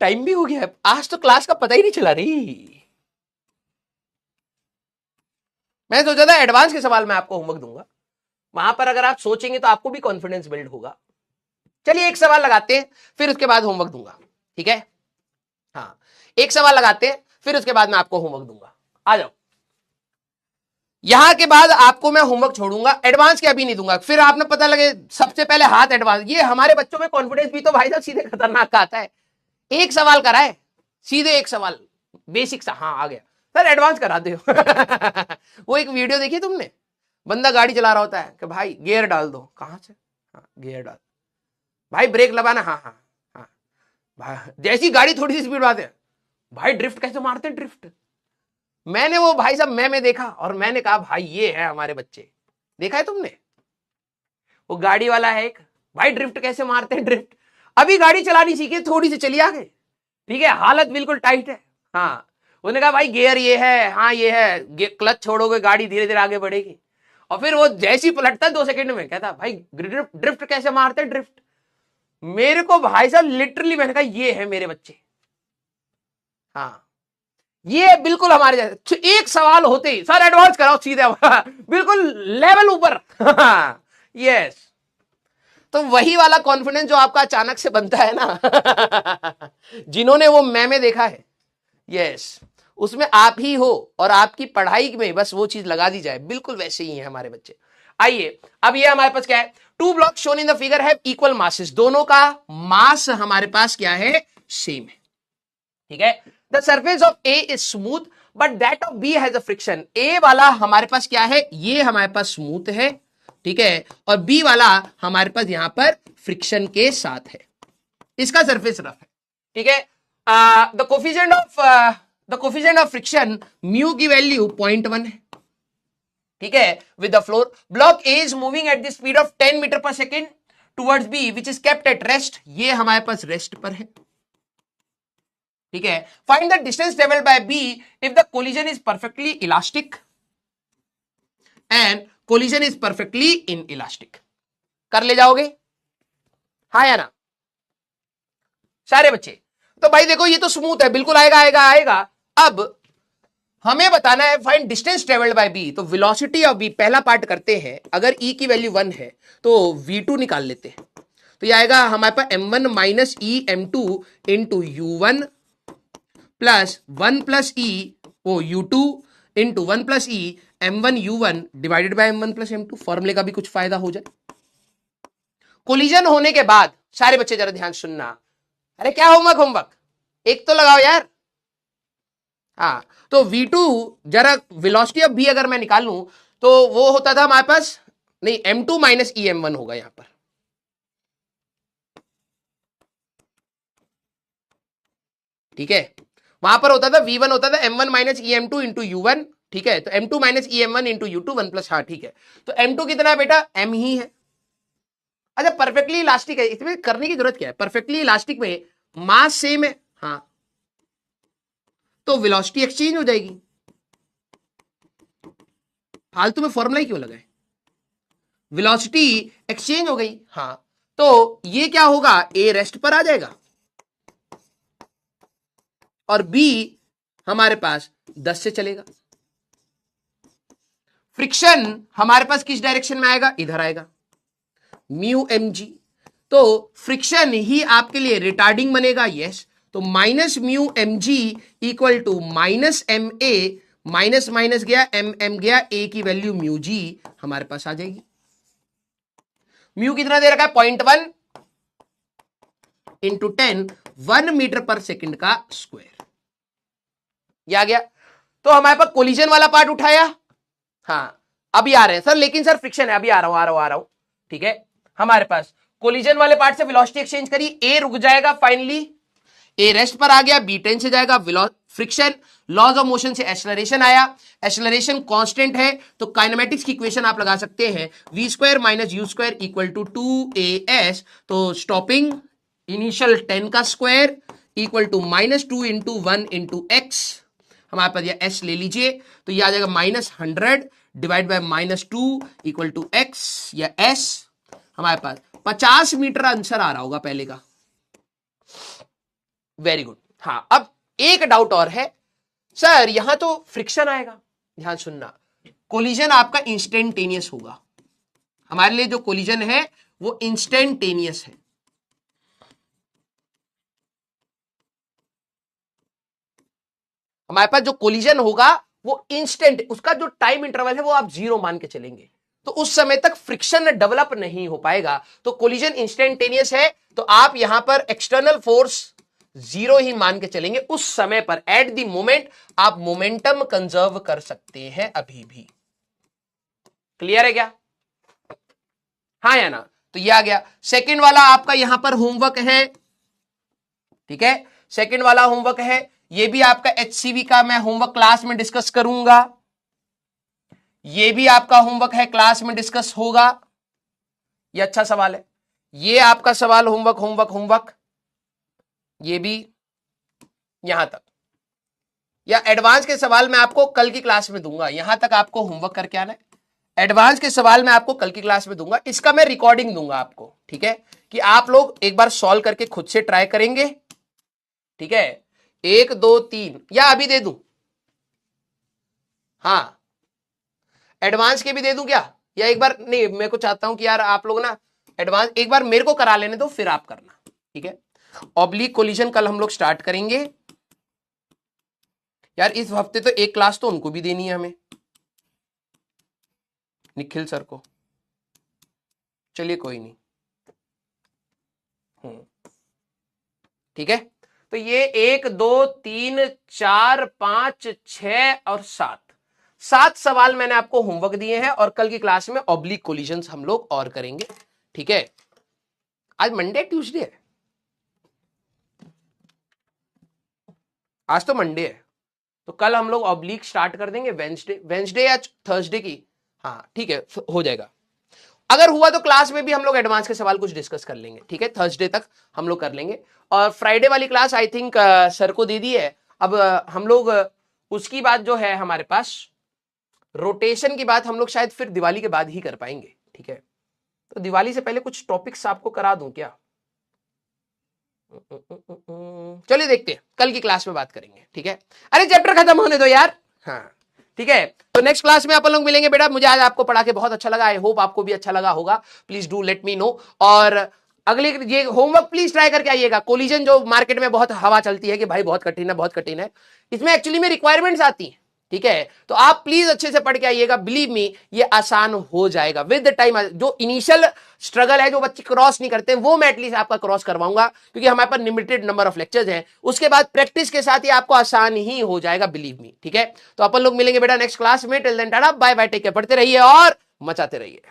टाइम भी हो गया, आज तो क्लास का पता ही नहीं चला रही। मैं सोचा था एडवांस के सवाल मैं आपको होमवर्क दूंगा, वहां पर अगर आप सोचेंगे तो आपको भी कॉन्फिडेंस बिल्ड होगा। चलिए एक सवाल लगाते हैं, फिर उसके बाद होमवर्क दूंगा, ठीक है। हाँ एक सवाल लगाते हैं, फिर उसके बाद मैं आपको होमवर्क दूंगा। आ जाओ, यहां के बाद आपको मैं होमवर्क छोड़ूंगा, एडवांस के अभी नहीं दूंगा। फिर आपने पता लगे सबसे पहले हाथ एडवांस, ये हमारे बच्चों में कॉन्फिडेंस भी तो भाई साहब सीधे खतरनाक का आता है। एक सवाल कराए, सीधे एक सवाल बेसिक सा, हाँ आ गया सर एडवांस करा दो। वो एक वीडियो देखी तुमने, बंदा गाड़ी चला रहा होता है कि भाई गियर डाल दो, कहां से, हाँ गियर डाल, भाई ब्रेक लगाना, हाँ हाँ हाँ भाई, जैसी गाड़ी थोड़ी सी स्पीड में आते भाई ड्रिफ्ट कैसे मारते हैं ड्रिफ्ट। मैंने वो भाई साहब मैं देखा और मैंने कहा भाई ये है हमारे बच्चे। देखा है तुमने, वो गाड़ी वाला है एक, भाई ड्रिफ्ट कैसे मारते हैं ड्रिफ्ट, अभी गाड़ी चलानी सीखी, थोड़ी सी चली आ गए, ठीक है, हालत बिल्कुल टाइट है। हाँ उसने कहा भाई गियर ये है, हाँ ये है, क्लच छोड़ोगे गाड़ी धीरे धीरे आगे बढ़ेगी। और फिर वो जैसी पलटता 2 सेकंड में कहता भाई ड्रिफ्ट कैसे मारते हैं ड्रिफ्ट। मेरे को भाई साहब लिटरली मैंने कहा ये है मेरे बच्चे। हाँ ये बिल्कुल हमारे जैसे, एक सवाल होते ही सर एडवांस कराओ सीधे, बिल्कुल लेवल ऊपर। यस, तो वही वाला कॉन्फिडेंस जो आपका अचानक से बनता है ना, जिन्होंने वो मैं देखा है, यस उसमें आप ही हो, और आपकी पढ़ाई में बस वो चीज लगा दी जाए, बिल्कुल वैसे ही है हमारे बच्चे। आइए अब ये हमारे पास क्या है, 2 blocks shown in the figure have equal masses, दोनों का मास हमारे पास क्या है, सेम है, ठीक है। The surface of A is smooth but that of B has a friction, A वाला हमारे पास क्या है, ये हमारे पास स्मूथ है, ठीक है, और बी वाला हमारे पास यहां पर फ्रिक्शन के साथ है, इसका सरफेस रफ है, ठीक है। The coefficient of friction mu की वैल्यू 0.1 है, ठीक है, with the floor. Block A is moving at the speed of 10 meter पर second towards B which is kept at rest, ये हमारे पास रेस्ट पर है, ठीक है। Find the distance travelled by B if the collision is perfectly elastic and collision is perfectly inelastic. कर ले जाओगे, हाँ या ना सारे बच्चे। तो भाई देखो ये तो स्मूथ है, बिल्कुल आएगा आएगा आएगा। अब हमें बताना है find distance travelled by B, तो वेलोसिटी ऑफ बी पहला पार्ट करते हैं, अगर ई की वैल्यू 1 है तो v2 निकाल लेते हैं, तो ये आएगा हमारे पास m1 minus E m2 into u1 plus 1 plus E वो u2 into 1 plus E m1 u1 divided by m1 plus m2, फॉर्मूले का भी कुछ फायदा हो जाए। कोलिजन होने के बाद सारे बच्चे जरा ध्यान सुनना, अरे क्या होमवर्क एक तो लगाओ यार। हाँ तो v2 जरा वेलोसिटी ऑफ v अगर मैं निकालूं तो वो होता था हमारे पास, नहीं m2 माइनस ई m1 होगा यहां पर, ठीक है, वहां पर होता था v1 होता था m1 minus E m2 into u1, ठीक है, तो m2 माइनस ई m1 इंटू u2 1 प्लस, हाँ ठीक है, तो m2 कितना है बेटा, m ही है। अच्छा परफेक्टली इलास्टिक है, इसमें करने की जरूरत क्या है, परफेक्टली इलास्टिक में मास सेम है, हाँ तो वेलोसिटी एक्सचेंज हो जाएगी, फालतू में फॉर्मूला ही क्यों लगाए, वेलोसिटी एक्सचेंज हो गई, हाँ तो ये क्या होगा, ए रेस्ट पर आ जाएगा और बी हमारे पास 10 से चलेगा। फ्रिक्शन हमारे पास किस डायरेक्शन में आएगा, इधर आएगा, म्यू एम जी, तो फ्रिक्शन ही आपके लिए रिटार्डिंग बनेगा, यस, तो minus mu m g equal to minus m a, minus minus गया एम एम गया, ए की वैल्यू म्यू जी हमारे पास आ जाएगी। म्यू कितना दे रखा है, 0.1 इंटू 10 1 मीटर पर सेकेंड का स्क्वायर, ये आ गया। तो हमारे पास कोलिजन वाला पार्ट उठाया, हाँ अभी आ रहे हैं सर, लेकिन सर फ्रिक्शन है, अभी आ रहा हूं ठीक है। हमारे पास कोलिजन वाले पार्ट से वेलोसिटी एक्सचेंज करी, ए रुक जाएगा फाइनली, ए रेस्ट पर आ गया, बी टेंस से जाएगा, फ्रिक्शन, लॉज ऑफ मोशन से एक्सेलरेशन आया, एक्सेलरेशन कांस्टेंट है तो काइनेमेटिक्स की इक्वेशन आप लगा सकते हैं v square minus u square equal to 2as, तो स्टॉपिंग इनिशियल 10 का square equal to -2 into 1 into x, हमारे पास ये s ले लीजिए तो ये आ जाएगा -100 divide by -2 equal to x या s, हमारे पास 50 मीटर आंसर आ रहा होगा पहले का। Very good. हाँ, अब एक डाउट और है सर, यहां तो फ्रिक्शन आएगा, ध्यान सुनना, कोलिजन आपका इंस्टेंटेनियस होगा, हमारे लिए जो कोलिजन है वो इंस्टेंटेनियस है। हमारे पास जो कोलिजन होगा वो इंस्टेंट, उसका जो टाइम इंटरवल है वो आप 0 मान के चलेंगे, तो उस समय तक फ्रिक्शन डेवलप नहीं हो पाएगा, तो कोलिजन इंस्टेंटेनियस है तो आप यहां पर एक्सटर्नल फोर्स 0 ही मान के चलेंगे उस समय पर, एट द मोमेंट आप मोमेंटम कंजर्व कर सकते हैं अभी भी। क्लियर है क्या? हाँ या ना? तो ये आ गया। सेकंड वाला आपका यहां पर होमवर्क है, ठीक है, सेकंड वाला होमवर्क है, ये भी आपका एचसीवी का मैं होमवर्क क्लास में डिस्कस करूंगा, ये भी आपका होमवर्क है, क्लास में डिस्कस होगा। ये अच्छा सवाल है, ये आपका सवाल होमवर्क होमवर्क होमवर्क, ये भी यहां तक, या एडवांस के सवाल मैं आपको कल की क्लास में दूंगा, यहां तक आपको होमवर्क करके आना है। एडवांस के सवाल मैं आपको कल की क्लास में दूंगा, इसका मैं रिकॉर्डिंग दूंगा आपको, ठीक है, कि आप लोग एक बार सॉल्व करके खुद से ट्राई करेंगे, ठीक है, 1 2 3 या अभी दे दूं? हाँ, एडवांस के भी दे दूं क्या, या एक बार नहीं, मैं को चाहता हूं कि यार आप लोग ना एडवांस एक बार मेरे को करा लेने दो फिर आप करना, ठीक है। ऑब्लिक कोलिजन कल हम लोग स्टार्ट करेंगे यार, इस हफ्ते तो एक क्लास तो उनको भी देनी है हमें, निखिल सर को, चलिए कोई नहीं, ठीक है। तो ये 1 2 3 4 5 6 और 7 सवाल मैंने आपको होमवर्क दिए हैं, और कल की क्लास में ऑब्लिक कोलिजन्स हम लोग और करेंगे, ठीक है। आज मंडे ट्यूसडे है, आज तो मंडे है, तो कल हम लोग ऑब्लिक स्टार्ट कर देंगे वेंसडे या थर्सडे की, हाँ ठीक है, हो जाएगा। अगर हुआ तो क्लास में भी हम लोग एडवांस के सवाल कुछ डिस्कस कर लेंगे, ठीक है, थर्सडे तक हम लोग कर लेंगे। और फ्राइडे वाली क्लास आई थिंक सर को दे दी है, अब हम लोग उसकी बात जो है हमारे पास रोटेशन की बात हम लोग शायद फिर दिवाली के बाद ही कर पाएंगे, ठीक है। तो दिवाली से पहले कुछ टॉपिक्स आपको करा दूं क्या? चलिए देखते हैं, कल की क्लास में बात करेंगे, ठीक है। अरे चैप्टर खत्म होने दो यार, हाँ ठीक है। तो नेक्स्ट क्लास में अपन लोग मिलेंगे बेटा। मुझे आज आपको पढ़ा के बहुत अच्छा लगा, आई होप आपको भी अच्छा लगा होगा। Please do let me know, और अगले ये होमवर्क प्लीज ट्राई करके आइएगा। कोलिजन जो मार्केट में बहुत हवा चलती है कि भाई बहुत कठिन है, बहुत कठिन है, इसमें एक्चुअली में रिक्वायरमेंट्स आती हैं, ठीक है। तो आप प्लीज अच्छे से पढ़ के आइएगा, बिलीव मी ये आसान हो जाएगा विद द टाइम। जो इनिशियल स्ट्रगल है, जो बच्चे क्रॉस नहीं करते, वो मैं एटलीस्ट आपका क्रॉस करवाऊंगा, क्योंकि हमारे पास लिमिटेड नंबर ऑफ लेक्चर्स हैं। उसके बाद प्रैक्टिस के साथ ही आपको आसान ही हो जाएगा, बिलीव मी, ठीक है। तो अपन लोग मिलेंगे बेटा नेक्स्ट क्लास में। Till then tata bye bye, take care, पढ़ते रहिए और मचाते रहिए।